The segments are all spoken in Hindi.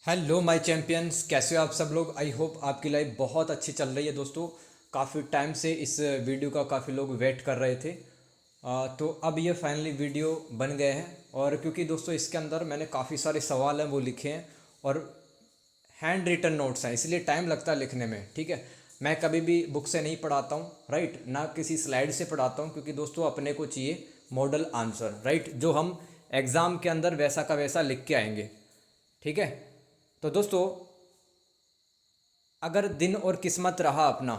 हेलो माय चैम्पियंस, कैसे हो आप सब लोग। आई होप आपकी लाइफ बहुत अच्छी चल रही है दोस्तों। काफ़ी टाइम से इस वीडियो का काफ़ी लोग वेट कर रहे थे। तो अब ये फाइनली वीडियो बन गए हैं। और क्योंकि दोस्तों इसके अंदर मैंने काफ़ी सारे सवाल हैं वो लिखे हैं और हैंड रिटन नोट्स हैं, इसलिए टाइम लगता है लिखने में। ठीक है, मैं कभी भी बुक से नहीं पढ़ाता हूँ, राइट, ना किसी स्लाइड से पढ़ाता हूँ, क्योंकि दोस्तों अपने को चाहिए मॉडल आंसर, राइट, जो हम एग्ज़ाम के अंदर वैसा का वैसा लिख के आएंगे। ठीक है, तो दोस्तों अगर दिन और किस्मत रहा अपना,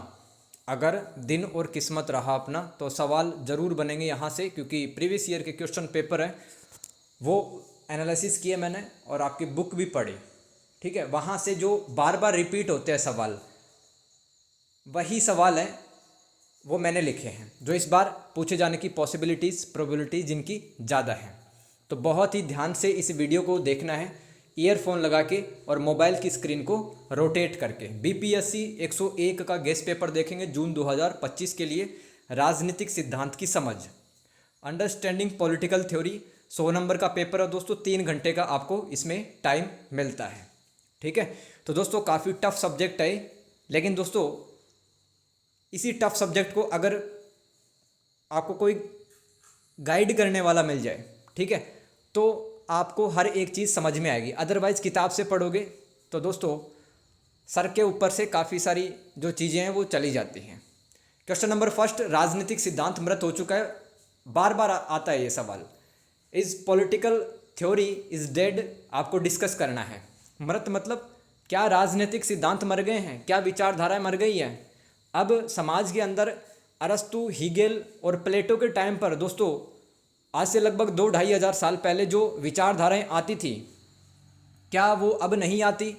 अगर दिन और किस्मत रहा अपना तो सवाल ज़रूर बनेंगे यहाँ से, क्योंकि प्रीवियस ईयर के क्वेश्चन पेपर हैं वो एनालिसिस किए मैंने और आपकी बुक भी पढ़ी। ठीक है, वहाँ से जो बार बार रिपीट होते हैं सवाल, वही सवाल हैं वो मैंने लिखे हैं, जो इस बार पूछे जाने की पॉसिबिलिटीज़ प्रोबेबिलिटी जिनकी ज़्यादा है। तो बहुत ही ध्यान से इस वीडियो को देखना है, ईयरफोन लगा के और मोबाइल की स्क्रीन को रोटेट करके। बीपीएससी 101 का गेस्ट पेपर देखेंगे जून 2025 के लिए, राजनीतिक सिद्धांत की समझ, अंडरस्टैंडिंग पॉलिटिकल थ्योरी। 100 नंबर का पेपर है दोस्तों, 3 घंटे का आपको इसमें टाइम मिलता है। ठीक है, तो दोस्तों काफ़ी टफ सब्जेक्ट है, लेकिन दोस्तों इसी टफ सब्जेक्ट को अगर आपको कोई गाइड करने वाला मिल जाए, ठीक है, तो आपको हर एक चीज़ समझ में आएगी। अदरवाइज़ किताब से पढ़ोगे तो दोस्तों सर के ऊपर से काफ़ी सारी जो चीज़ें हैं वो चली जाती हैं। क्वेश्चन नंबर फर्स्ट, राजनीतिक सिद्धांत मृत हो चुका है। बार बार आता है ये सवाल। Is political theory is dead, आपको डिस्कस करना है। मृत मतलब क्या राजनीतिक सिद्धांत मर गए हैं, क्या विचारधाराएं मर गई हैं। अब समाज के अंदर अरस्तु, हीगेल और प्लेटो के टाइम पर दोस्तों, आज से लगभग 2-2.5 हज़ार साल पहले जो विचारधाराएं आती थी, क्या वो अब नहीं आती?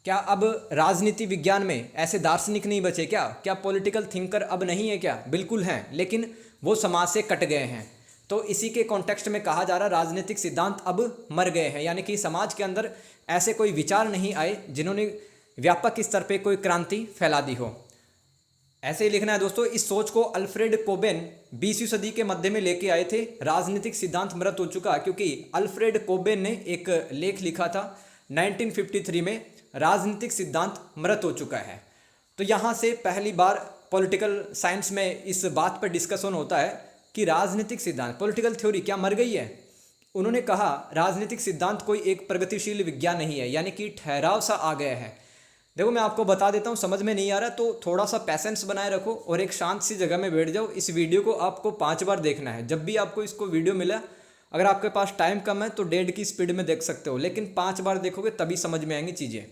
क्या अब राजनीति विज्ञान में ऐसे दार्शनिक नहीं बचे क्या? क्या पॉलिटिकल थिंकर अब नहीं है क्या? बिल्कुल हैं, लेकिन वो समाज से कट गए हैं। तो इसी के कॉन्टेक्स्ट में कहा जा रहा है राजनीतिक सिद्धांत अब मर गए हैं, यानी कि समाज के अंदर ऐसे कोई विचार नहीं आए जिन्होंने व्यापक स्तर पर कोई क्रांति फैला दी हो। ऐसे ही लिखना है दोस्तों। इस सोच को अल्फ्रेड कोबेन 20वीं सदी के मध्य में लेके आए थे। राजनीतिक सिद्धांत मृत हो चुका, क्योंकि अल्फ्रेड कोबेन ने एक लेख लिखा था 1953 में, राजनीतिक सिद्धांत मृत हो चुका है। तो यहाँ से पहली बार पॉलिटिकल साइंस में इस बात पर डिस्कशन होता है कि राजनीतिक सिद्धांत, पॉलिटिकल थ्योरी क्या मर गई है। उन्होंने कहा राजनीतिक सिद्धांत कोई एक प्रगतिशील विज्ञान नहीं है, यानी कि ठहराव सा आ गया है। देखो मैं आपको बता देता हूँ, समझ में नहीं आ रहा तो थोड़ा सा पैसेंस बनाए रखो और एक शांत सी जगह में बैठ जाओ। इस वीडियो को आपको 5 बार देखना है। जब भी आपको इसको वीडियो मिला, अगर आपके पास टाइम कम है तो 1.5 की स्पीड में देख सकते हो, लेकिन 5 बार देखोगे तभी समझ में आएंगी चीज़ें।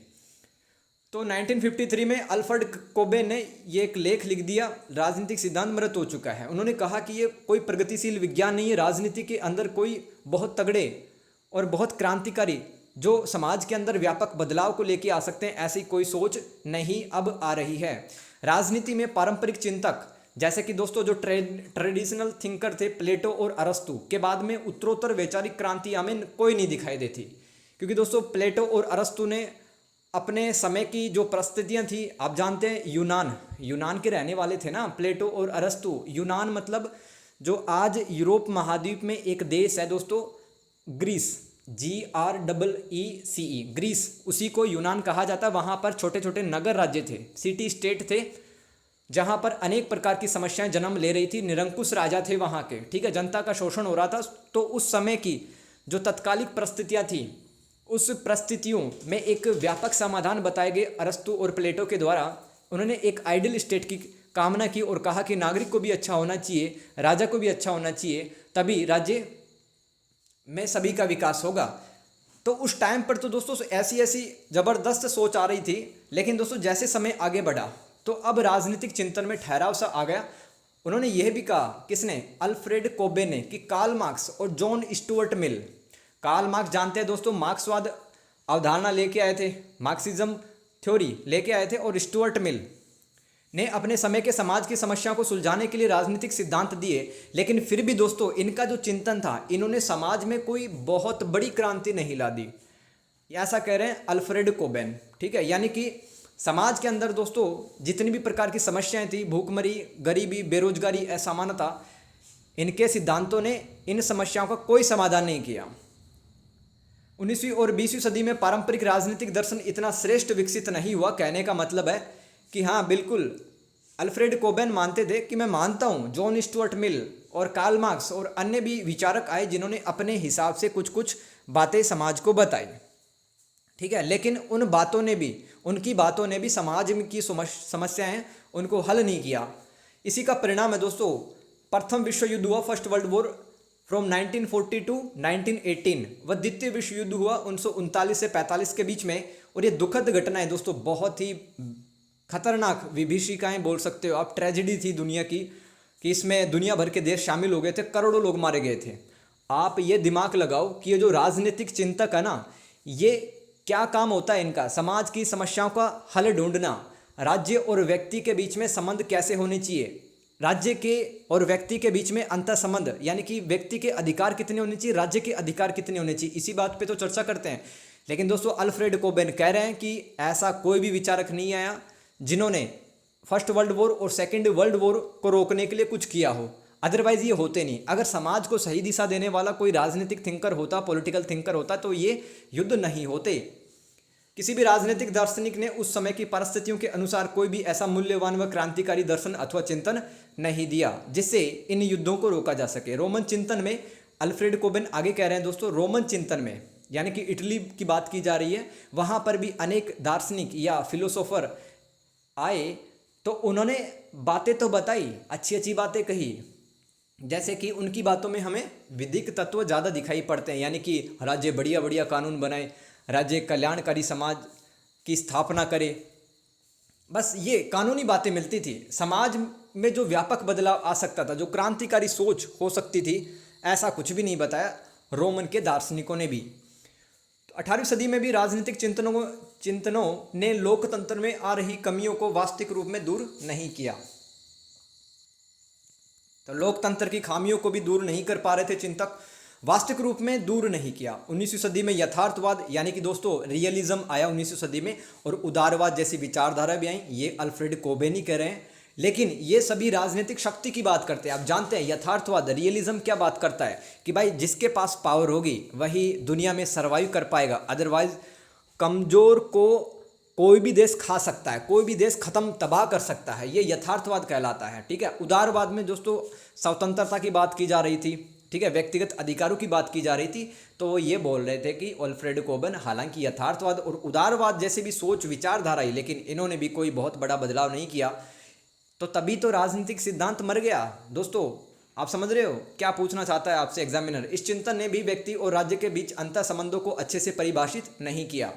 तो 1953 में अल्फ्रेड कोबे ने ये एक लेख लिख दिया, राजनीतिक सिद्धांत मृत हो चुका है। उन्होंने कहा कि ये कोई प्रगतिशील विज्ञान नहीं है, राजनीति के अंदर कोई बहुत तगड़े और बहुत क्रांतिकारी जो समाज के अंदर व्यापक बदलाव को लेके आ सकते हैं, ऐसी कोई सोच नहीं अब आ रही है। राजनीति में पारंपरिक चिंतक जैसे कि दोस्तों जो ट्रेडिशनल थिंकर थे प्लेटो और अरस्तु के बाद में उत्तरोत्तर वैचारिक क्रांति हमें कोई नहीं दिखाई देती, क्योंकि दोस्तों प्लेटो और अरस्तु ने अपने समय की जो परिस्थितियाँ थी, आप जानते हैं यूनान के रहने वाले थे ना प्लेटो और अरस्तु। यूनान मतलब जो आज यूरोप महाद्वीप में एक देश है दोस्तों, ग्रीस, GREECE, ग्रीस, उसी को यूनान कहा जाता है। वहाँ पर छोटे छोटे नगर राज्य थे, सिटी स्टेट थे, जहाँ पर अनेक प्रकार की समस्याएं जन्म ले रही थी। निरंकुश राजा थे वहाँ के, ठीक है, जनता का शोषण हो रहा था। तो उस समय की जो तत्कालिक परिस्थितियाँ थी, उस परिस्थितियों में एक व्यापक समाधान बताए गए अरस्तु और प्लेटो के द्वारा। उन्होंने एक आइडियल स्टेट की कामना की और कहा कि नागरिक को भी अच्छा होना चाहिए, राजा को भी अच्छा होना चाहिए, तभी राज्य में सभी का विकास होगा। तो उस टाइम पर तो दोस्तों ऐसी ऐसी ज़बरदस्त सोच आ रही थी, लेकिन दोस्तों जैसे समय आगे बढ़ा तो अब राजनीतिक चिंतन में ठहराव सा आ गया। उन्होंने यह भी कहा, किसने? अल्फ्रेड कोबे ने, कि कार्ल मार्क्स और John Stuart Mill. Karl Marx जानते हैं दोस्तों, मार्क्सवाद अवधारणा लेके आए थे, मार्क्सिज्म थ्योरी लेके आए थे, और स्टुअर्ट मिल ने अपने समय के समाज की समस्याओं को सुलझाने के लिए राजनीतिक सिद्धांत दिए। लेकिन फिर भी दोस्तों इनका जो चिंतन था, इन्होंने समाज में कोई बहुत बड़ी क्रांति नहीं ला दी, ऐसा कह रहे हैं अल्फ्रेड कोबेन। ठीक है, यानी कि समाज के अंदर दोस्तों जितनी भी प्रकार की समस्याएं थी, भूखमरी, गरीबी, बेरोजगारी, असमानता, इनके सिद्धांतों ने इन समस्याओं का कोई समाधान नहीं किया। 19वीं और 20वीं सदी में पारंपरिक राजनीतिक दर्शन इतना श्रेष्ठ विकसित नहीं हुआ। कहने का मतलब है कि हाँ बिल्कुल, अल्फ्रेड कोबेन मानते थे कि मैं मानता हूँ जॉन स्टुअर्ट मिल और कार्ल मार्क्स और अन्य भी विचारक आए जिन्होंने अपने हिसाब से कुछ कुछ बातें समाज को बताई, ठीक है, लेकिन उनकी बातों ने भी समाज में की समस्याएं उनको हल नहीं किया। इसी का परिणाम है दोस्तों, प्रथम विश्व युद्ध हुआ, first world war from 1940 to 1918, व द्वितीय विश्व युद्ध हुआ 1939 से 45 के बीच में। और ये दुखद घटना है दोस्तों, बहुत ही खतरनाक विभीषिकाएं बोल सकते हो आप, ट्रेजेडी थी दुनिया की, कि इसमें दुनिया भर के देश शामिल हो गए थे, करोड़ों लोग मारे गए थे। आप ये दिमाग लगाओ कि ये जो राजनीतिक चिंतक है ना, ये क्या काम होता है इनका, समाज की समस्याओं का हल ढूंढना, राज्य और व्यक्ति के बीच में संबंध कैसे होने चाहिए, राज्य के और व्यक्ति के बीच में अंतर संबंध, यानी कि व्यक्ति के अधिकार कितने होने चाहिए, राज्य के अधिकार कितने होने चाहिए, इसी बात पे तो चर्चा करते हैं। लेकिन दोस्तों अल्फ्रेड कोबेन कह रहे हैं कि ऐसा कोई भी विचारक नहीं आया जिन्होंने फर्स्ट वर्ल्ड वॉर और सेकेंड वर्ल्ड वॉर को रोकने के लिए कुछ किया हो, अदरवाइज ये होते नहीं। अगर समाज को सही दिशा देने वाला कोई राजनीतिक थिंकर होता, पॉलिटिकल थिंकर होता, तो ये युद्ध नहीं होते। किसी भी राजनीतिक दार्शनिक ने उस समय की परिस्थितियों के अनुसार कोई भी ऐसा मूल्यवान व क्रांतिकारी दर्शन अथवा चिंतन नहीं दिया जिससे इन युद्धों को रोका जा सके। रोमन चिंतन में, अल्फ्रेड कोबेन आगे कह रहे हैं दोस्तों, रोमन चिंतन में यानी कि इटली की बात की जा रही है, वहाँ पर भी अनेक दार्शनिक या फिलोसोफर आए, तो उन्होंने बातें तो बताई, अच्छी अच्छी बातें कही, जैसे कि उनकी बातों में हमें विधिक तत्व ज़्यादा दिखाई पड़ते हैं, यानी कि राज्य बढ़िया बढ़िया कानून बनाए, राज्य कल्याणकारी समाज की स्थापना करे, बस ये कानूनी बातें मिलती थी। समाज में जो व्यापक बदलाव आ सकता था, जो क्रांतिकारी सोच हो सकती थी, ऐसा कुछ भी नहीं बताया रोमन के दार्शनिकों ने भी। 18वीं सदी में भी राजनीतिक चिंतनों ने लोकतंत्र में आ रही कमियों को वास्तविक रूप में दूर नहीं किया। तो लोकतंत्र की खामियों को भी दूर नहीं कर पा रहे थे चिंतक, वास्तविक रूप में दूर नहीं किया। 19वीं सदी में यथार्थवाद यानी कि दोस्तों रियलिज्म आया 19वीं सदी में, और उदारवाद जैसी विचारधारा भी आई, ये अल्फ्रेड कोबेन ही कह रहे हैं। लेकिन ये सभी राजनीतिक शक्ति की बात करते हैं। आप जानते हैं यथार्थवाद, रियलिज्म क्या बात करता है कि भाई जिसके पास पावर होगी वही दुनिया में सर्वाइव कर पाएगा, अदरवाइज कमजोर को कोई भी देश खा सकता है, कोई भी देश खत्म तबाह कर सकता है, ये यथार्थवाद कहलाता है, ठीक है। उदारवाद में दोस्तों स्वतंत्रता की बात की जा रही थी, ठीक है, व्यक्तिगत अधिकारों की बात की जा रही थी। तो वो ये बोल रहे थे कि अल्फ्रेड कोबेन हालांकि यथार्थवाद और उदारवाद जैसे भी सोच विचारधारा आई, लेकिन इन्होंने भी कोई बहुत बड़ा बदलाव नहीं किया, तो तभी तो राजनीतिक सिद्धांत मर गया। दोस्तों आप समझ रहे हो क्या पूछना चाहता है आपसे एग्जामिनर। इस चिंतन ने भी व्यक्ति और राज्य के बीच अंतर संबंधों को अच्छे से परिभाषित नहीं किया।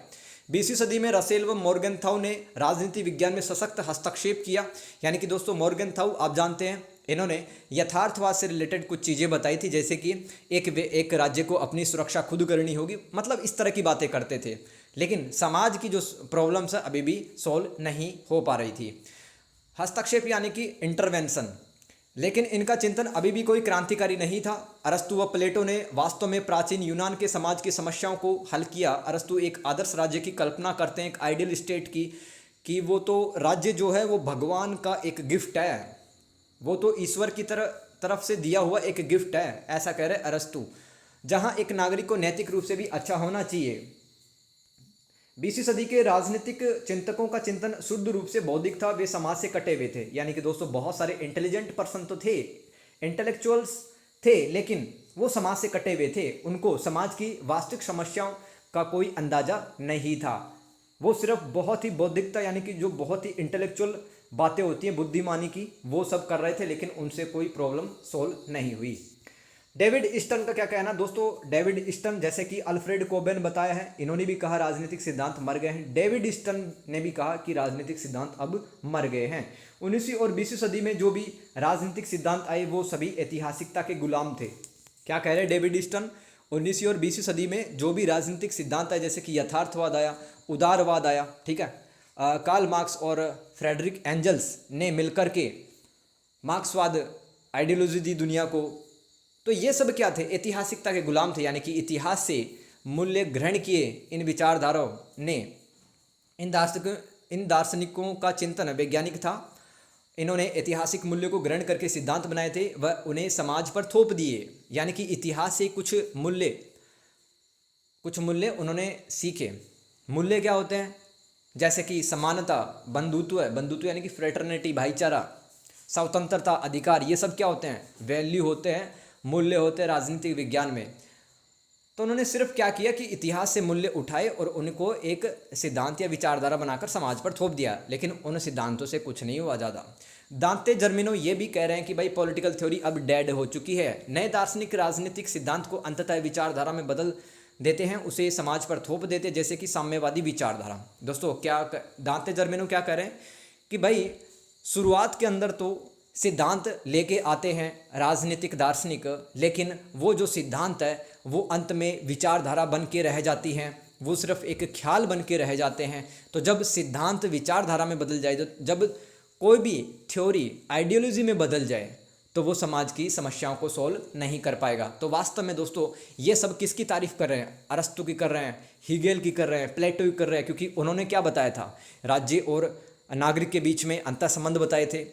20वीं सदी में रसेल व मॉर्गनथाउ ने राजनीति विज्ञान में सशक्त हस्तक्षेप किया, यानी कि दोस्तों मॉर्गनथाउ आप जानते हैं, इन्होंने यथार्थवाद से रिलेटेड कुछ चीज़ें बताई थी, जैसे कि एक राज्य को अपनी सुरक्षा खुद करनी होगी, मतलब इस तरह की बातें करते थे। लेकिन समाज की जो प्रॉब्लम्स है अभी भी सॉल्व नहीं हो पा रही थी। हस्तक्षेप यानी कि इंटरवेंशन, लेकिन इनका चिंतन अभी भी कोई क्रांतिकारी नहीं था। अरस्तु व प्लेटो ने वास्तव में प्राचीन यूनान के समाज की समस्याओं को हल किया। अरस्तु एक आदर्श राज्य की कल्पना करते हैं, एक आइडियल स्टेट की, कि वो तो राज्य जो है वो भगवान का एक गिफ्ट है, वो तो ईश्वर की तरफ से दिया हुआ एक गिफ्ट है, ऐसा कह रहे अरस्तु, जहाँ एक नागरिक को नैतिक रूप से भी अच्छा होना चाहिए। 20वीं सदी के राजनीतिक चिंतकों का चिंतन शुद्ध रूप से बौद्धिक था, वे समाज से कटे हुए थे, यानी कि दोस्तों बहुत सारे इंटेलिजेंट पर्सन तो थे, इंटेलेक्चुअल्स थे, लेकिन वो समाज से कटे हुए थे, उनको समाज की वास्तविक समस्याओं का कोई अंदाजा नहीं था। वो सिर्फ बहुत ही बौद्धिकता यानी कि जो बहुत ही इंटेलेक्चुअल बातें होती हैं बुद्धिमानी की, वो सब कर रहे थे, लेकिन उनसे कोई प्रॉब्लम सोल्व नहीं हुई। डेविड ईस्टन का क्या कहना दोस्तों, डेविड ईस्टन जैसे कि अल्फ्रेड कोबेन बताया है, इन्होंने भी कहा राजनीतिक सिद्धांत मर गए हैं। डेविड ईस्टन ने भी कहा कि राजनीतिक सिद्धांत अब मर गए हैं। 19वीं और 20वीं सदी में जो भी राजनीतिक सिद्धांत आए वो सभी ऐतिहासिकता के गुलाम थे। क्या कह रहे हैं डेविड ईस्टन, 19वीं और 20वीं सदी में जो भी राजनीतिक सिद्धांत आए, जैसे कि यथार्थवाद आया, उदारवाद आया, ठीक है, कार्ल मार्क्स और फ्रेडरिक एंजल्स ने मिलकर के मार्क्सवाद आइडियोलॉजी दी दुनिया को, तो ये सब क्या थे, ऐतिहासिकता के गुलाम थे, यानी कि इतिहास से मूल्य ग्रहण किए इन विचारधाराओं ने। इन दार्शनिकों का चिंतन वैज्ञानिक था, इन्होंने ऐतिहासिक मूल्यों को ग्रहण करके सिद्धांत बनाए थे व उन्हें समाज पर थोप दिए, यानी कि इतिहास से कुछ मूल्य कुछ मूल्य उन्होंने सीखे। मूल्य क्या होते हैं? जैसे कि समानता, बंधुत्व यानी कि फ्रेटर्निटी, भाईचारा, स्वतंत्रता, अधिकार, ये सब क्या होते हैं? वैल्यू होते हैं, मूल्य होते हैं राजनीतिक विज्ञान में। तो उन्होंने सिर्फ क्या किया कि इतिहास से मूल्य उठाए और उनको एक सिद्धांत या विचारधारा बनाकर समाज पर थोप दिया, लेकिन उन सिद्धांतों से कुछ नहीं हुआ ज़्यादा। दांते जर्मिनो ये भी कह रहे हैं कि भाई पॉलिटिकल थ्योरी अब डेड हो चुकी है। नए दार्शनिक राजनीतिक सिद्धांत को अंततः विचारधारा में बदल देते हैं, उसे समाज पर थोप देते हैं, जैसे कि साम्यवादी विचारधारा। दोस्तों दांते जर्मिनो क्या कह रहे हैं कि भाई शुरुआत के अंदर तो सिद्धांत लेके आते हैं राजनीतिक दार्शनिक, लेकिन वो जो सिद्धांत है वो अंत में विचारधारा बन के रह जाती हैं, वो सिर्फ एक ख्याल बन के रह जाते हैं। तो जब सिद्धांत विचारधारा में बदल जाए, जब कोई भी थ्योरी आइडियोलॉजी में बदल जाए, तो वो समाज की समस्याओं को सॉल्व नहीं कर पाएगा। तो वास्तव में दोस्तों ये सब किसकी तारीफ कर रहे हैं? अरस्तु की कर रहे हैं, हीगेल की कर रहे हैं, प्लेटो की कर रहे हैं, क्योंकि उन्होंने क्या बताया था? राज्य और नागरिक के बीच में अंतर संबंध बताए थे।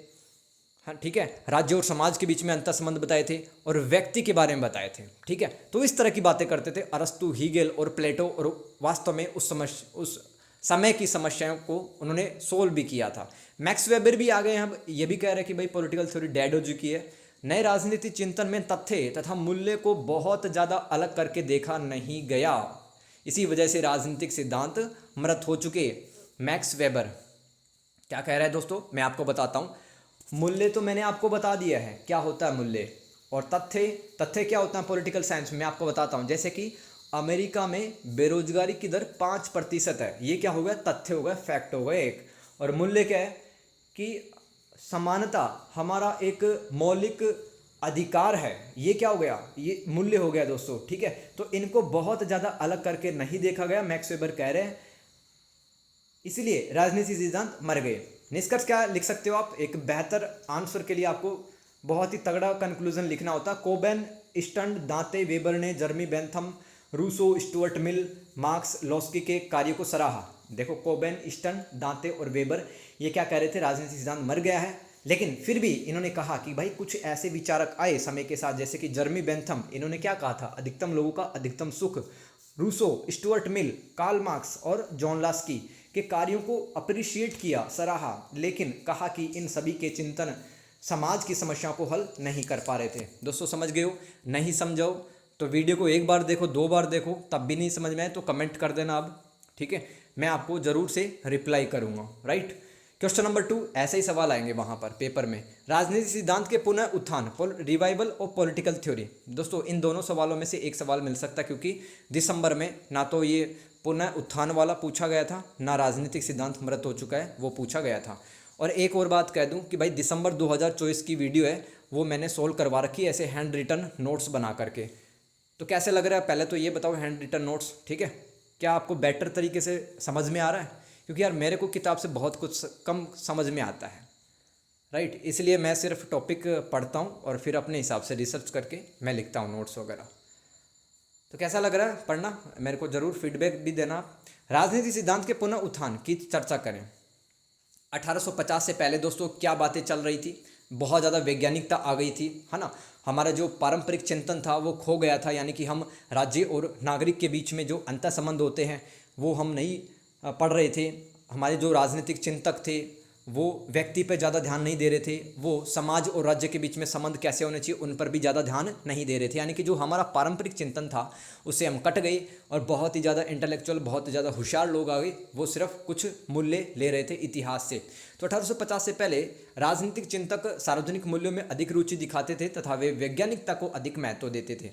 हाँ ठीक है, राज्य और समाज के बीच में अंतर संबंध बताए थे और व्यक्ति के बारे में बताए थे। ठीक है, तो इस तरह की बातें करते थे अरस्तु, हीगेल और प्लेटो, और वास्तव में उस समय की समस्याओं को उन्होंने सोल्व भी किया था। मैक्स वेबर भी आ गए हैं, अब ये भी कह रहे हैं कि भाई पॉलिटिकल थ्योरी डेड हो चुकी है। नए राजनीतिक चिंतन में तथ्य तथा मूल्य को बहुत ज़्यादा अलग करके देखा नहीं गया, इसी वजह से राजनीतिक सिद्धांत मृत हो चुके। मैक्स वेबर क्या कह रहा है दोस्तों, मैं आपको बताता हूँ। मूल्य तो मैंने आपको बता दिया है क्या होता है मूल्य, और तथ्य क्या होता है पॉलिटिकल साइंस में, मैं आपको बताता हूँ। जैसे कि अमेरिका में बेरोजगारी की दर 5% है, ये क्या हो गया? तथ्य हो गया, फैक्ट हो गया एक। और मूल्य क्या है कि समानता हमारा एक मौलिक अधिकार है, ये क्या हो गया? ये मूल्य हो गया दोस्तों। ठीक है, तो इनको बहुत ज़्यादा अलग करके नहीं देखा गया, मैक्स वेबर कह रहे हैं, इसलिए राजनीतिक सिद्धांत मर गए। निष्कर्ष क्या लिख सकते हो आप? एक बेहतर आंसर के लिए आपको बहुत ही तगड़ा कंक्लूजन लिखना होता। कोबेन, स्टंड, दांते, वेबर ने Jeremy Bentham, Rousseau, Stuart Mill, Marx, Laski के कार्यों को सराहा। देखो कोबेन, स्टंड, दांते और वेबर ये क्या कह रहे थे? राजनीतिक सिद्धांत मर गया है, लेकिन फिर भी इन्होंने कहा कि भाई कुछ ऐसे विचारक आए समय के साथ, जैसे कि जर्मी बेंथम, इन्होंने क्या कहा था? अधिकतम लोगों का अधिकतम सुख। Rousseau, Stuart Mill, Karl Marx और जॉन लॉस्की के कार्यों को अप्रिशिएट किया, सराहा, लेकिन कहा कि इन सभी के चिंतन समाज की समस्याओं को हल नहीं कर पा रहे थे। दोस्तों समझ गए हो? नहीं समझो तो वीडियो को एक बार देखो, 2 बार देखो, तब भी नहीं समझ में आए तो कमेंट कर देना अब। ठीक है, मैं आपको ज़रूर से रिप्लाई करूँगा। राइट, क्वेश्चन नंबर 2 ऐसे ही सवाल आएंगे वहाँ पर पेपर में। राजनीतिक सिद्धांत के पुनः उत्थान, रिवाइवल ऑफ पॉलिटिकल थ्योरी। दोस्तों इन दोनों सवालों में से एक सवाल मिल सकता है, क्योंकि दिसंबर में ना तो ये पुनः उत्थान वाला पूछा गया था, ना राजनीतिक सिद्धांत मृत हो चुका है वो पूछा गया था। और एक और बात कह दूं कि भाई दिसंबर 2024 की वीडियो है, वो मैंने सोल्व करवा रखी है ऐसे हैंड रिटन नोट्स बना करके। तो कैसे लग रहा है पहले तो ये बताओ, हैंड रिटन नोट्स ठीक है, क्या आपको बेटर तरीके से समझ में आ रहा है? क्योंकि यार मेरे को किताब से बहुत कुछ कम समझ में आता है। राइट, इसलिए मैं सिर्फ टॉपिक पढ़ता हूँ और फिर अपने हिसाब से रिसर्च करके मैं लिखता हूँ नोट्स वगैरह। तो कैसा लग रहा है पढ़ना? मेरे को ज़रूर फीडबैक भी देना। राजनीतिक सिद्धांत के पुनः उत्थान की चर्चा करें। 1850 से पहले दोस्तों क्या बातें चल रही थी? बहुत ज़्यादा वैज्ञानिकता आ गई थी, है ना। हमारा जो पारंपरिक चिंतन था वो खो गया था, यानी कि हम राज्य और नागरिक के बीच में जो अंतर संबंध होते हैं वो हम नहीं पढ़ रहे थे। हमारे जो राजनीतिक चिंतक थे वो व्यक्ति पर ज़्यादा ध्यान नहीं दे रहे थे, वो समाज और राज्य के बीच में संबंध कैसे होने चाहिए उन पर भी ज़्यादा ध्यान नहीं दे रहे थे। यानी कि जो हमारा पारंपरिक चिंतन था उससे हम कट गए और बहुत ही ज़्यादा इंटेलेक्चुअल, बहुत ही ज़्यादा होशियार लोग आ गए, वो सिर्फ कुछ मूल्य ले रहे थे इतिहास से। तो 1850 से पहले राजनीतिक चिंतक सार्वजनिक मूल्यों में अधिक रुचि दिखाते थे तथा वे वैज्ञानिकता को अधिक महत्व देते थे,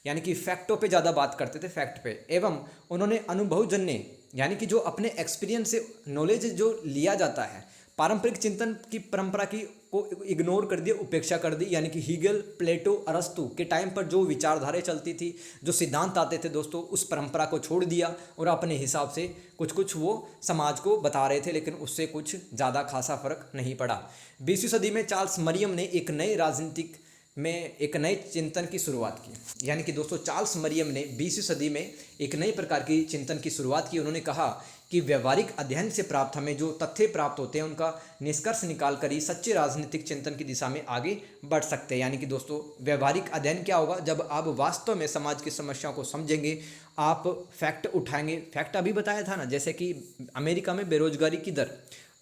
यानी कि फैक्टों पे ज़्यादा बात करते थे, फैक्ट पे। एवं उन्होंने अनुभवजन्य यानी कि जो अपने एक्सपीरियंस से नॉलेज जो लिया जाता है, पारंपरिक चिंतन की परंपरा की को इग्नोर कर दिया, उपेक्षा कर दी। यानी कि हीगल, प्लेटो, अरस्तु के टाइम पर जो विचारधाराएं चलती थी, जो सिद्धांत आते थे दोस्तों, उस परंपरा को छोड़ दिया और अपने हिसाब से कुछ वो समाज को बता रहे थे, लेकिन उससे कुछ ज़्यादा खासा फर्क नहीं पड़ा। 20वीं सदी में चार्ल्स मरियम ने एक नए राजनीतिक में एक नए चिंतन की शुरुआत की। यानी कि दोस्तों चार्ल्स मरियम ने 20वीं सदी में एक नई प्रकार की चिंतन की शुरुआत की। उन्होंने कहा कि व्यवहारिक अध्ययन से प्राप्त हमें जो तथ्य प्राप्त होते हैं उनका निष्कर्ष निकाल कर ही सच्चे राजनीतिक चिंतन की दिशा में आगे बढ़ सकते हैं। यानी कि दोस्तों व्यवहारिक अध्ययन क्या होगा, जब आप वास्तव में समाज की समस्याओं को समझेंगे, आप फैक्ट उठाएंगे। फैक्ट अभी बताया था ना, जैसे कि अमेरिका में बेरोजगारी की दर,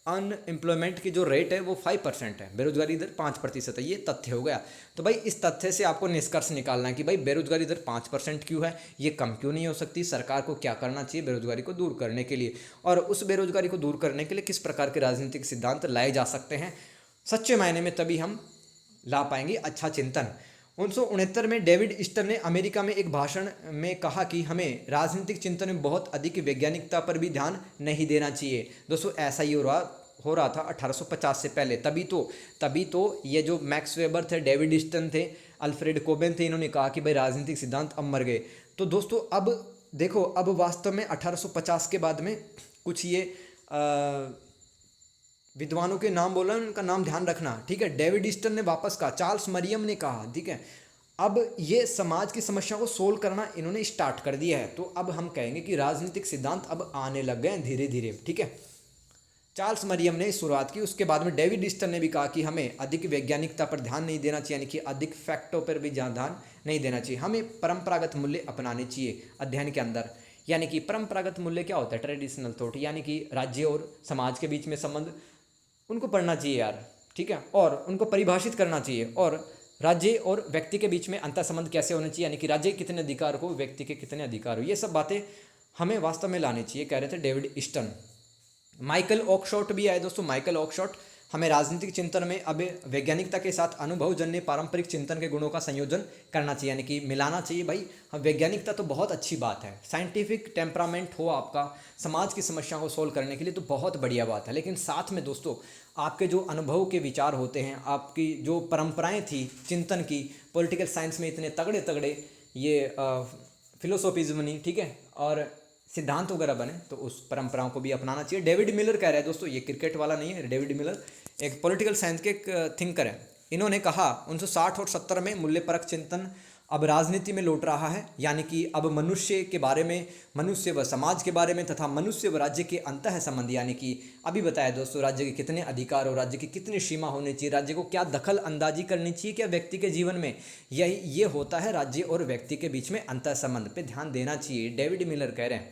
अनएम्प्लॉयमेंट की जो रेट है वो 5% है, बेरोजगारी दर 5% है। ये तथ्य हो गया। तो भाई इस तथ्य से आपको निष्कर्ष निकालना है कि भाई बेरोजगारी दर 5% क्यों है, ये कम क्यों नहीं हो सकती, सरकार को क्या करना चाहिए बेरोजगारी को दूर करने के लिए, और उस बेरोजगारी को दूर करने के लिए किस प्रकार के राजनीतिक सिद्धांत लाए जा सकते हैं सच्चे मायने में, तभी हम ला पाएंगे अच्छा चिंतन। 1969 में डेविड ईस्टर ने अमेरिका में एक भाषण में कहा कि हमें राजनीतिक चिंतन में बहुत अधिक वैज्ञानिकता पर भी ध्यान नहीं देना चाहिए। दोस्तों ऐसा ही हो रहा था 1850 से पहले। तभी तो ये जो मैक्स वेबर थे, डेविड ईस्टन थे, अल्फ्रेड कोबेन थे, इन्होंने कहा कि भाई राजनीतिक सिद्धांत अब मर गए। तो दोस्तों अब देखो, अब वास्तव में 1850 के बाद में कुछ ये विद्वानों के नाम बोला, उनका नाम ध्यान रखना, ठीक है। डेविड ईस्टन ने वापस कहा, चार्ल्स मरियम ने कहा, ठीक है। अब ये समाज की समस्या को सोल्व करना इन्होंने स्टार्ट कर दिया है। तो अब हम कहेंगे कि राजनीतिक सिद्धांत अब आने लग गए हैं धीरे धीरे, ठीक है। चार्ल्स मरियम ने शुरुआत की, उसके बाद में डेविड ईस्टन ने भी कहा कि हमें अधिक वैज्ञानिकता पर ध्यान नहीं देना चाहिए, यानी कि अधिक फैक्टों पर भी ध्यान नहीं देना चाहिए। हमें परंपरागत मूल्य अपनाने चाहिए अध्ययन के अंदर। यानी कि परंपरागत मूल्य क्या होता है, ट्रेडिशनल थॉट, यानी कि राज्य और समाज के बीच में संबंध, उनको पढ़ना चाहिए यार, ठीक है, और उनको परिभाषित करना चाहिए। और राज्य और व्यक्ति के बीच में अंतर संबंध कैसे होने चाहिए, यानी कि राज्य के कितने अधिकार हो, व्यक्ति के कितने अधिकार हो, ये सब बातें हमें वास्तव में लानी चाहिए, कह रहे थे डेविड ईस्टन। माइकल ऑकशॉट भी आए दोस्तों। माइकल ऑकशॉट, हमें राजनीतिक चिंतन में अब वैज्ञानिकता के साथ अनुभवजन्य पारंपरिक चिंतन के गुणों का संयोजन करना चाहिए, यानी कि मिलाना चाहिए। भाई हम वैज्ञानिकता तो बहुत अच्छी बात है, साइंटिफिक टेम्परामेंट हो आपका समाज की समस्या को सोल्व करने के लिए, तो बहुत बढ़िया बात है। लेकिन साथ में दोस्तों आपके जो अनुभव के विचार होते हैं, आपकी जो परंपराएं थी चिंतन की, पॉलिटिकल साइंस में इतने तगड़े तगड़े ये फिलोसॉफीज बनी, ठीक है, और सिद्धांत वगैरह बने, तो उस परंपराओं को भी अपनाना चाहिए। डेविड मिलर कह रहे हैं दोस्तों, ये क्रिकेट वाला नहीं है, डेविड मिलर एक पॉलिटिकल साइंस के एक थिंकर है। इन्होंने कहा 1960 और 70 में मूल्यपरक चिंतन अब राजनीति में लौट रहा है। यानी कि अब मनुष्य के बारे में, मनुष्य व समाज के बारे में तथा मनुष्य व राज्य के अंतः संबंध, यानी कि अभी बताया दोस्तों राज्य के कितने अधिकार और राज्य की कितनी सीमा होनी चाहिए, राज्य को क्या दखल अंदाजी करनी चाहिए क्या व्यक्ति के जीवन में, यही ये होता है राज्य और व्यक्ति के बीच में अंतः संबंध पे ध्यान देना चाहिए, डेविड मिलर कह रहे हैं।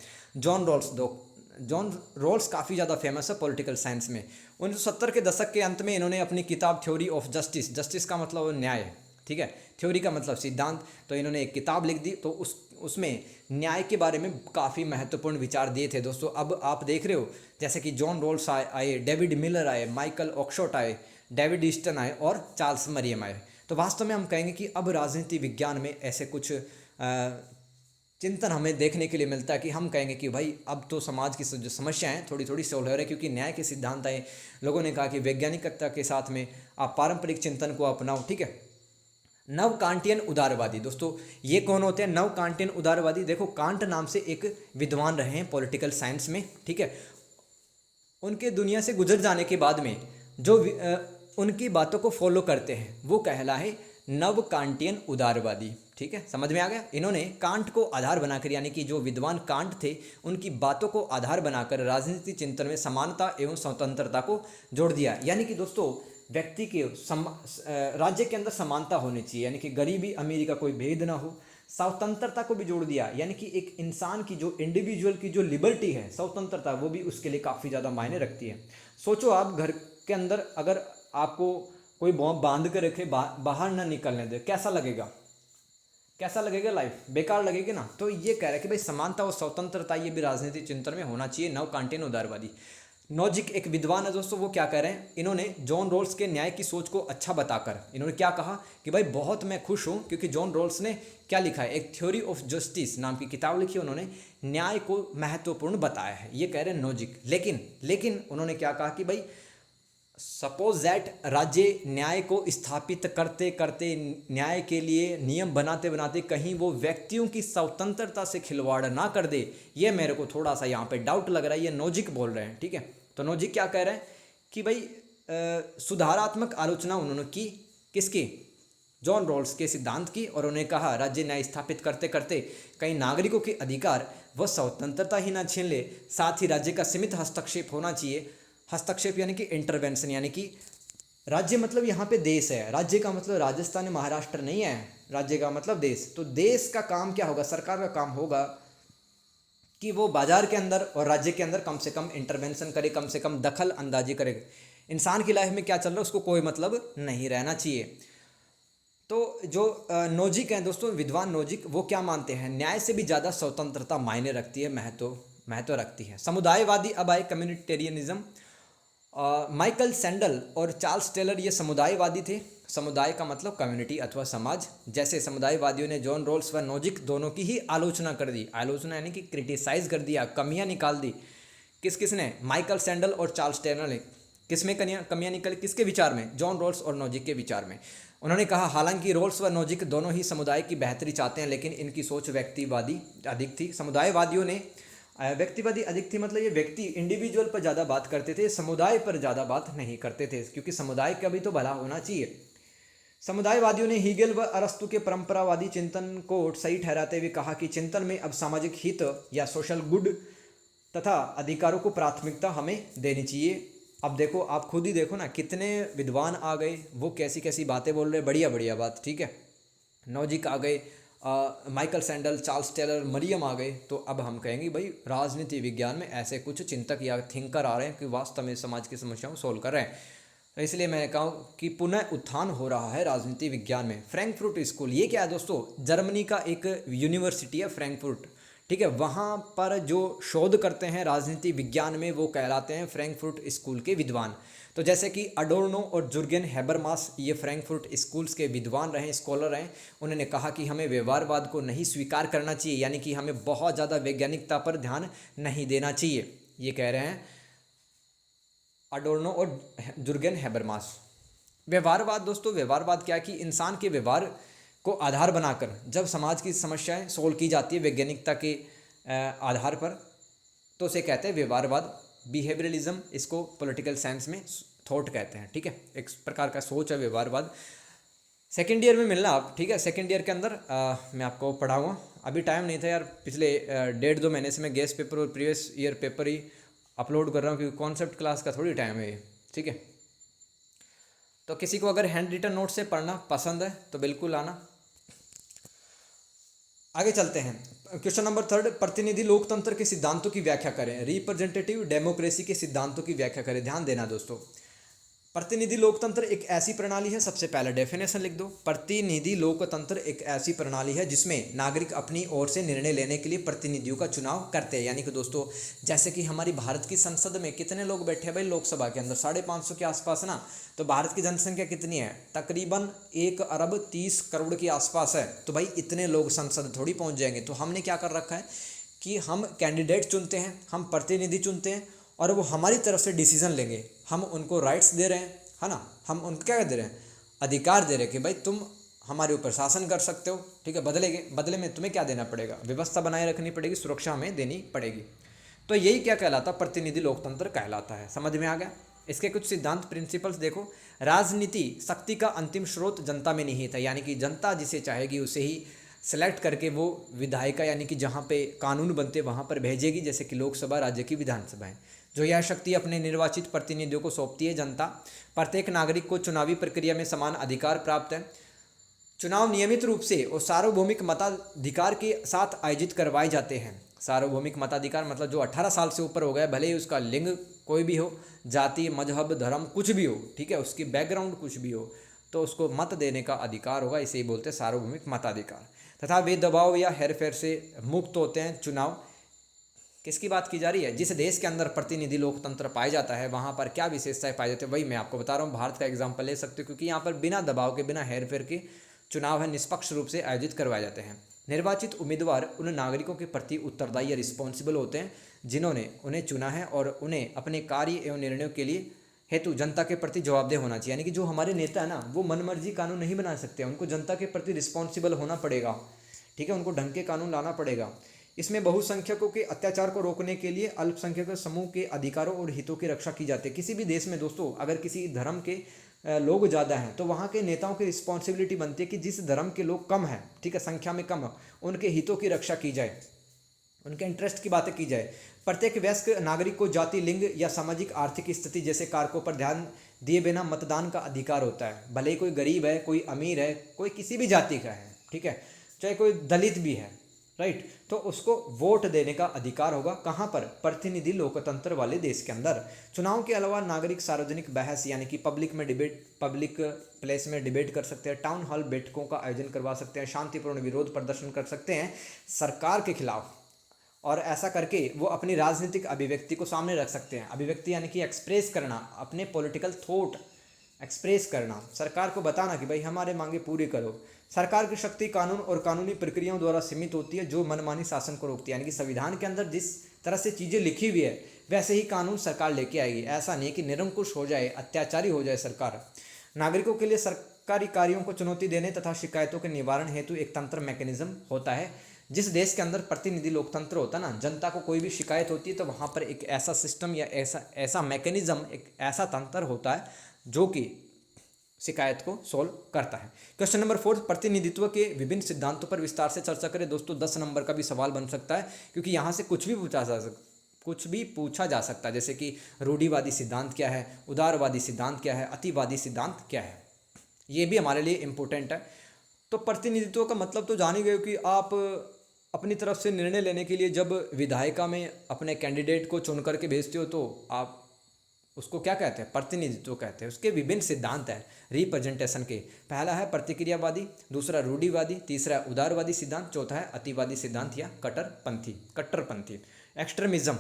जॉन रॉल्स काफ़ी ज़्यादा फेमस है पॉलिटिकल साइंस में। 1970 के दशक के अंत में इन्होंने अपनी किताब थ्योरी ऑफ जस्टिस, जस्टिस का मतलब न्याय, ठीक है, थ्योरी का मतलब सिद्धांत, तो इन्होंने एक किताब लिख दी। तो उसमें न्याय के बारे में काफ़ी महत्वपूर्ण विचार दिए थे दोस्तों। अब आप देख रहे हो जैसे कि जॉन रॉल्स आए, डेविड मिलर आए, माइकल ऑकशॉट आए, डेविड ईस्टन आए और चार्ल्स मरियम आए। तो वास्तव में हम कहेंगे कि अब राजनीति विज्ञान में ऐसे कुछ चिंतन हमें देखने के लिए मिलता है कि हम कहेंगे कि भाई अब तो समाज की जो समस्याएं हैं थोड़ी थोड़ी सोल्व हो रही है, क्योंकि न्याय के सिद्धांत आए। लोगों ने कहा कि वैज्ञानिकता के साथ में आप पारंपरिक चिंतन को अपनाओ, ठीक है। नव कांटियन उदारवादी, दोस्तों ये कौन होते हैं नव कांटियन उदारवादी? देखो कांट नाम से एक विद्वान रहे हैं पॉलिटिकल साइंस में, ठीक है। उनके दुनिया से गुजर जाने के बाद में जो उनकी बातों को फॉलो करते हैं वो कहलाए नव कांटियन उदारवादी, ठीक है, समझ में आ गया। इन्होंने कांट को आधार बनाकर, यानी कि जो विद्वान कांट थे उनकी बातों को आधार बनाकर राजनीति चिंतन में समानता एवं स्वतंत्रता को जोड़ दिया। यानी कि दोस्तों व्यक्ति के राज्य के अंदर समानता होनी चाहिए, यानी कि गरीबी अमीरी का कोई भेद ना हो। स्वतंत्रता को भी जोड़ दिया, यानी कि एक इंसान की जो इंडिविजुअल की जो लिबर्टी है, स्वतंत्रता, वो भी उसके लिए काफ़ी ज़्यादा मायने रखती है। सोचो आप घर के अंदर अगर आपको कोई बांध कर रखे, बाहर ना निकलने दे, कैसा लगेगा? कैसा लगेगा? लाइफ बेकार लगेगी ना। तो ये कह रहे हैं कि भाई समानता और स्वतंत्रता ये भी राजनीतिक चिंतन में होना चाहिए, नव कांटियन उदारवादी। नॉजिक एक विद्वान है दोस्तों, वो क्या कह रहे हैं, इन्होंने जॉन रॉल्स के न्याय की सोच को अच्छा बताकर इन्होंने क्या कहा कि भाई बहुत मैं खुश हूँ क्योंकि जॉन रॉल्स ने क्या लिखा है, एक थ्योरी ऑफ जस्टिस नाम की किताब लिखी, उन्होंने न्याय को महत्वपूर्ण बताया है, ये कह रहे हैं नॉजिक। लेकिन उन्होंने क्या कहा कि भाई सपोज दैट राज्य न्याय को स्थापित करते करते, न्याय के लिए नियम बनाते बनाते कहीं वो व्यक्तियों की स्वतंत्रता से खिलवाड़ ना कर दे, ये मेरे को थोड़ा सा यहाँ पे डाउट लग रहा है। ये नॉजिक बोल रहे हैं, ठीक है। तो नॉजिक क्या कह रहे हैं कि भाई सुधारात्मक आलोचना उन्होंने की, किसकी? जॉन रॉल्स के सिद्धांत की और उन्हें कहा राज्य न्याय स्थापित करते करते कई नागरिकों के अधिकार व स्वतंत्रता ही ना छीन ले, साथ ही राज्य का सीमित हस्तक्षेप होना चाहिए। हस्तक्षेप यानी कि इंटरवेंशन, यानी कि राज्य मतलब यहाँ पे देश है, राज्य का मतलब राजस्थान महाराष्ट्र नहीं है, राज्य का मतलब देश। तो देश का काम क्या होगा, सरकार का काम होगा कि वो बाजार के अंदर और राज्य के अंदर कम से कम इंटरवेंशन करे, कम से कम दखल अंदाजी करे। इंसान की लाइफ में क्या चल रहा है उसको कोई मतलब नहीं रहना चाहिए। तो जो नोजिक हैं दोस्तों, विद्वान नोजिक, वो क्या मानते हैं, न्याय से भी ज़्यादा स्वतंत्रता मायने रखती है, महत्व रखती है। समुदायवादी अब आए कम्युनिटेरियनिज्म। माइकल सैंडल और चार्ल्स टेलर ये समुदायवादी थे। समुदाय का मतलब कम्युनिटी अथवा समाज। जैसे समुदायवादियों ने जॉन रॉल्स व नोजिक दोनों की ही आलोचना कर दी, आलोचना यानी कि क्रिटिसाइज कर दिया, कमियां निकाल दी। किसने, माइकल सैंडल और चार्ल्स टेलर ने। किसमें कमियां निकली, किसके विचार में, जॉन रॉल्स और नोजिक के विचार में। उन्होंने कहा हालांकि रॉल्स व नोजिक दोनों ही समुदाय की बेहतरी चाहते हैं, लेकिन इनकी सोच व्यक्तिवादी अधिक थी। समुदायवादियों ने व्यक्तिवादी अधिक थी, मतलब ये व्यक्ति इंडिविजुअल पर ज़्यादा बात करते थे, समुदाय पर ज़्यादा बात नहीं करते थे, क्योंकि समुदाय का भी तो भला होना चाहिए। समुदायवादियों ने हीगेल व अरस्तु के परंपरावादी चिंतन को सही ठहराते हुए कहा कि चिंतन में अब सामाजिक हित या सोशल गुड तथा अधिकारों को प्राथमिकता हमें देनी चाहिए। अब देखो, आप खुद ही देखो ना, कितने विद्वान आ गए, वो कैसी कैसी बातें बोल रहे, बढ़िया बढ़िया बात, ठीक है। नोजिक आ गए, माइकल सैंडल, चार्ल्स टेलर, मरियम आ गए। तो अब हम कहेंगे भाई राजनीति विज्ञान में ऐसे कुछ चिंतक या थिंकर आ रहे हैं कि वास्तव में समाज की समस्याओं को सोल्व कर रहे हैं। तो इसलिए मैंने कहा कि पुनः उत्थान हो रहा है राजनीति विज्ञान में। फ्रैंकफर्ट स्कूल, ये क्या है दोस्तों, जर्मनी का एक यूनिवर्सिटी है फ्रैंकफर्ट, ठीक है। वहाँ पर जो शोध करते हैं राजनीति विज्ञान में वो कहलाते हैं फ्रैंकफर्ट स्कूल के विद्वान। तो जैसे कि अडोर्नो और जुर्गेन हैबरमास, ये फ्रैंकफर्ट स्कूल्स के विद्वान रहे, स्कॉलर रहे। उन्होंने कहा कि हमें व्यवहारवाद को नहीं स्वीकार करना चाहिए, यानी कि हमें बहुत ज़्यादा वैज्ञानिकता पर ध्यान नहीं देना चाहिए, ये कह रहे हैं अडोर्नो और जुर्गेन हैबरमास। व्यवहारवाद दोस्तों, व्यवहारवाद क्या है कि इंसान के व्यवहार को आधार बनाकर जब समाज की समस्याएं सोल्व की जाती है वैज्ञानिकता के आधार पर, तो उसे कहते हैं व्यवहारवाद। बिहेवियरलिज्म, इसको पॉलिटिकल साइंस में थॉट कहते हैं, ठीक है। एक प्रकार का सोच है व्यवहारवाद। सेकेंड ईयर में मिलना आप, ठीक है। सेकेंड ईयर के अंदर मैं आपको पढ़ाऊँगा। अभी टाइम नहीं था यार, पिछले 1.5-2 महीने से मैं गेस्ट पेपर और प्रीवियस ईयर पेपर ही अपलोड कर रहा हूँ, क्योंकि कॉन्सेप्ट क्लास का थोड़ी टाइम है ये, ठीक है। तो किसी को अगर हैंड रिटन नोट से पढ़ना पसंद है तो बिल्कुल आना। आगे चलते हैं। क्वेश्चन नंबर 3, प्रतिनिधि लोकतंत्र के सिद्धांतों की व्याख्या करें। रिप्रेजेंटेटिव डेमोक्रेसी के सिद्धांतों की व्याख्या करें। ध्यान देना दोस्तों, प्रतिनिधि लोकतंत्र एक ऐसी प्रणाली है, सबसे पहले डेफिनेशन लिख दो। प्रतिनिधि लोकतंत्र एक ऐसी प्रणाली है जिसमें नागरिक अपनी ओर से निर्णय लेने के लिए प्रतिनिधियों का चुनाव करते हैं। यानी कि दोस्तों, जैसे कि हमारी भारत की संसद में कितने लोग बैठे हैं भाई, लोकसभा के अंदर 550 के आसपास ना। तो भारत की जनसंख्या कितनी है, तकरीबन 1 अरब 30 करोड़ के आसपास है। तो भाई इतने लोग संसद थोड़ी पहुँच जाएंगे। तो हमने क्या कर रखा है कि हम कैंडिडेट चुनते हैं, हम प्रतिनिधि चुनते हैं, और वो हमारी तरफ से डिसीजन लेंगे। हम उनको राइट्स दे रहे हैं, है ना, हम उनको क्या दे रहे हैं, अधिकार दे रहे हैं कि भाई तुम हमारे ऊपर शासन कर सकते हो, ठीक है। बदले में तुम्हें क्या देना पड़ेगा, व्यवस्था बनाए रखनी पड़ेगी, सुरक्षा हमें देनी पड़ेगी। तो यही क्या कहलाता, प्रतिनिधि लोकतंत्र कहलाता है। समझ में आ गया। इसके कुछ सिद्धांत, प्रिंसिपल्स देखो। राजनीति शक्ति का अंतिम स्रोत जनता में निहित है, यानी कि जनता जिसे चाहेगी उसे ही सेलेक्ट करके वो विधायिका, यानी कि जहाँ पे कानून बनते वहाँ पर भेजेगी, जैसे कि लोकसभा, राज्य की विधानसभाएं। जो यह शक्ति अपने निर्वाचित प्रतिनिधियों को सौंपती है जनता। प्रत्येक नागरिक को चुनावी प्रक्रिया में समान अधिकार प्राप्त है। चुनाव नियमित रूप से और सार्वभौमिक मताधिकार के साथ आयोजित करवाए जाते हैं। सार्वभौमिक मताधिकार मतलब जो 18 साल से ऊपर हो गया, भले ही उसका लिंग कोई भी हो, जाति, मजहब, धर्म कुछ भी हो, ठीक है, उसकी बैकग्राउंड कुछ भी हो, तो उसको मत देने का अधिकार होगा। इसे ही बोलते हैं सार्वभौमिक मताधिकार। तथा वे दबाव या हेरफेर से मुक्त होते हैं। चुनाव किसकी बात की जा रही है, जिस देश के अंदर प्रतिनिधि लोकतंत्र पाया जाता है वहाँ पर क्या विशेषताएं पाई जाती है, वही मैं आपको बता रहा हूँ। भारत का एग्जाम्पल ले सकते हो, क्योंकि यहाँ पर बिना दबाव के, बिना हेरफेर के चुनाव है, निष्पक्ष रूप से आयोजित करवाए जाते हैं। निर्वाचित उम्मीदवार उन नागरिकों के प्रति उत्तरदायी या रिस्पॉन्सिबल होते हैं जिन्होंने उन्हें चुना है, और उन्हें अपने कार्य एवं निर्णयों के लिए हेतु जनता के प्रति जवाबदेह होना चाहिए। यानी कि जो हमारे नेता है ना, वो मनमर्जी कानून नहीं बना सकते, उनको जनता के प्रति रिस्पॉन्सिबल होना पड़ेगा, ठीक है, उनको ढंग के कानून लाना पड़ेगा। इसमें बहुसंख्यकों के अत्याचार को रोकने के लिए अल्पसंख्यक समूह के अधिकारों और हितों की रक्षा की जाती है। किसी भी देश में दोस्तों, अगर किसी धर्म के लोग ज़्यादा हैं तो वहाँ के नेताओं की रिस्पॉन्सिबिलिटी बनती है कि जिस धर्म के लोग कम हैं, ठीक है, संख्या में कम है, उनके हितों की रक्षा की जाए, उनके इंटरेस्ट की बातें की जाए। प्रत्येक वयस्क नागरिक को जाति, लिंग या सामाजिक आर्थिक स्थिति जैसे कारकों पर ध्यान दिए बिना मतदान का अधिकार होता है। भले ही कोई गरीब है, कोई अमीर है, कोई किसी भी जाति का है, ठीक है, चाहे कोई दलित भी है, राइट, तो उसको वोट देने का अधिकार होगा। कहाँ पर? प्रतिनिधि लोकतंत्र वाले देश के अंदर। चुनाव के अलावा नागरिक सार्वजनिक बहस यानी कि पब्लिक में डिबेट, पब्लिक प्लेस में डिबेट कर सकते हैं, टाउन हॉल बैठकों का आयोजन करवा सकते हैं, शांतिपूर्ण विरोध प्रदर्शन कर सकते हैं सरकार के खिलाफ, और ऐसा करके वो अपनी राजनीतिक अभिव्यक्ति को सामने रख सकते हैं। अभिव्यक्ति यानी कि एक्सप्रेस करना, अपने पॉलिटिकल थॉट एक्सप्रेस करना, सरकार को बताना कि भाई हमारे मांगे पूरी करो। सरकार की शक्ति कानून और कानूनी प्रक्रियाओं द्वारा सीमित होती है जो मनमानी शासन को रोकती है। यानी कि संविधान के अंदर जिस तरह से चीज़ें लिखी हुई है वैसे ही कानून सरकार लेके आएगी। ऐसा नहीं कि निरंकुश हो जाए, अत्याचारी हो जाए सरकार। नागरिकों के लिए सरकारी कार्यों को चुनौती देने तथा शिकायतों के निवारण हेतु एक तंत्र मैकेनिज्म होता है। जिस देश के अंदर प्रतिनिधि लोकतंत्र होता है ना, जनता को कोई भी शिकायत होती है तो वहाँ पर एक ऐसा सिस्टम या ऐसा मैकेनिज्म, एक ऐसा तंत्र होता है जो कि शिकायत को सोल्व करता है। क्वेश्चन नंबर 4, प्रतिनिधित्व के विभिन्न सिद्धांतों पर विस्तार से चर्चा करें। दोस्तों 10 नंबर का भी सवाल बन सकता है क्योंकि यहाँ से कुछ भी पूछा जा सकता है, जैसे कि रूढ़िवादी सिद्धांत क्या है, उदारवादी सिद्धांत क्या है, अतिवादी सिद्धांत क्या है, ये भी हमारे लिए इम्पोर्टेंट है। तो प्रतिनिधित्व का मतलब तो जान ही गए कि आप अपनी तरफ से निर्णय लेने के लिए जब विधायिका में अपने कैंडिडेट को चुन करके भेजते हो तो आप उसको क्या कहते हैं? प्रतिनिधित्व कहते हैं। उसके विभिन्न सिद्धांत हैं रिप्रेजेंटेशन के। पहला है प्रतिक्रियावादी, दूसरा रूढ़िवादी, तीसरा उदारवादी सिद्धांत, चौथा है अतिवादी सिद्धांत या कट्टरपंथी एक्सट्रीमिज्म।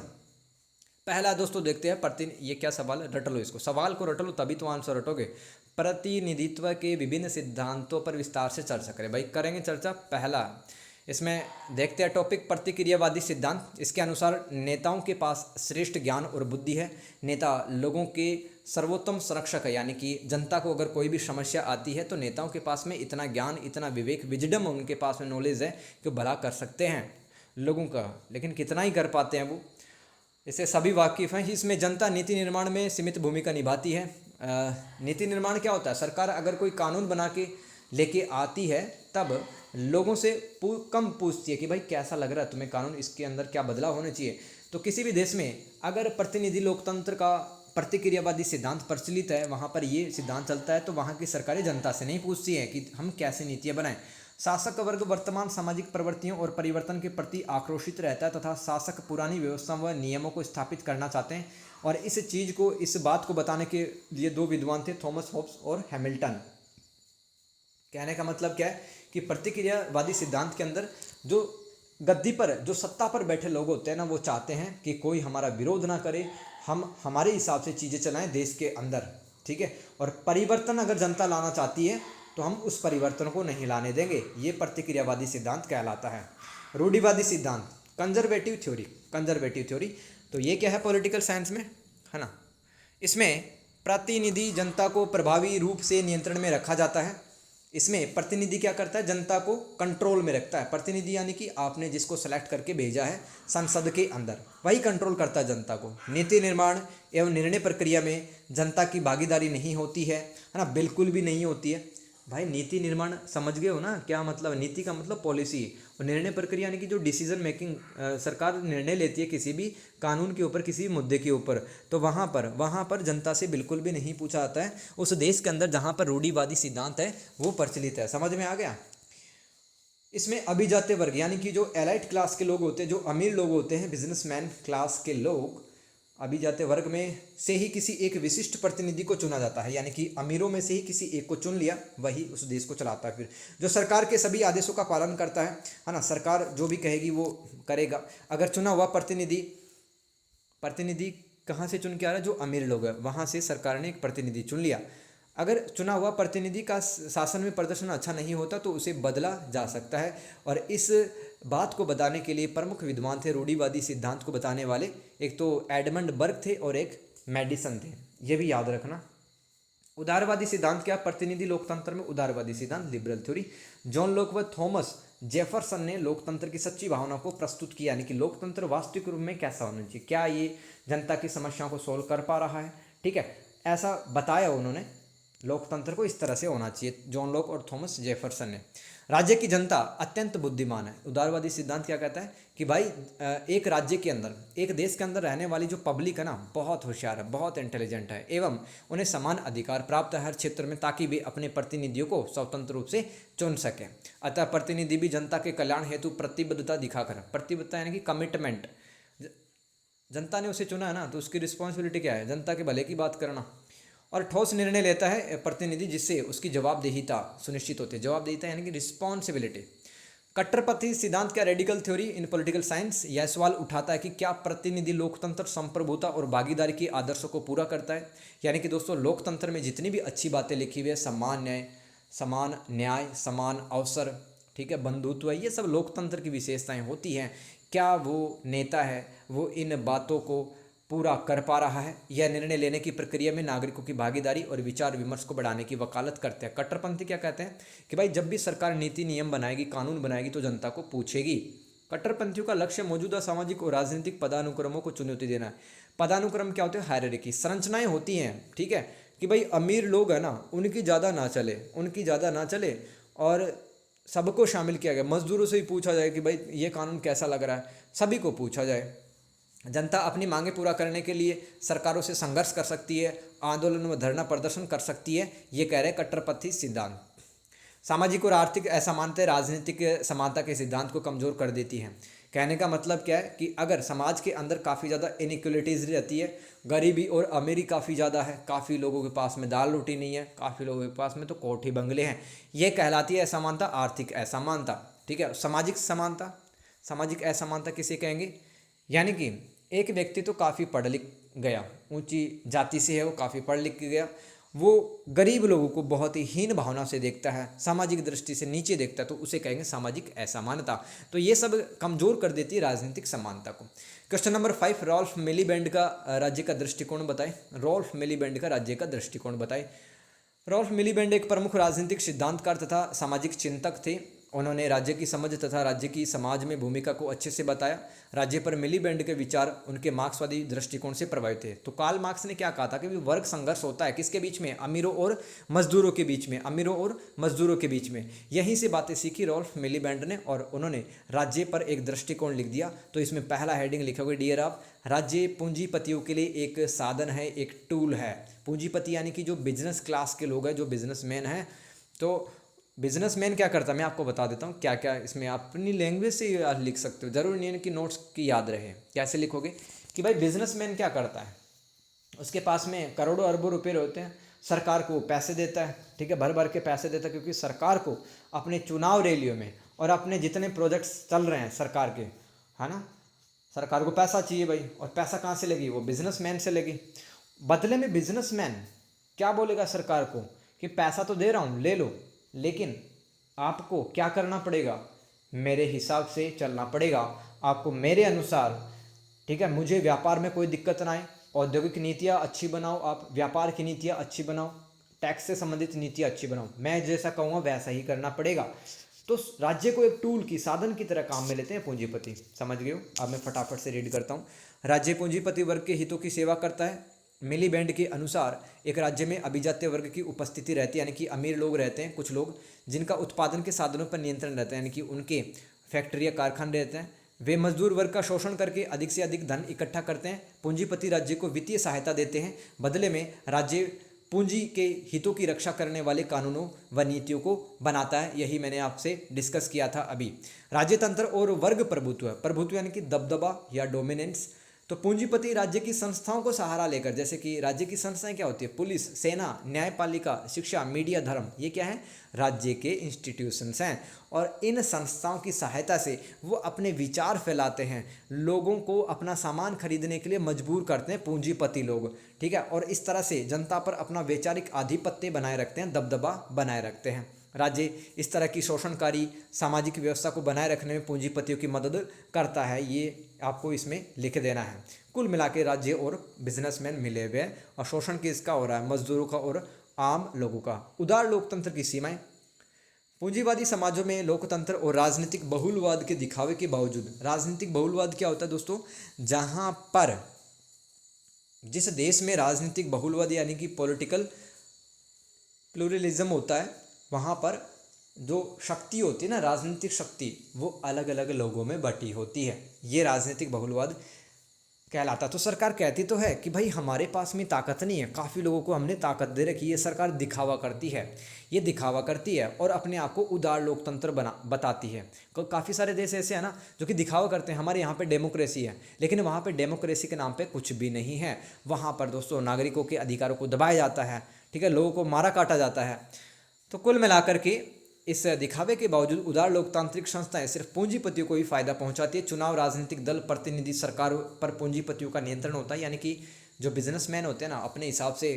पहला दोस्तों देखते हैं ये क्या सवाल है, रट लो इसको, सवाल को रट लो तभी तो आंसर रटोगे। प्रतिनिधित्व के विभिन्न सिद्धांतों पर विस्तार से चर्चा करें। भाई करेंगे चर्चा। पहला इसमें देखते हैं टॉपिक प्रतिक्रियावादी सिद्धांत। इसके अनुसार नेताओं के पास श्रेष्ठ ज्ञान और बुद्धि है। नेता लोगों के सर्वोत्तम संरक्षक है, यानी कि जनता को अगर कोई भी समस्या आती है तो नेताओं के पास में इतना ज्ञान, इतना विवेक, विजडम उनके पास में नॉलेज है कि भला कर सकते हैं लोगों का, लेकिन कितना ही कर पाते हैं वो, इससे सभी वाकिफ़ हैं। इसमें जनता नीति निर्माण में सीमित भूमिका निभाती है। नीति निर्माण क्या होता है? सरकार अगर कोई कानून बना के लेके आती है तब लोगों से कम पूछती है कि भाई कैसा लग रहा है तुम्हें कानून, इसके अंदर क्या बदलाव होने चाहिए। तो किसी भी देश में अगर प्रतिनिधि लोकतंत्र का प्रतिक्रियावादी सिद्धांत प्रचलित है, वहाँ पर ये सिद्धांत चलता है, तो वहाँ की सरकारें जनता से नहीं पूछती हैं कि हम कैसे नीतियाँ बनाएं। शासक वर्ग वर्तमान सामाजिक प्रवृत्तियों और परिवर्तन के प्रति आक्रोशित रहता है तथा शासक पुरानी व्यवस्था व नियमों को स्थापित करना चाहते हैं। और इस बात को बताने के लिए दो विद्वान थे, थॉमस हॉब्स और हैमिल्टन। कहने का मतलब क्या है कि प्रतिक्रियावादी सिद्धांत के अंदर जो गद्दी पर, जो सत्ता पर बैठे लोग होते हैं ना, वो चाहते हैं कि कोई हमारा विरोध ना करे, हम हमारे हिसाब से चीज़ें चलाएं देश के अंदर, ठीक है। और परिवर्तन अगर जनता लाना चाहती है तो हम उस परिवर्तन को नहीं लाने देंगे। ये प्रतिक्रियावादी सिद्धांत कहलाता है। रूढ़िवादी सिद्धांत, कंजर्वेटिव थ्योरी, तो ये क्या है पॉलिटिकल साइंस में, है ना। इसमें प्रतिनिधि जनता को प्रभावी रूप से नियंत्रण में रखा जाता है। इसमें प्रतिनिधि क्या करता है? जनता को कंट्रोल में रखता है। प्रतिनिधि यानी कि आपने जिसको सेलेक्ट करके भेजा है संसद के अंदर, वही कंट्रोल करता है जनता को। नीति निर्माण एवं निर्णय प्रक्रिया में जनता की भागीदारी नहीं होती है ना, बिल्कुल भी नहीं होती है। भाई नीति निर्माण समझ गए हो ना क्या मतलब? नीति का मतलब पॉलिसी, और निर्णय प्रक्रिया यानी कि जो डिसीजन मेकिंग, सरकार निर्णय लेती है किसी भी कानून के ऊपर, किसी भी मुद्दे के ऊपर, तो वहाँ पर जनता से बिल्कुल भी नहीं पूछा जाता है उस देश के अंदर जहाँ पर रूढ़िवादी सिद्धांत है वो प्रचलित है। समझ में आ गया? इसमें अभिजात्य वर्ग यानी कि जो एलाइट क्लास के लोग होते हैं, जो अमीर लोग होते हैं, बिजनेसमैन क्लास के लोग, अभिजात्य वर्ग में से ही किसी एक विशिष्ट प्रतिनिधि को चुना जाता है। यानी कि अमीरों में से ही किसी एक को चुन लिया, वही उस देश को चलाता है। फिर जो सरकार के सभी आदेशों का पालन करता है ना, सरकार जो भी कहेगी वो करेगा। अगर चुना हुआ प्रतिनिधि कहाँ से चुन के आ रहा है? जो अमीर लोग हैं वहाँ से सरकार ने एक प्रतिनिधि चुन लिया। अगर चुना हुआ प्रतिनिधि का शासन में प्रदर्शन अच्छा नहीं होता तो उसे बदला जा सकता है। और इस बात को बताने के लिए प्रमुख विद्वान थे रूढ़िवादी सिद्धांत को बताने वाले, एक तो एडमंड बर्ग थे और एक मैडिसन थे, ये भी याद रखना। उदारवादी सिद्धांत क्या? प्रतिनिधि लोकतंत्र में उदारवादी सिद्धांत, लिबरल थ्योरी। जॉन लॉक व थॉमस जेफरसन ने लोकतंत्र की सच्ची भावना को प्रस्तुत किया, यानी कि लोकतंत्र वास्तविक रूप में कैसा होना चाहिए, क्या ये जनता की समस्याओं को सोल्व कर पा रहा है, ठीक है, ऐसा बताया उन्होंने। लोकतंत्र को इस तरह से होना चाहिए, जॉन लॉक और थॉमस जेफरसन ने। राज्य की जनता अत्यंत बुद्धिमान है। उदारवादी सिद्धांत क्या कहता है कि भाई एक राज्य के अंदर, एक देश के अंदर रहने वाली जो पब्लिक है ना, बहुत होशियार है, बहुत इंटेलिजेंट है, एवं उन्हें समान अधिकार प्राप्त है हर क्षेत्र में, ताकि वे अपने प्रतिनिधियों को स्वतंत्र रूप से चुन सकें। अतः प्रतिनिधि भी जनता के कल्याण हेतु प्रतिबद्धता दिखाकर, प्रतिबद्धता यानी कि कमिटमेंट, जनता ने उसे चुना है ना, तो उसकी रिस्पॉन्सिबिलिटी क्या है, जनता के भले की बात करना, और ठोस निर्णय लेता है प्रतिनिधि, जिससे उसकी जवाबदेहिता सुनिश्चित होती है। जवाबदेहिता यानी कि रिस्पॉन्सिबिलिटी। कट्टरपंथी सिद्धांत क्या, रेडिकल थ्योरी इन पॉलिटिकल साइंस, यह सवाल उठाता है कि क्या प्रतिनिधि लोकतंत्र, संप्रभुता और भागीदारी के आदर्शों को पूरा करता है। यानी कि दोस्तों, लोकतंत्र में जितनी भी अच्छी बातें लिखी हुई है, समान न्याय, समान अवसर, ठीक है, बंधुत्व, ये सब लोकतंत्र की विशेषताएं होती हैं। क्या वो नेता है वो इन बातों को पूरा कर पा रहा है, यह निर्णय लेने की प्रक्रिया में नागरिकों की भागीदारी और विचार विमर्श को बढ़ाने की वकालत करते हैं। कट्टरपंथी क्या कहते हैं कि भाई जब भी सरकार नीति नियम बनाएगी, कानून बनाएगी, तो जनता को पूछेगी। कट्टरपंथियों का लक्ष्य मौजूदा सामाजिक और राजनीतिक पदानुक्रमों को चुनौती देना है। पदानुक्रम क्या होते हैं, हायरार्की, संरचनाएं होती हैं, ठीक है, कि भाई अमीर लोग है ना, उनकी ज़्यादा ना चले और सबको शामिल किया गया। मजदूरों से ही पूछा जाए कि भाई ये कानून कैसा लग रहा है, सभी को पूछा जाए। जनता अपनी मांगें पूरा करने के लिए सरकारों से संघर्ष कर सकती है, आंदोलन व धरना प्रदर्शन कर सकती है, ये कह रहे हैं कट्टरपंथी सिद्धांत। सामाजिक और आर्थिक असमानता राजनीतिक समानता के सिद्धांत को कमज़ोर कर देती है। कहने का मतलब क्या है कि अगर समाज के अंदर काफ़ी ज़्यादा इनइक्वलिटीज़ रहती है, गरीबी और अमीरी काफ़ी ज़्यादा है, काफ़ी लोगों के पास में दाल रोटी नहीं है, काफ़ी लोगों के पास में तो कोठी बंगले हैं, ये कहलाती है असमानता, आर्थिक असमानता, ठीक है। सामाजिक असमानता किसे कहेंगे, यानी कि एक व्यक्ति तो काफ़ी पढ़ लिख गया, ऊंची जाति से है, वो काफ़ी पढ़ लिख गया, वो गरीब लोगों को बहुत ही हीन भावना से देखता है, सामाजिक दृष्टि से नीचे देखता है, तो उसे कहेंगे सामाजिक असमानता। तो ये सब कमज़ोर कर देती है राजनीतिक समानता को। क्वेश्चन नंबर 5, रॉल्फ मिलीबैंड का राज्य का दृष्टिकोण बताएं। रॉल्फ मिलीबैंड का राज्य का दृष्टिकोण बताएं। रॉल्फ मिलीबैंड एक प्रमुख राजनीतिक सिद्धांतकार तथा सामाजिक चिंतक थे। उन्होंने राज्य की समझ तथा राज्य की समाज में भूमिका को अच्छे से बताया। राज्य पर मिलीबैंड के विचार उनके मार्क्सवादी दृष्टिकोण से प्रभावित थे। तो कार्ल मार्क्स ने क्या कहा था कि वर्ग संघर्ष होता है किसके बीच में, अमीरों और मजदूरों के बीच में। यहीं से बातें सीखी रॉल्फ मिलीबैंड ने, और उन्होंने राज्य पर एक दृष्टिकोण लिख दिया। तो इसमें पहला हेडिंग लिखा हुआ, डियर आप, राज्य पूंजीपतियों के लिए एक साधन है, एक टूल है। पूंजीपति यानी कि जो बिजनेस क्लास के लोग हैं, जो बिजनेसमैन हैं। तो बिजनेसमैन क्या करता है, मैं आपको बता देता हूँ क्या क्या इसमें, आप अपनी लैंग्वेज से लिख सकते हो, ज़रूर नहीं है कि नोट्स की याद रहे। कैसे लिखोगे कि भाई बिजनेसमैन क्या करता है, उसके पास में करोड़ों अरबों रुपए होते हैं, सरकार को पैसे देता है, ठीक है, भर भर के पैसे देता है, क्योंकि सरकार को अपने चुनाव रैलियों में और अपने जितने प्रोजेक्ट्स चल रहे हैं सरकार के, है ना, सरकार को पैसा चाहिए भाई, और पैसा कहाँ से लेगी, वो बिजनेसमैन से लेगी। बदले में बिजनेसमैन क्या बोलेगा सरकार को कि पैसा तो दे रहा हूँ, ले लो, लेकिन आपको क्या करना पड़ेगा, मेरे हिसाब से चलना पड़ेगा, आपको मेरे अनुसार, ठीक है, मुझे व्यापार में कोई दिक्कत ना आए, औद्योगिक नीतियाँ अच्छी बनाओ, आप व्यापार की नीतियाँ अच्छी बनाओ, टैक्स से संबंधित नीतियाँ अच्छी बनाओ, मैं जैसा कहूँगा वैसा ही करना पड़ेगा। तो राज्य को एक टूल की, साधन की तरह काम में लेते हैं पूंजीपति। समझ गए हो। अब मैं फटाफट से रीड करता हूँ। राज्य पूंजीपति वर्ग के हितों की सेवा करता है। मिलीबैंड के अनुसार एक राज्य में अभिजात्य वर्ग की उपस्थिति रहती है, यानी कि अमीर लोग रहते हैं, कुछ लोग जिनका उत्पादन के साधनों पर नियंत्रण रहता है, यानी कि उनके फैक्ट्री या कारखाने रहते हैं। वे मजदूर वर्ग का शोषण करके अधिक से अधिक धन इकट्ठा करते हैं। पूंजीपति राज्य को वित्तीय सहायता देते हैं, बदले में राज्य पूंजी के हितों की रक्षा करने वाले कानूनों व नीतियों को बनाता है। यही मैंने आपसे डिस्कस किया था अभी। राज्यतंत्र और वर्ग प्रभुत्व यानी कि दबदबा या डोमिनेंस। तो पूंजीपति राज्य की संस्थाओं को सहारा लेकर, जैसे कि राज्य की संस्थाएं क्या होती है, पुलिस, सेना, न्यायपालिका, शिक्षा, मीडिया, धर्म, ये क्या है, राज्य के इंस्टीट्यूशंस हैं। और इन संस्थाओं की सहायता से वो अपने विचार फैलाते हैं, लोगों को अपना सामान खरीदने के लिए मजबूर करते हैं पूंजीपति लोग, ठीक है। और इस तरह से जनता पर अपना वैचारिक आधिपत्य बनाए रखते हैं, दबदबा बनाए रखते हैं। राज्य इस तरह की शोषणकारी सामाजिक व्यवस्था को बनाए रखने में पूंजीपतियों की मदद करता है, ये आपको इसमें लिख देना है। कुल मिला के राज्य और बिजनेसमैन मिले हुए हैं, और शोषण किसका हो रहा है, मजदूरों का और आम लोगों का। उदार लोकतंत्र की सीमाएं। पूंजीवादी समाजों में लोकतंत्र और राजनीतिक बहुलवाद के दिखावे के बावजूद, राजनीतिक बहुलवाद क्या होता है दोस्तों, जहां पर जिस देश में राजनीतिक बहुलवाद यानी कि पॉलिटिकल प्लूरलिज्म होता है वहाँ पर जो शक्ति होती है ना, राजनीतिक शक्ति, वो अलग अलग लोगों में बटी होती है। ये राजनीतिक बहुलवाद कहलाता। तो सरकार कहती तो है कि भाई हमारे पास में ताकत नहीं है, काफ़ी लोगों को हमने ताकत दे रखी है, ये सरकार दिखावा करती है, ये दिखावा करती है और अपने आप को उदार लोकतंत्र बताती है। काफ़ी सारे देश ऐसे हैं ना जो कि दिखावा करते हैं, हमारे यहाँ पे डेमोक्रेसी है, लेकिन वहाँ पे डेमोक्रेसी के नाम पे कुछ भी नहीं है। वहाँ पर दोस्तों नागरिकों के अधिकारों को दबाया जाता है, ठीक है, लोगों को मारा काटा जाता है। तो कुल मिलाकर के इस दिखावे के बावजूद उदार लोकतांत्रिक संस्थाएं सिर्फ पूंजीपतियों को ही फायदा पहुंचाती है। चुनाव, राजनीतिक दल, प्रतिनिधि, सरकार पर पूंजीपतियों का नियंत्रण होता है, यानी कि जो बिजनेसमैन होते हैं ना, अपने हिसाब से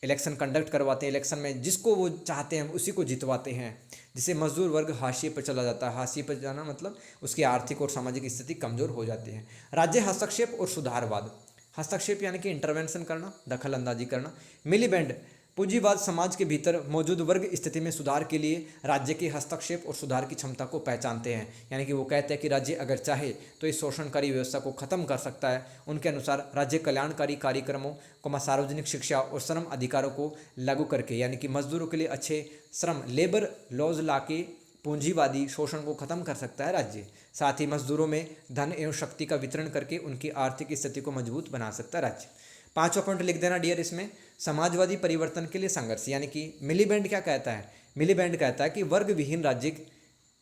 इलेक्शन कंडक्ट करवाते हैं, इलेक्शन में जिसको वो चाहते हैं उसी को जितवाते हैं, जिससे मजदूर वर्ग हाशिए पर चला जाता है। हाशिए पर जाना मतलब उसकी आर्थिक और सामाजिक स्थिति कमजोर हो जाती है। राज्य हस्तक्षेप और सुधारवाद। हस्तक्षेप यानी कि इंटरवेंशन करना, दखल अंदाजी करना। मिलीबैंड पूंजीवाद समाज के भीतर मौजूद वर्ग स्थिति में सुधार के लिए राज्य के हस्तक्षेप और सुधार की क्षमता को पहचानते हैं। यानी कि वो कहते हैं कि राज्य अगर चाहे तो इस शोषणकारी व्यवस्था को खत्म कर सकता है। उनके अनुसार राज्य कल्याणकारी कार्यक्रमों को, सार्वजनिक शिक्षा और श्रम अधिकारों को लागू करके, यानी कि मजदूरों के लिए अच्छे श्रम, लेबर लॉज लाके पूंजीवादी शोषण को खत्म कर सकता है राज्य। साथ ही मजदूरों में धन एवं शक्ति का वितरण करके उनकी आर्थिक स्थिति को मजबूत बना सकता है राज्य। 5वां पॉइंट लिख देना डियर इसमें, समाजवादी परिवर्तन के लिए संघर्ष। यानी कि मिलीबैंड क्या कहता है? मिलीबैंड कहता है कि वर्ग विहीन राज्य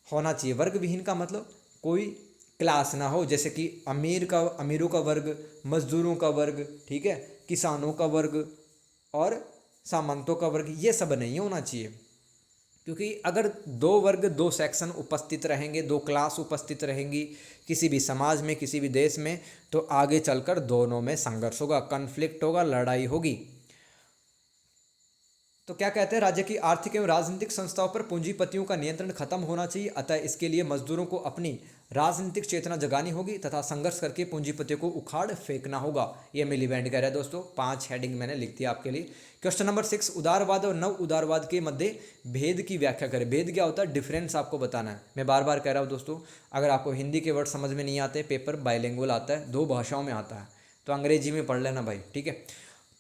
होना चाहिए। वर्ग विहीन का मतलब कोई क्लास ना हो, जैसे कि अमीरों का वर्ग, मजदूरों का वर्ग, ठीक है, किसानों का वर्ग और सामंतों का वर्ग, ये सब नहीं होना चाहिए। क्योंकि अगर दो वर्ग, दो सेक्शन उपस्थित रहेंगे, दो क्लास उपस्थित रहेंगी किसी भी समाज में, किसी भी देश में, तो आगे चलकर दोनों में संघर्ष होगा, कन्फ्लिक्ट होगा, लड़ाई होगी। तो क्या कहते हैं, राज्य की आर्थिक एवं राजनीतिक संस्थाओं पर पूंजीपतियों का नियंत्रण खत्म होना चाहिए। अतः इसके लिए मजदूरों को अपनी राजनीतिक चेतना जगानी होगी तथा संघर्ष करके पूंजीपतियों को उखाड़ फेंकना होगा। ये मिलीबैंड कह रहा है दोस्तों। 5 हेडिंग मैंने लिख दिया आपके लिए। क्वेश्चन नंबर 6, उदारवाद और नव उदारवाद के मध्य भेद की व्याख्या करें। भेद क्या होता है? डिफरेंस आपको बताना है। मैं बार बार कह रहा हूँ दोस्तों, अगर आपको हिंदी के वर्ड समझ में नहीं आते, पेपर बाइलिंगुअल आता है, 2 भाषाओं में आता है, तो अंग्रेजी में पढ़ लेना भाई, ठीक है।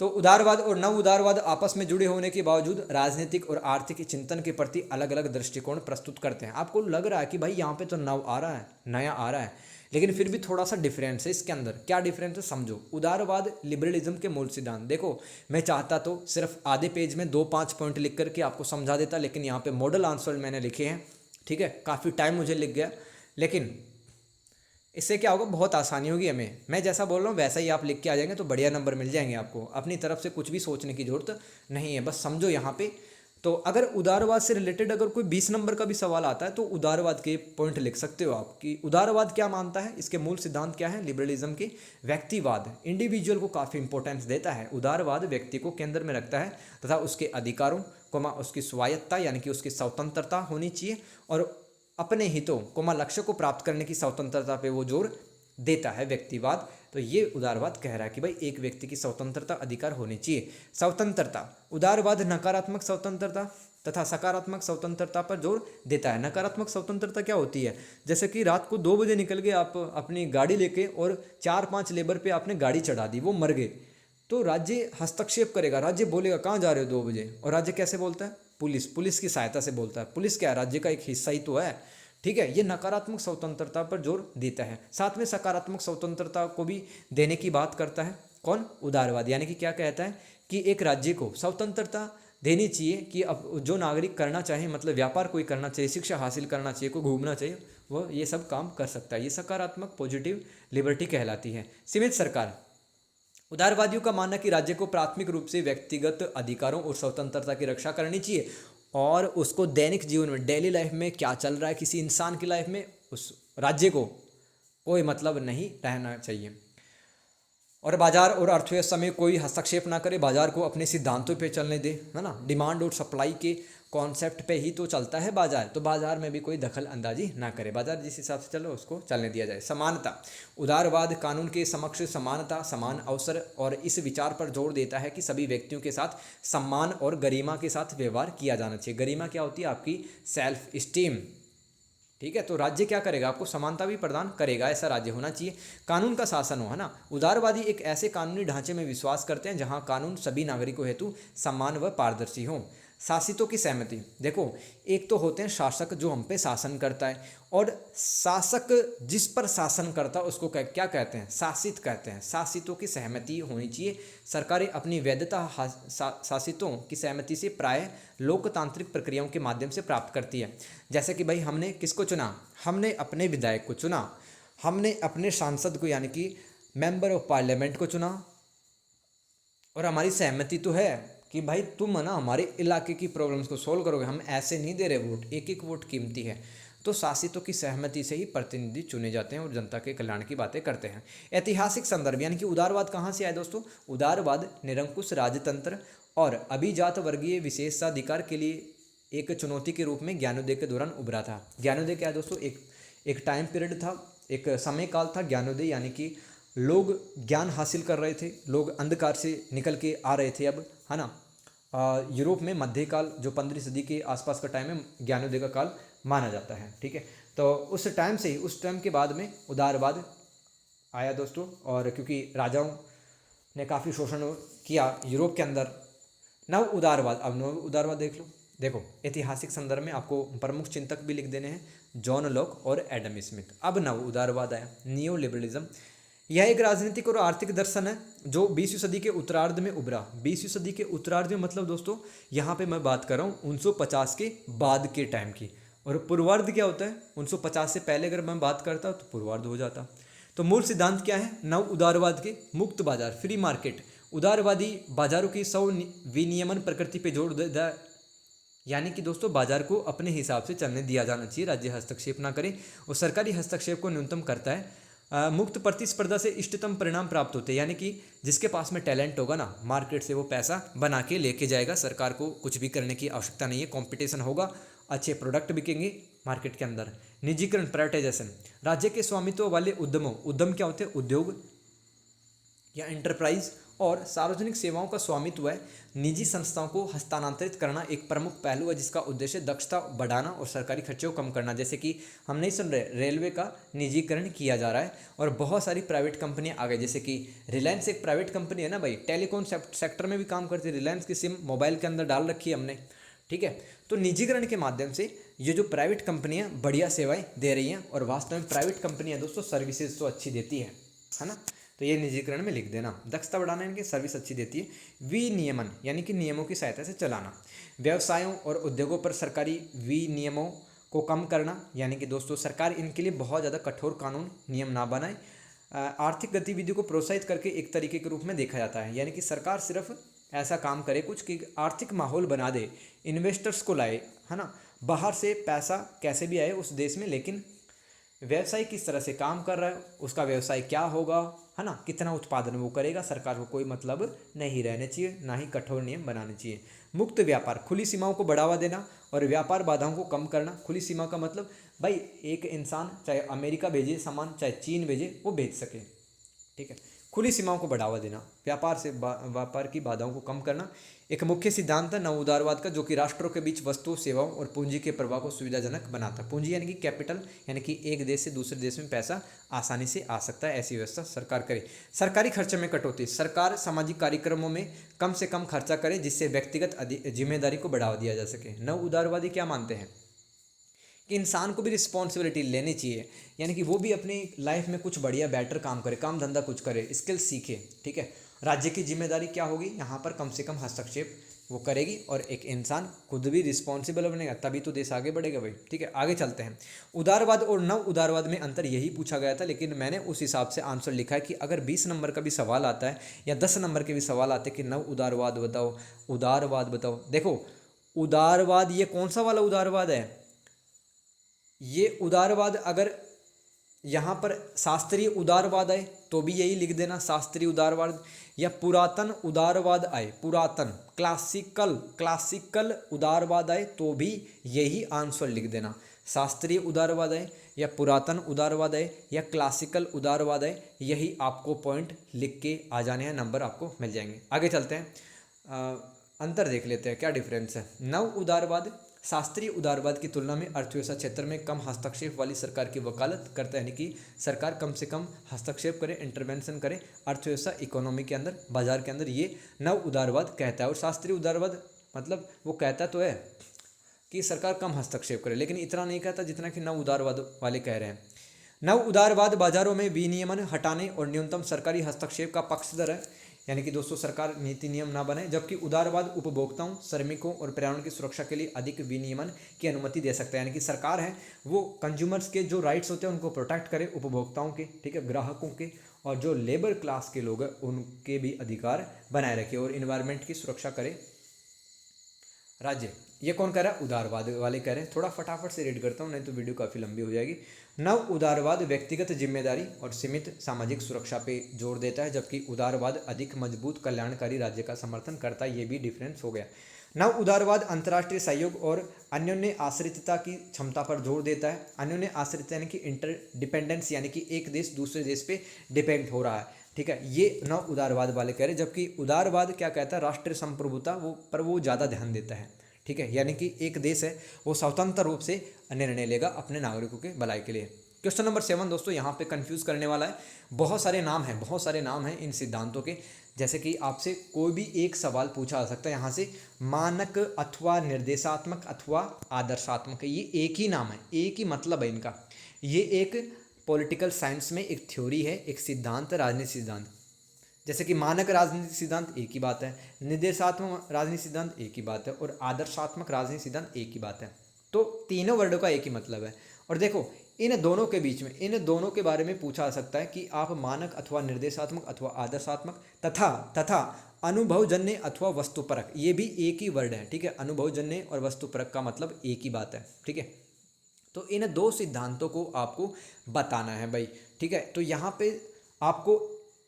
तो उदारवाद और नव उदारवाद आपस में जुड़े होने के बावजूद राजनीतिक और आर्थिक चिंतन के प्रति अलग अलग दृष्टिकोण प्रस्तुत करते हैं। आपको लग रहा है कि भाई यहाँ पे तो नव आ रहा है, नया आ रहा है, लेकिन फिर भी थोड़ा सा डिफरेंस है इसके अंदर। क्या डिफरेंस है समझो। उदारवाद लिबरलिज्म के मूल सिद्धांत। देखो, मैं चाहता तो सिर्फ आधे पेज में 2-5 पॉइंट लिख करके आपको समझा देता, लेकिन यहाँ पे मॉडल आंसर मैंने लिखे हैं, ठीक है। काफ़ी टाइम मुझे लिख गया, लेकिन इससे क्या होगा, बहुत आसानी होगी हमें। मैं जैसा बोल रहा हूँ वैसा ही आप लिख के आ जाएंगे तो बढ़िया नंबर मिल जाएंगे आपको। अपनी तरफ से कुछ भी सोचने की जरूरत नहीं है, बस समझो यहाँ पे। तो अगर उदारवाद से रिलेटेड अगर कोई 20 नंबर का भी सवाल आता है तो उदारवाद के पॉइंट लिख सकते हो आप कि उदारवाद क्या मानता है, इसके मूल सिद्धांत क्या है। लिबरलिज्म के व्यक्तिवाद, इंडिविजुअल को काफ़ी इंपॉर्टेंस देता है। उदारवाद व्यक्ति को केंद्र में रखता है तथा उसके अधिकारों को, उसकी स्वायत्तता यानी कि उसकी स्वतंत्रता होनी चाहिए और अपने हितों को, लक्ष्य को प्राप्त करने की स्वतंत्रता पे वो जोर देता है व्यक्तिवाद। तो ये उदारवाद कह रहा है कि भाई एक व्यक्ति की स्वतंत्रता अधिकार होनी चाहिए। स्वतंत्रता, उदारवाद नकारात्मक स्वतंत्रता तथा सकारात्मक स्वतंत्रता पर जोर देता है। नकारात्मक स्वतंत्रता क्या होती है? जैसे कि रात को 2 बजे निकल गए आप अपनी गाड़ी लेके और 4-5 लेबर पे आपने गाड़ी चढ़ा दी, वो मर गए, तो राज्य हस्तक्षेप करेगा। राज्य बोलेगा कहाँ जा रहे हो 2 बजे, और राज्य कैसे बोलता है? पुलिस की सहायता से बोलता है। पुलिस क्या है? राज्य का एक हिस्सा ही तो है, ठीक है। ये नकारात्मक स्वतंत्रता पर जोर देता है। साथ में सकारात्मक स्वतंत्रता को भी देने की बात करता है कौन? उदारवाद। यानी कि क्या कहता है कि एक राज्य को स्वतंत्रता देनी चाहिए कि अब जो नागरिक करना चाहे, मतलब व्यापार कोई करना चाहिए, शिक्षा हासिल करना चाहिए, कोई घूमना चाहिए, वो ये सब काम कर सकता है। ये सकारात्मक पॉजिटिव लिबर्टी कहलाती है। सीमित सरकार, उदारवादियों का मानना कि राज्य को प्राथमिक रूप से व्यक्तिगत अधिकारों और स्वतंत्रता की रक्षा करनी चाहिए और उसको दैनिक जीवन में, डेली लाइफ में क्या चल रहा है किसी इंसान की लाइफ में, उस राज्य को कोई मतलब नहीं रहना चाहिए। और बाजार और अर्थव्यवस्था में कोई हस्तक्षेप ना करे, बाजार को अपने सिद्धांतों पे चलने दे, है ना। डिमांड और सप्लाई के कॉन्सेप्ट पे ही तो चलता है बाजार, तो बाजार में भी कोई दखल अंदाजी ना करे, बाजार जिस हिसाब से चलो उसको चलने दिया जाए। समानता, उदारवाद कानून के समक्ष समानता, समान अवसर और इस विचार पर जोर देता है कि सभी व्यक्तियों के साथ सम्मान और गरिमा के साथ व्यवहार किया जाना चाहिए। गरिमा क्या होती है? आपकी सेल्फ स्टीम, ठीक है। तो राज्य क्या करेगा? आपको समानता भी प्रदान करेगा, ऐसा राज्य होना चाहिए। कानून का शासन हो, है ना। उदारवादी एक ऐसे कानूनी ढांचे में विश्वास करते हैं जहां कानून सभी नागरिकों हेतु समान व पारदर्शी हो। शासितों की सहमति। देखो, एक तो होते हैं शासक जो हम पे शासन करता है, और शासक जिस पर शासन करता है उसको क्या कहते हैं, शासित कहते हैं। शासितों की सहमति होनी चाहिए। सरकारें अपनी वैधता शासितों की सहमति से प्राय लोकतांत्रिक प्रक्रियाओं के माध्यम से प्राप्त करती है। जैसे कि भाई हमने किसको चुना, हमने अपने विधायक को चुना, हमने अपने सांसद को यानी कि मेंबर ऑफ पार्लियामेंट को चुना, और हमारी सहमति तो है कि भाई तुम है ना हमारे इलाके की प्रॉब्लम्स को सॉल्व करोगे, हम ऐसे नहीं दे रहे वोट, एक एक वोट कीमती है। तो शासितों की सहमति से ही प्रतिनिधि चुने जाते हैं और जनता के कल्याण की बातें करते हैं। ऐतिहासिक संदर्भ यानी कि उदारवाद कहाँ से आया दोस्तों, उदारवाद निरंकुश राजतंत्र और अभिजात वर्गीय विशेषाधिकार के लिए एक चुनौती के रूप में ज्ञानोदय के दौरान उभरा था। ज्ञानोदय क्या है दोस्तों, एक टाइम पीरियड था, एक समय काल था ज्ञानोदय, यानी कि लोग ज्ञान हासिल कर रहे थे, लोग अंधकार से निकल के आ रहे थे अब, है ना। यूरोप में मध्यकाल जो 15वीं सदी के आसपास का टाइम है ज्ञानोदय का काल माना जाता है, ठीक है। तो उस टाइम से ही, उस टाइम के बाद में उदारवाद आया दोस्तों, और क्योंकि राजाओं ने काफ़ी शोषण किया यूरोप के अंदर। नव उदारवाद, अब नव उदारवाद देख लो। देखो, ऐतिहासिक संदर्भ में आपको प्रमुख चिंतक भी लिख देने हैं, जॉन लॉक और एडम स्मिथ। अब नव उदारवाद आया, नियो लिबरलिज्म। यह एक राजनीतिक और आर्थिक दर्शन है जो 20वीं सदी के उत्तरार्ध में उभरा। 20वीं सदी के उत्तरार्ध में मतलब दोस्तों यहाँ पे मैं बात कर रहा हूँ 1950 के बाद के टाइम की, और पूर्वार्ध क्या होता है, 1950 से पहले अगर मैं बात करता तो पूर्वार्ध हो जाता। तो मूल सिद्धांत क्या है नव उदारवाद के, मुक्त बाजार, फ्री मार्केट, उदारवादी बाजारों की विनियमन प्रकृति पे जोर देता है, यानी कि दोस्तों बाजार को अपने हिसाब से चलने दिया जाना चाहिए, राज्य हस्तक्षेप ना करे, और सरकारी हस्तक्षेप को न्यूनतम करता है। मुक्त प्रतिस्पर्धा से इष्टतम परिणाम प्राप्त होते हैं, यानी कि जिसके पास में टैलेंट होगा ना, मार्केट से वो पैसा बना के लेके जाएगा, सरकार को कुछ भी करने की आवश्यकता नहीं है, कंपटीशन होगा, अच्छे प्रोडक्ट बिकेंगे मार्केट के अंदर। निजीकरण, प्राइवेटाइजेशन, राज्य के स्वामित्व वाले उद्यमों, उद्यम क्या होते हैं, उद्योग या एंटरप्राइज, और सार्वजनिक सेवाओं का स्वामित्व है निजी संस्थाओं को हस्तांतरित करना एक प्रमुख पहलू है, जिसका उद्देश्य दक्षता बढ़ाना और सरकारी खर्चों को कम करना। जैसे कि हम नहीं सुन रहे, रेलवे का निजीकरण किया जा रहा है और बहुत सारी प्राइवेट कंपनियां आ गई, जैसे कि रिलायंस एक प्राइवेट कंपनी है ना भाई, टेलीकॉम सेक्टर में भी काम करती है, रिलायंस की सिम मोबाइल के अंदर डाल रखी है हमने, ठीक है। तो निजीकरण के माध्यम से ये जो प्राइवेट कंपनियाँ बढ़िया सेवाएँ दे रही हैं, और वास्तव में प्राइवेट कंपनियाँ दोस्तों सर्विसेज तो अच्छी देती है ना, तो ये निजीकरण में लिख देना। दक्षता बढ़ाना इनकी सर्विस अच्छी देती है। विनियमन यानी कि नियमों की सहायता से चलाना, व्यवसायों और उद्योगों पर सरकारी विनियमों को कम करना, यानी कि दोस्तों सरकार इनके लिए बहुत ज़्यादा कठोर कानून नियम ना बनाए। आर्थिक गतिविधि को प्रोत्साहित करके एक तरीके के रूप में देखा जाता है, यानी कि सरकार सिर्फ ऐसा काम करे कुछ कि आर्थिक माहौल बना दे, इन्वेस्टर्स को लाए, है ना, बाहर से पैसा कैसे भी आए उस देश में, लेकिन व्यवसाय किस तरह से काम कर रहा है, उसका व्यवसाय क्या होगा, है ना, कितना उत्पादन वो करेगा, सरकार को कोई मतलब नहीं रहने चाहिए, ना ही कठोर नियम बनाने चाहिए। मुक्त व्यापार, खुली सीमाओं को बढ़ावा देना और व्यापार बाधाओं को कम करना। खुली सीमा का मतलब भाई एक इंसान चाहे अमेरिका भेजे सामान, चाहे चीन भेजे, वो भेज सके, ठीक है। खुली सीमाओं को बढ़ावा देना, व्यापार से व्यापार की बाधाओं को कम करना एक मुख्य सिद्धांत है नव उदारवाद का, जो कि राष्ट्रों के बीच वस्तु, सेवाओं और पूंजी के प्रवाह को सुविधाजनक बनाता है। पूंजी यानी कि कैपिटल, यानी कि एक देश से दूसरे देश में पैसा आसानी से आ सकता है, ऐसी व्यवस्था सरकार करे। सरकारी खर्चे में कटौती, सरकार सामाजिक कार्यक्रमों में कम से कम खर्चा करे जिससे व्यक्तिगत जिम्मेदारी को बढ़ावा दिया जा सके। नव उदारवादी क्या मानते हैं कि इंसान को भी रिस्पॉन्सिबिलिटी लेनी चाहिए, यानी कि वो भी अपनी लाइफ में कुछ बढ़िया बेटर काम करे, काम धंधा कुछ करे, स्किल सीखे, ठीक है। राज्य की जिम्मेदारी क्या होगी, यहाँ पर कम से कम हस्तक्षेप वो करेगी, और एक इंसान खुद भी रिस्पॉन्सिबल बनेगा, तभी तो देश आगे बढ़ेगा भाई, ठीक है। आगे चलते हैं। उदारवाद और नव उदारवाद में अंतर यही पूछा गया था, लेकिन मैंने उस हिसाब से आंसर लिखा है कि अगर 20 नंबर का भी सवाल आता है या 10 नंबर के भी सवाल आते हैं कि नव उदारवाद बताओ, उदारवाद बताओ, देखो उदारवाद ये कौन सा वाला उदारवाद है, ये उदारवाद अगर यहाँ पर शास्त्रीय उदारवाद आए तो भी यही लिख देना शास्त्रीय उदारवाद, या पुरातन उदारवाद आए, पुरातन क्लासिकल उदारवाद आए तो भी यही आंसर लिख देना। शास्त्रीय उदारवाद आए या पुरातन उदारवाद आए या क्लासिकल उदारवाद आए, यही आपको पॉइंट लिख के आ जाने हैं, नंबर आपको मिल जाएंगे। आगे चलते हैं, अंतर देख लेते हैं क्या डिफरेंस है। नव उदारवाद शास्त्रीय उदारवाद की तुलना में अर्थव्यवस्था क्षेत्र में कम हस्तक्षेप वाली सरकार की वकालत करता है, यानी कि सरकार कम से कम हस्तक्षेप करे, इंटरवेंशन करे अर्थव्यवस्था, इकोनॉमी के अंदर, बाजार के अंदर, ये नव उदारवाद कहता है। और शास्त्रीय उदारवाद मतलब वो कहता तो है कि सरकार कम हस्तक्षेप करे, लेकिन इतना नहीं कहता जितना कि नव उदारवाद वाले कह रहे हैं। नव उदारवाद बाजारों में विनियमन हटाने और न्यूनतम सरकारी हस्तक्षेप का पक्षधर है, यानी कि दोस्तों सरकार नीति नियम ना बने, जबकि उदारवाद उपभोक्ताओं, श्रमिकों और पर्यावरण की सुरक्षा के लिए अधिक विनियमन की अनुमति दे सकता है। यानी कि सरकार है वो कंज्यूमर्स के जो राइट्स होते हैं उनको प्रोटेक्ट करे, उपभोक्ताओं के, ठीक है, ग्राहकों के, और जो लेबर क्लास के लोग हैं उनके भी अधिकार बनाए रखे और इन्वायरमेंट की सुरक्षा करे राज्य। ये कौन कह रहा है? उदारवाद वाले कह रहे हैं। थोड़ा फटाफट से रीड करता हूँ, नहीं तो वीडियो काफ़ी लंबी हो जाएगी। नव उदारवाद व्यक्तिगत जिम्मेदारी और सीमित सामाजिक सुरक्षा पे जोर देता है, जबकि उदारवाद अधिक मजबूत कल्याणकारी राज्य का समर्थन करता है। ये भी डिफरेंस हो गया। नव उदारवाद अंतर्राष्ट्रीय सहयोग और अन्योन्य आश्रितता की क्षमता पर जोर देता है। अन्योन्य आश्रितता यानी कि इंटरडिपेंडेंस, यानी कि एक देश दूसरे देश पे डिपेंड हो रहा है, ठीक है, ये नव उदारवाद वाले कह रहे हैं। जबकि उदारवाद क्या कहता है? राष्ट्रीय संप्रभुता वो ज़्यादा ध्यान देता है, ठीक है, यानी कि एक देश है वो स्वतंत्र रूप से निर्णय लेगा अपने नागरिकों के भलाई के लिए। क्वेश्चन नंबर 7 दोस्तों, यहाँ पे कंफ्यूज करने वाला है। बहुत सारे नाम हैं इन सिद्धांतों के। जैसे कि आपसे कोई भी एक सवाल पूछा जा सकता है यहाँ से, मानक अथवा निर्देशात्मक अथवा आदर्शात्मक, ये एक ही नाम है, एक ही मतलब है इनका। ये एक पॉलिटिकल साइंस में एक थ्योरी है, एक सिद्धांत, राजनीतिक सिद्धांत। जैसे कि मानक राजनीतिक सिद्धांत एक ही बात है, निर्देशात्मक राजनीतिक सिद्धांत एक ही बात है, और आदर्शात्मक राजनीतिक सिद्धांत एक ही बात है। तो तीनों वर्डों का एक ही मतलब है। और देखो इन दोनों के बीच में, इन दोनों के बारे में पूछा जा सकता है कि आप मानक अथवा निर्देशात्मक अथवा आदर्शात्मक तथा अनुभवजन्य अथवा वस्तुपरक, ये भी एक ही वर्ड है, ठीक है। अनुभवजन्य और वस्तुपरक का मतलब एक ही बात है, ठीक है। तो इन दो सिद्धांतों को आपको बताना है भाई, ठीक है। तो यहाँ पे आपको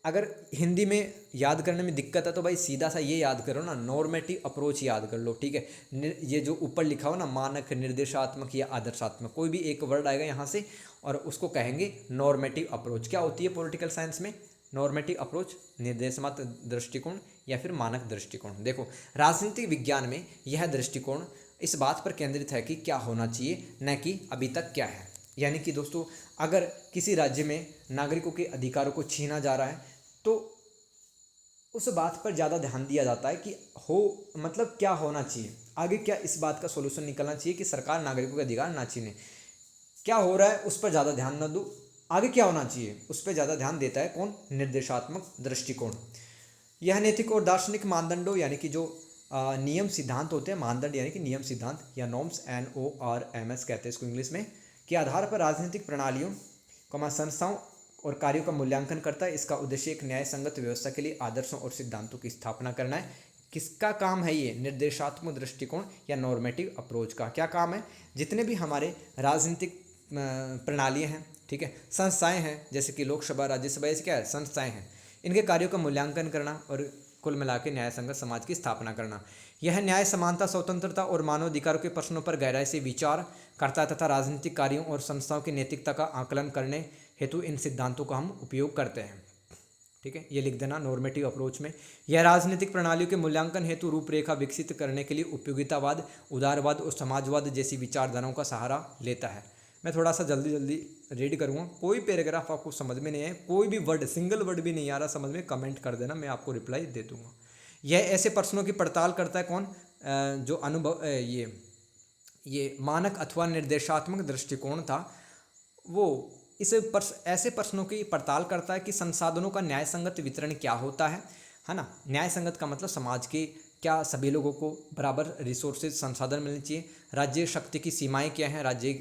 अगर हिंदी में याद करने में दिक्कत है तो भाई सीधा सा ये याद करो ना, नॉर्मेटिव अप्रोच याद कर लो, ठीक है। ये जो ऊपर लिखा हो ना, मानक, निर्देशात्मक या आदर्शात्मक, कोई भी एक वर्ड आएगा यहाँ से और उसको कहेंगे नॉर्मेटिव अप्रोच। क्या होती है पॉलिटिकल साइंस में नॉर्मेटिव अप्रोच? निर्देशात्मक दृष्टिकोण या फिर मानक दृष्टिकोण। देखो राजनीतिक विज्ञान में यह दृष्टिकोण इस बात पर केंद्रित है कि क्या होना चाहिए, न कि अभी तक क्या है। यानी कि दोस्तों अगर किसी राज्य में नागरिकों के अधिकारों को छीना जा रहा है तो उस बात पर ज़्यादा ध्यान दिया जाता है कि मतलब क्या होना चाहिए, आगे क्या इस बात का सोल्यूशन निकलना चाहिए कि सरकार नागरिकों के अधिकार ना छीने। क्या हो रहा है उस पर ज़्यादा ध्यान न दो, आगे क्या होना चाहिए उस पर ज़्यादा ध्यान देता है कौन? निर्देशात्मक दृष्टिकोण। यह नैतिक और दार्शनिक मानदंडों यानी कि जो नियम सिद्धांत होते हैं, मानदंड यानी कि नियम सिद्धांत या नॉर्म्स, NORMS कहते हैं इसको इंग्लिश में, के आधार पर राजनीतिक प्रणालियों, संस्थाओं और कार्यों का मूल्यांकन करता है। इसका उद्देश्य एक न्याय संगत व्यवस्था के लिए आदर्शों और सिद्धांतों की स्थापना करना है। किसका काम है ये? निर्देशात्मक दृष्टिकोण या नॉर्मेटिव अप्रोच का। क्या काम है? जितने भी हमारे राजनीतिक प्रणालियाँ हैं, ठीक है, संस्थाएं हैं, जैसे कि लोकसभा, राज्यसभा, ऐसे क्या है? संस्थाएं हैं, इनके कार्यों का मूल्यांकन करना और कुल मिला के न्याय संगत समाज की स्थापना करना। यह न्याय, समानता, स्वतंत्रता और मानवाधिकारों के प्रश्नों पर गहराई से विचार करता है तथा राजनीतिक कार्यों और संस्थाओं की नैतिकता का आकलन करने हेतु इन सिद्धांतों का हम उपयोग करते हैं, ठीक है। ये लिख देना नॉर्मेटिव अप्रोच में। यह राजनीतिक प्रणालियों के मूल्यांकन हेतु रूपरेखा विकसित करने के लिए उपयोगितावाद, उदारवाद और समाजवाद जैसी विचारधाराओं का सहारा लेता है। मैं थोड़ा सा जल्दी रीड करूँगा, कोई पैराग्राफ आपको समझ में नहीं है, कोई भी वर्ड, सिंगल वर्ड भी नहीं आ रहा समझ में, कमेंट कर देना, मैं आपको रिप्लाई दे दूँगा। यह ऐसे प्रश्नों की पड़ताल करता है कौन? जो अनुभव ये मानक अथवा निर्देशात्मक दृष्टिकोण था, वो ऐसे प्रश्नों की पड़ताल करता है कि संसाधनों का न्याय संगत वितरण क्या होता है ना। न्याय संगत का मतलब समाज के क्या सभी लोगों को बराबर रिसोर्सेज, संसाधन मिलने चाहिए। राज्य शक्ति की सीमाएं क्या हैं, राज्य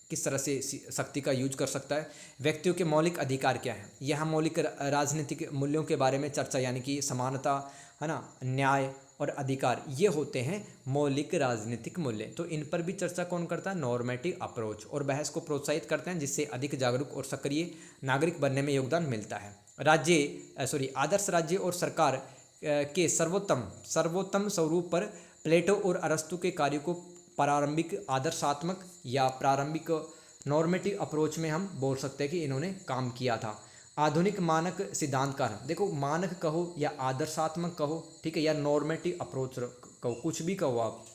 किस तरह से शक्ति का यूज कर सकता है। व्यक्तियों के मौलिक अधिकार क्या हैं, यह मौलिक राजनीतिक मूल्यों के बारे में चर्चा, यानी कि समानता, है ना, न्याय और अधिकार, ये होते हैं मौलिक राजनीतिक मूल्य। तो इन पर भी चर्चा कौन करता है? नॉर्मेटिव अप्रोच, और बहस को प्रोत्साहित करते हैं जिससे अधिक जागरूक और सक्रिय नागरिक बनने में योगदान मिलता है। आदर्श राज्य और सरकार के सर्वोत्तम स्वरूप पर प्लेटो और अरस्तु के कार्यों को प्रारंभिक आदर्शात्मक या प्रारंभिक नॉर्मेटिव अप्रोच में हम बोल सकते हैं कि इन्होंने काम किया था। आधुनिक मानक सिद्धांतकार, देखो मानक कहो या आदर्शात्मक कहो, ठीक है, या नॉर्मेटिव अप्रोच कहो, कुछ भी कहो आप।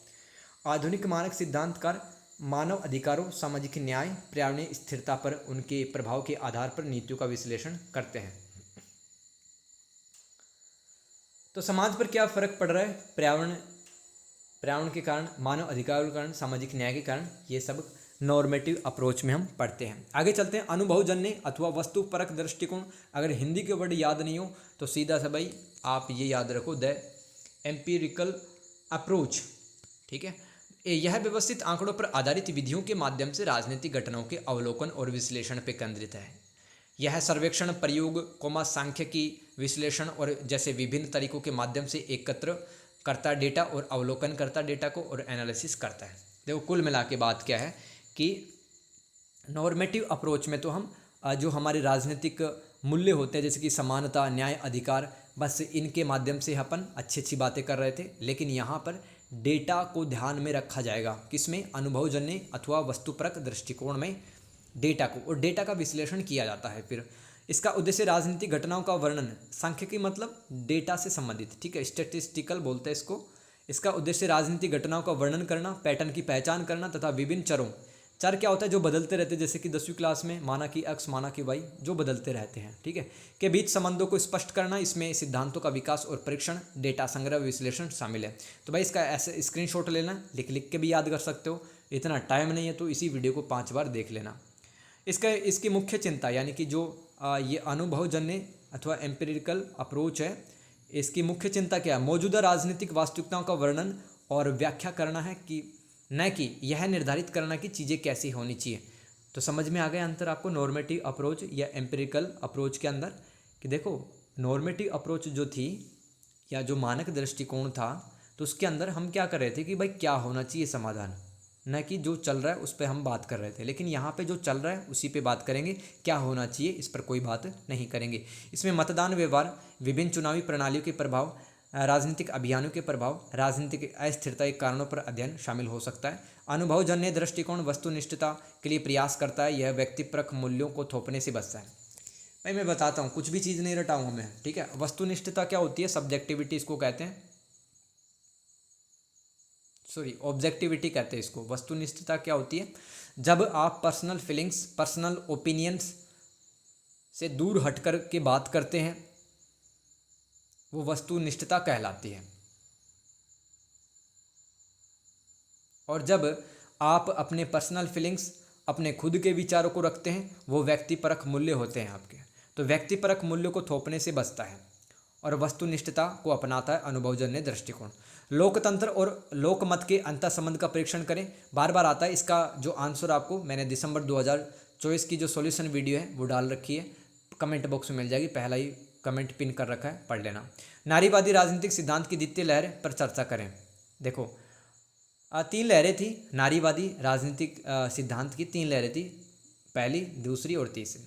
आधुनिक मानक सिद्धांतकार मानव अधिकारों, सामाजिक न्याय, पर्यावरणीय स्थिरता पर उनके प्रभाव के आधार पर नीतियों का विश्लेषण करते हैं। तो समाज पर क्या फर्क पड़ रहा है? पर्यावरण पर्यावरण के कारण, मानव अधिकारों के कारण, सामाजिक न्याय के कारण, ये सब नॉर्मेटिव अप्रोच में हम पढ़ते हैं। आगे चलते हैं, अनुभवजन्य अथवा वस्तुपरक दृष्टिकोण। अगर हिंदी के वर्ड याद नहीं हो तो सीधा सा भाई आप ये याद रखो, द एम्पिरिकल अप्रोच। ठीक है, यह व्यवस्थित आंकड़ों पर आधारित विधियों के माध्यम से राजनीतिक घटनाओं के अवलोकन और विश्लेषण पर केंद्रित है। यह सर्वेक्षण, प्रयोग, सांख्यिकी, विश्लेषण और जैसे विभिन्न तरीकों के माध्यम से एकत्र करता डेटा और अवलोकन करता डेटा को और एनालिसिस करता है। देखो कुल मिला के बात क्या है कि नॉर्मेटिव अप्रोच में तो हम जो हमारे राजनीतिक मूल्य होते हैं जैसे कि समानता, न्याय, अधिकार, बस इनके माध्यम से अपन अच्छी अच्छी बातें कर रहे थे। लेकिन यहाँ पर डेटा को ध्यान में रखा जाएगा, किसमें? अनुभवजन्य अथवा वस्तुपरक दृष्टिकोण में डेटा को, और डेटा का विश्लेषण किया जाता है। फिर इसका उद्देश्य राजनीतिक घटनाओं का वर्णन, सांख्यिकी मतलब डेटा से संबंधित, ठीक है, स्टैटिस्टिकल बोलते हैं इसको। इसका उद्देश्य राजनीतिक घटनाओं का वर्णन करना, पैटर्न की पहचान करना तथा विभिन्न चरों, चर क्या होता है? जो बदलते रहते हैं, जैसे कि 10वीं क्लास में माना कि x, माना कि y, जो बदलते रहते हैं, ठीक है, के बीच संबंधों को स्पष्ट करना। इसमें सिद्धांतों का विकास और परीक्षण, डेटा संग्रह, विश्लेषण शामिल है। तो भाई इसका ऐसे स्क्रीनशॉट लेना, लिख लिख के भी याद कर सकते हो, इतना टाइम नहीं है तो इसी वीडियो को 5 बार देख लेना। इसकी मुख्य चिंता यानी कि जो ये अनुभवजन्य अथवा एम्पिरिकल अप्रोच है, इसकी मुख्य चिंता क्या है? मौजूदा राजनीतिक वास्तविकताओं का वर्णन और व्याख्या करना है, कि न कि यह निर्धारित करना कि चीज़ें कैसी होनी चाहिए। तो समझ में आ गया अंतर आपको नॉर्मेटिव अप्रोच या एम्पिरिकल अप्रोच के अंदर, कि देखो नॉर्मेटिव अप्रोच जो थी या जो मानक दृष्टिकोण था, तो उसके अंदर हम क्या कर रहे थे कि भाई क्या होना चाहिए समाधान, न कि जो चल रहा है उस पर हम बात कर रहे थे। लेकिन यहाँ पे जो चल रहा है उसी पे बात करेंगे, क्या होना चाहिए इस पर कोई बात नहीं करेंगे। इसमें मतदान व्यवहार, विभिन्न चुनावी प्रणालियों के प्रभाव, राजनीतिक अभियानों के प्रभाव, राजनीतिक अस्थिरता के कारणों पर अध्ययन शामिल हो सकता है। अनुभवजन्य दृष्टिकोण वस्तुनिष्ठता के लिए प्रयास करता है, यह व्यक्तिपरक मूल्यों को थोपने से बचता है। भाई मैं बताता हूँ, कुछ भी चीज़ नहीं रटाऊँगा मैं, ठीक है। वस्तुनिष्ठता क्या होती है? सब्जेक्टिविटी इसको कहते हैं, सॉरी ऑब्जेक्टिविटी कहते हैं इसको। वस्तुनिष्ठता क्या होती है? जब आप पर्सनल फीलिंग्स, पर्सनल ओपिनियंस से दूर हटकर के बात करते हैं, वो वस्तुनिष्ठता कहलाती है। और जब आप अपने पर्सनल फीलिंग्स, अपने खुद के विचारों को रखते हैं, वो व्यक्तिपरक मूल्य होते हैं आपके। तो व्यक्तिपरक मूल्यों को थोपने से बचता है और वस्तुनिष्ठता को अपनाता है अनुभवजन्य दृष्टिकोण। लोकतंत्र और लोकमत के अंतर संबंध का परीक्षण करें, बार बार आता है। इसका जो आंसर आपको मैंने दिसंबर 2024 की जो सॉल्यूशन वीडियो है वो डाल रखी है, कमेंट बॉक्स में मिल जाएगी, पहला ही कमेंट पिन कर रखा है, पढ़ लेना। नारीवादी राजनीतिक सिद्धांत की द्वितीय लहर पर चर्चा करें। देखो 3 लहरें थी नारीवादी राजनीतिक सिद्धांत की, 3 लहरें थी, पहली, दूसरी और तीसरी।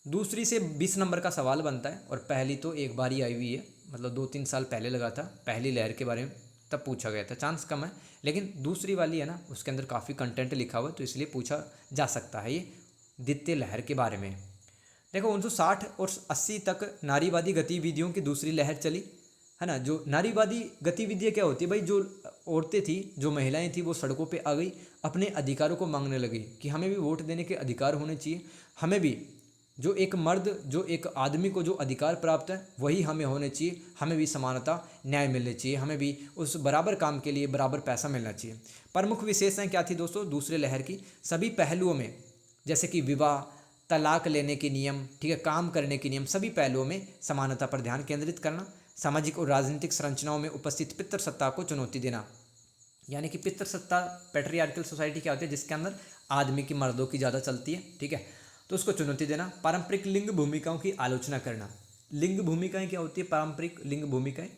दूसरी से 20 नंबर का सवाल बनता है और पहली तो एक बार ही आई हुई है, मतलब 2-3 साल पहले लगा था पहली लहर के बारे में, तब पूछा गया था, चांस कम है। लेकिन दूसरी वाली है ना, उसके अंदर काफ़ी कंटेंट लिखा हुआ है, तो इसलिए पूछा जा सकता है ये द्वितीय लहर के बारे में। देखो 1960 और 80 तक नारीवादी गतिविधियों की दूसरी लहर चली, है ना। जो नारीवादी गतिविधियाँ क्या होती है भाई? जो औरतें थी, जो महिलाएं थी, वो सड़कों पे आ गई, अपने अधिकारों को मांगने लगी कि हमें भी वोट देने के अधिकार होने चाहिए, हमें भी जो एक मर्द, जो एक आदमी को जो अधिकार प्राप्त है वही हमें होने चाहिए, हमें भी समानता, न्याय मिलने चाहिए, हमें भी उस बराबर काम के लिए बराबर पैसा मिलना चाहिए। प्रमुख विशेषताएं क्या थी दोस्तों दूसरे लहर की? सभी पहलुओं में, जैसे कि विवाह, तलाक लेने के नियम, ठीक है, काम करने के नियम, सभी पहलुओं में समानता पर ध्यान केंद्रित करना। सामाजिक और राजनीतिक संरचनाओं में उपस्थित पितृसत्ता को चुनौती देना, यानी कि पितृसत्ता, पैट्रियार्कल सोसाइटी क्या होती है? जिसके अंदर आदमी की, मर्दों की ज़्यादा चलती है, ठीक है, तो उसको चुनौती देना। पारंपरिक लिंग भूमिकाओं की आलोचना करना। लिंग भूमिकाएं क्या होती है? पारंपरिक लिंग भूमिकाएं,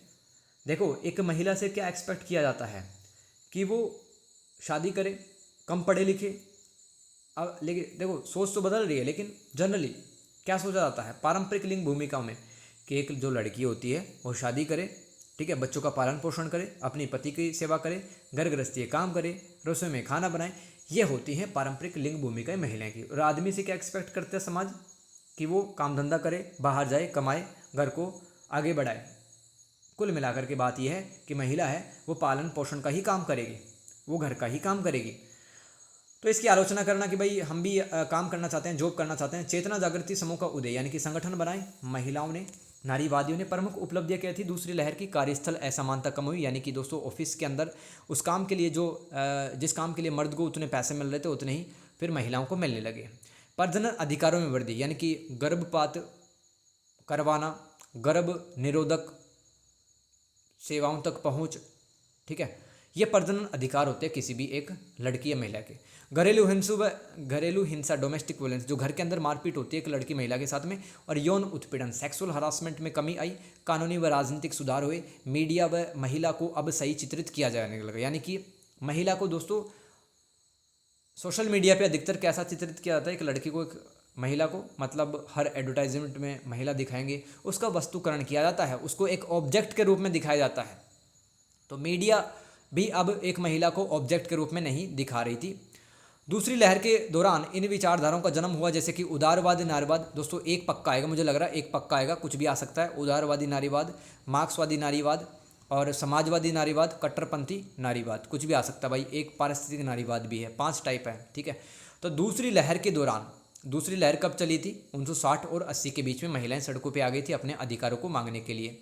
देखो एक महिला से क्या एक्सपेक्ट किया जाता है कि वो शादी करे, कम पढ़े लिखे। अब लेकिन देखो सोच तो बदल रही है, लेकिन जनरली क्या सोचा जाता है पारंपरिक लिंग भूमिकाओं में? कि एक जो लड़की होती है वो शादी करे, ठीक है, बच्चों का पालन पोषण करे, अपनी पति की सेवा करे, घर गृहस्थी काम करे, रसोई में खाना बनाए, ये होती हैं पारंपरिक लिंग भूमिकाएं महिलाएं की। और आदमी से क्या एक्सपेक्ट करते हैं समाज? कि वो काम धंधा करे, बाहर जाए, कमाए, घर को आगे बढ़ाए। कुल मिलाकर के बात यह है कि महिला है वो पालन पोषण का ही काम करेगी, वो घर का ही काम करेगी। तो इसकी आलोचना करना कि भाई हम भी काम करना चाहते हैं, जॉब करना चाहते हैं। चेतना जागृति समूह का उदय, यानी कि संगठन बनाए महिलाओं ने, नारीवादियों ने प्रमुख उपलब्धियाँ क्या थी दूसरी लहर की? कार्यस्थल असमानता कम हुई, यानी कि दोस्तों ऑफिस के अंदर उस काम के लिए जिस काम के लिए मर्द को उतने पैसे मिल रहे थे उतने ही फिर महिलाओं को मिलने लगे। प्रजनन अधिकारों में वृद्धि, यानी कि गर्भपात करवाना, गर्भ निरोधक सेवाओं तक पहुंच, ठीक है, ये प्रजनन अधिकार होते हैं किसी भी एक लड़की या महिला के। घरेलू हिंसा डोमेस्टिक वायलेंस, जो घर के अंदर मारपीट होती है एक लड़की महिला के साथ में, और यौन उत्पीड़न सेक्सुअल हरासमेंट में कमी आई। कानूनी व राजनीतिक सुधार हुए। मीडिया व महिला को अब सही चित्रित किया जाने लगा, यानी कि महिला को दोस्तों सोशल मीडिया पे अधिकतर कैसा चित्रित किया जाता है? एक लड़की को, एक महिला को, मतलब हर एडवर्टाइजमेंट में महिला दिखाएंगे, उसका वस्तुकरण किया जाता है, उसको एक ऑब्जेक्ट के रूप में दिखाया जाता है। तो मीडिया भी अब एक महिला को ऑब्जेक्ट के रूप में नहीं दिखा रही थी। दूसरी लहर के दौरान इन विचारधाराओं का जन्म हुआ, जैसे कि उदारवादी नारीवाद। दोस्तों एक पक्का आएगा, मुझे लग रहा है एक पक्का आएगा, कुछ भी आ सकता है। उदारवादी नारीवाद, मार्क्सवादी नारीवाद और समाजवादी नारीवाद, कट्टरपंथी नारीवाद, कुछ भी आ सकता है भाई। एक पारिस्थितिक नारीवाद भी है, 5 टाइप है, ठीक है। तो दूसरी लहर के दौरान, दूसरी लहर कब चली थी? 1960 और 80 के बीच में महिलाएं सड़कों पर आ गई थी अपने अधिकारों को मांगने के लिए।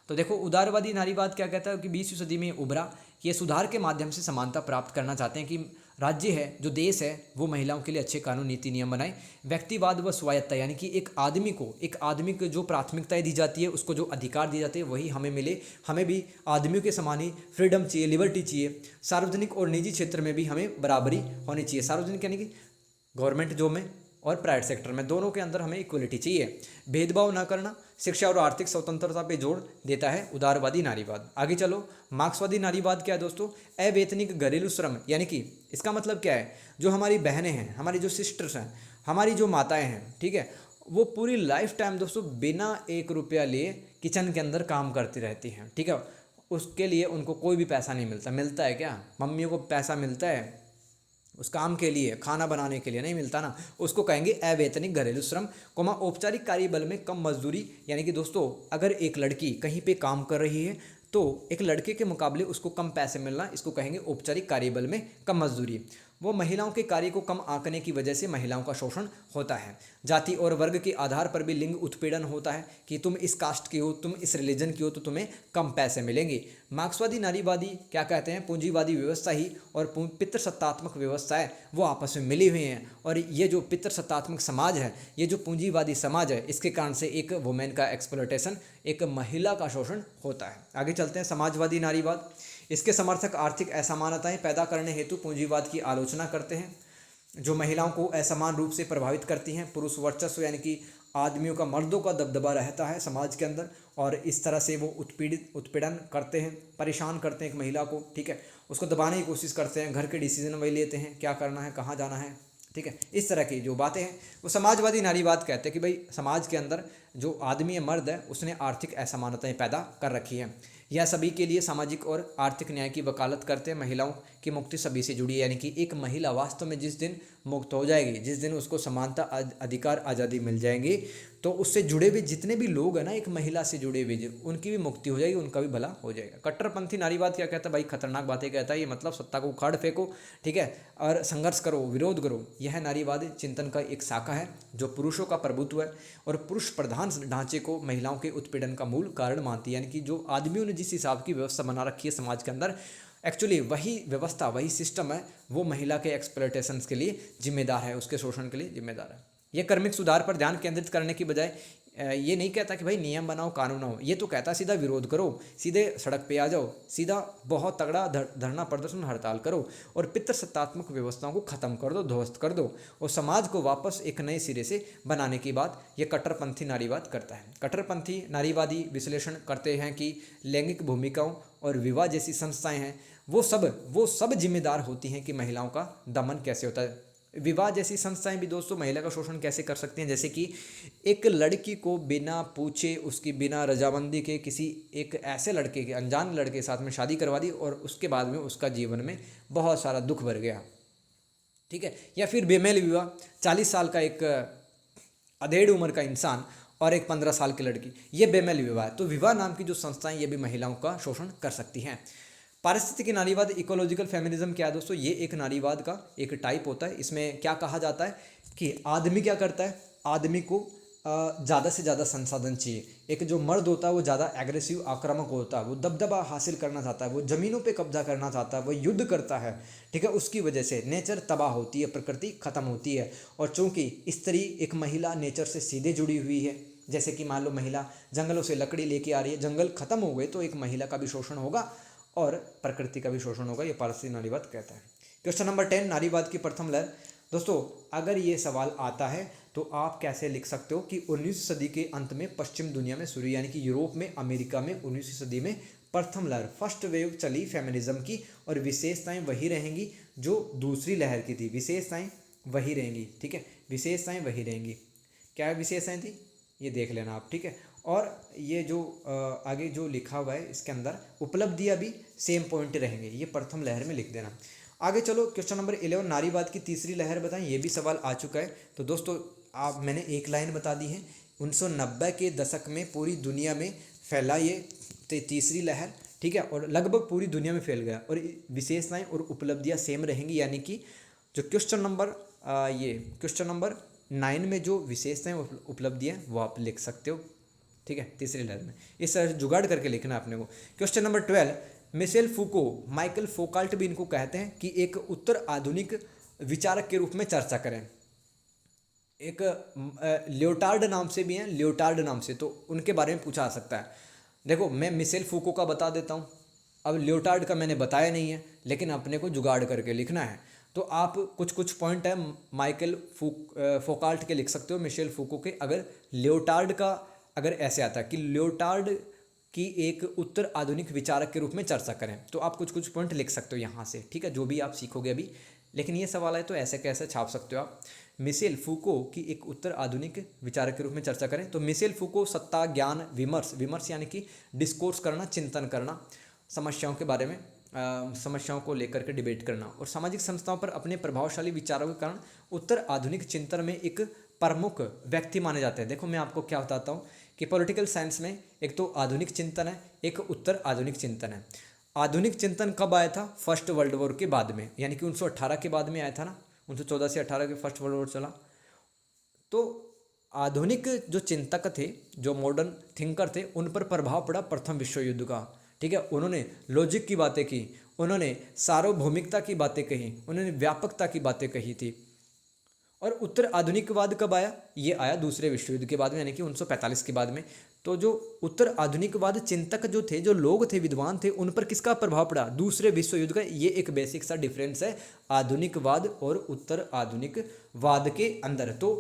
तो देखो उदारवादी नारीवाद क्या कहता है कि 20वीं सदी में उभरा, ये सुधार के माध्यम से समानता प्राप्त करना चाहते हैं कि राज्य है, जो देश है, वो महिलाओं के लिए अच्छे कानून नीति नियम बनाए। व्यक्तिवाद व स्वायत्तता, यानी कि एक आदमी को जो प्राथमिकताएं दी जाती है, उसको जो अधिकार दिए जाते हैं वही हमें मिले। हमें भी आदमियों के समान ही फ्रीडम चाहिए, लिबर्टी चाहिए। सार्वजनिक और निजी क्षेत्र में भी हमें बराबरी होनी चाहिए। सार्वजनिक यानी कि गवर्नमेंट जॉब में और प्राइवेट सेक्टर में, दोनों के अंदर हमें इक्वलिटी चाहिए। भेदभाव न करना, शिक्षा और आर्थिक स्वतंत्रता पे जोर देता है उदारवादी नारीवाद। आगे चलो, मार्क्सवादी नारीवाद क्या है दोस्तों? अवैतनिक घरेलू श्रम, यानी कि इसका मतलब क्या है? जो हमारी बहनें हैं, हमारी जो सिस्टर्स हैं, हमारी जो माताएं हैं, ठीक है, वो पूरी लाइफ टाइम दोस्तों बिना 1 रुपया लिए किचन के अंदर काम करती रहती हैं, ठीक है। उसके लिए उनको कोई भी पैसा नहीं मिलता। मिलता है क्या? मम्मियों को पैसा मिलता है उस काम के लिए, खाना बनाने के लिए नहीं मिलता ना। उसको कहेंगे अवैतनिक घरेलू श्रम, औपचारिक कार्यबल में कम मजदूरी, यानी कि दोस्तों अगर एक लड़की कहीं पे काम कर रही है तो एक लड़के के मुकाबले उसको कम पैसे मिलना, इसको कहेंगे औपचारिक कार्यबल में कम मजदूरी। वो महिलाओं के कार्य को कम आंकने की वजह से महिलाओं का शोषण होता है। जाति और वर्ग के आधार पर भी लिंग उत्पीड़न होता है कि तुम इस कास्ट की हो, तुम इस रिलीजन की हो तो तुम्हें कम पैसे मिलेंगे। मार्क्सवादी नारीवादी क्या कहते हैं? पूंजीवादी व्यवस्था ही और पितृसत्तात्मक व्यवस्था है वो आपस में मिली हुई हैं, और ये जो पितृसत्तात्मक समाज है, ये जो पूंजीवादी समाज है, इसके कारण से एक वुमेन का एक्सप्लॉयटेशन, एक महिला का शोषण होता है। आगे चलते हैं, समाजवादी नारीवाद। इसके समर्थक आर्थिक असमानताएं पैदा करने हेतु पूंजीवाद की आलोचना करते हैं, जो महिलाओं को असमान रूप से प्रभावित करती हैं। पुरुष वर्चस्व, यानी कि आदमियों का, मर्दों का दबदबा रहता है समाज के अंदर, और इस तरह से वो उत्पीड़न करते हैं, परेशान करते हैं एक महिला को, ठीक है, उसको दबाने की कोशिश करते हैं। घर के डिसीजन वही लेते हैं, क्या करना है, कहाँ जाना है, ठीक है। इस तरह की जो बातें हैं वो समाजवादी नारीवाद कहते हैं कि भाई समाज के अंदर जो आदमी है, मर्द है, उसने आर्थिक असमानताएं पैदा कर रखी हैं। यह सभी के लिए सामाजिक और आर्थिक न्याय की वकालत करते हैं। महिलाओं की मुक्ति सभी से जुड़ी है, यानी कि एक महिला वास्तव में जिस दिन मुक्त हो जाएगी, जिस दिन उसको समानता, अधिकार, आज़ादी मिल जाएंगी, तो उससे जुड़े हुए जितने भी लोग हैं ना, एक महिला से जुड़े हुए, उनकी भी मुक्ति हो जाएगी, उनका भी भला हो जाएगा। कट्टरपंथी नारीवाद क्या कहता है भाई? खतरनाक बातें कहता है ये, मतलब सत्ता को उखाड़ फेंको, ठीक है, और संघर्ष करो, विरोध करो। यह नारीवादी चिंतन का एक शाखा है जो पुरुषों का प्रभुत्व है और पुरुष प्रधान ढांचे को महिलाओं के उत्पीड़न का मूल कारण मानती है। यानी कि जो आदमियों ने जिस हिसाब की व्यवस्था बना रखी है समाज के अंदर, एक्चुअली वही व्यवस्था, वही सिस्टम है, वो महिला के एक्सप्लॉयटेशन के लिए जिम्मेदार है, उसके शोषण के लिए जिम्मेदार है। ये कर्मिक सुधार पर ध्यान केंद्रित करने की बजाय ये नहीं कहता कि भाई नियम बनाओ, कानून हो, ये तो कहता सीधा विरोध करो, सीधे सड़क पे आ जाओ, सीधा बहुत तगड़ा धरना प्रदर्शन, हड़ताल करो, और पितृसत्तात्मक व्यवस्थाओं को ख़त्म कर दो, ध्वस्त कर दो, और समाज को वापस एक नए सिरे से बनाने की बात ये कट्टरपंथी नारीवाद करता है। कट्टरपंथी नारीवादी विश्लेषण करते हैं कि लैंगिक भूमिकाओं और विवाह जैसी संस्थाएं हैं, वो सब जिम्मेदार होती हैं कि महिलाओं का दमन कैसे होता है। विवाह जैसी संस्थाएं भी दोस्तों महिला का शोषण कैसे कर सकती हैं? जैसे कि एक लड़की को बिना पूछे, उसकी बिना रजामंदी के किसी एक ऐसे लड़के के, अनजान लड़के के साथ में शादी करवा दी, और उसके बाद में उसका जीवन में बहुत सारा दुख भर गया, ठीक है। या फिर बेमेल विवाह, 40 साल का एक अधेड़ उम्र का इंसान और एक 15 साल की लड़की, ये बेमेल विवाह है। तो विवाह नाम की जो संस्थाएं, ये भी महिलाओं का शोषण कर सकती हैं। पारिस्थितिकी नारीवाद, इकोलॉजिकल फेमिनिज्म क्या है दोस्तों? ये एक नारीवाद का एक टाइप होता है। इसमें क्या कहा जाता है कि आदमी क्या करता है? आदमी को ज़्यादा से ज़्यादा संसाधन चाहिए। एक जो मर्द होता है वो ज़्यादा एग्रेसिव आक्रामक होता है, वो दबदबा हासिल करना चाहता है, वो ज़मीनों पे कब्जा करना चाहता है, वो युद्ध करता है, ठीक है। उसकी वजह से नेचर तबाह होती है, प्रकृति ख़त्म होती है। और चूँकि स्त्री एक महिला नेचर से सीधे जुड़ी हुई है, जैसे कि मान लो महिला जंगलों से लकड़ी लेके आ रही है, जंगल खत्म हो गए तो एक महिला का भी शोषण होगा और प्रकृति का भी शोषण होगा, ये पारसी नारीवाद कहता है। क्वेश्चन नंबर 10, नारीवाद की प्रथम लहर। दोस्तों अगर ये सवाल आता है तो आप कैसे लिख सकते हो कि 19वीं सदी के अंत में पश्चिम दुनिया में शुरू, यानी कि यूरोप में, अमेरिका में 19वीं सदी में प्रथम लहर, फर्स्ट वेव चली फेमिनिज्म की, और विशेषताएं वही रहेंगी जो दूसरी लहर की थी, विशेषताएं वही रहेंगी, ठीक है, विशेषताएं वही रहेंगी। क्या विशेषताएं थी ये देख लेना आप, ठीक है। और ये जो आगे जो लिखा हुआ है इसके अंदर उपलब्धियां भी सेम पॉइंट रहेंगे, ये प्रथम लहर में लिख देना। आगे चलो क्वेश्चन नंबर 11, नारीवाद की तीसरी लहर बताएं। ये भी सवाल आ चुका है। तो दोस्तों आप मैंने एक लाइन बता दी है, 1990 के दशक में पूरी दुनिया में फैला ये तीसरी लहर, ठीक है, और लगभग पूरी दुनिया में फैल गया, और विशेषताएं और उपलब्धियां सेम रहेंगी, यानी कि जो क्वेश्चन नंबर ये क्वेश्चन नंबर 9 में जो विशेषताएं उपलब्धियां वो आप लिख सकते हो, ठीक है, तीसरी लहर में। इस तरह जुगाड़ करके लिखना अपने को। Question number 12, Michel Foucault, Michael Foucault भी इनको कहते हैं, कि एक उत्तर आधुनिक विचारक के रूप में चर्चा करें। एक लियोटार्ड नाम से भी हैं, लियोटार्ड नाम से, तो उनके बारे में पूछा जा सकता है। देखो मैं मिशेल फूको का बता देता हूँ, अब लियोटार्ड का मैंने बताया नहीं है, लेकिन अपने को जुगाड़ करके लिखना है। तो आप कुछ कुछ पॉइंट है माइकल फोकाल्ट के लिख सकते हो, मिशेल फूको के। अगर लियोटार्ड का अगर ऐसे आता है कि लियोटार्ड की एक उत्तर आधुनिक विचारक के रूप में चर्चा करें, तो आप कुछ कुछ पॉइंट लिख सकते हो यहाँ से, ठीक है, जो भी आप सीखोगे अभी। लेकिन ये सवाल है तो ऐसे कैसे छाप सकते हो आप। मिशेल फूको की एक उत्तर आधुनिक विचारक के रूप में चर्चा करें, तो मिशेल फूको सत्ता, ज्ञान, विमर्श, विमर्श यानी कि डिस्कोर्स करना, चिंतन करना, समस्याओं के बारे में, समस्याओं को लेकर के डिबेट करना, और सामाजिक संस्थाओं पर अपने प्रभावशाली विचारों के कारण उत्तर आधुनिक चिंतन में एक प्रमुख व्यक्ति माने जाते हैं। देखो मैं आपको क्या बताता हूँ कि पॉलिटिकल साइंस में एक तो आधुनिक चिंतन है, एक उत्तर आधुनिक चिंतन है। आधुनिक चिंतन कब आया था? फर्स्ट वर्ल्ड वॉर के बाद में, यानी कि 1918 के बाद में आया था ना, 1914 से 18 के फर्स्ट वर्ल्ड वॉर चला। तो आधुनिक जो चिंतक थे, जो मॉडर्न थिंकर थे, उन पर प्रभाव पड़ा प्रथम विश्व युद्ध का, ठीक है। उन्होंने लॉजिक की बातें की, उन्होंने सार्वभौमिकता की बातें कही, उन्होंने व्यापकता की बातें कही थी। और उत्तर आधुनिकवाद कब आया? ये आया दूसरे विश्व युद्ध के बाद में, यानी कि 1945 के बाद में। तो जो उत्तर आधुनिकवाद चिंतक जो थे, जो लोग थे, विद्वान थे, उन पर किसका प्रभाव पड़ा? दूसरे विश्व युद्ध का। ये एक बेसिक सा डिफरेंस है आधुनिकवाद और उत्तर आधुनिकवाद के अंदर। तो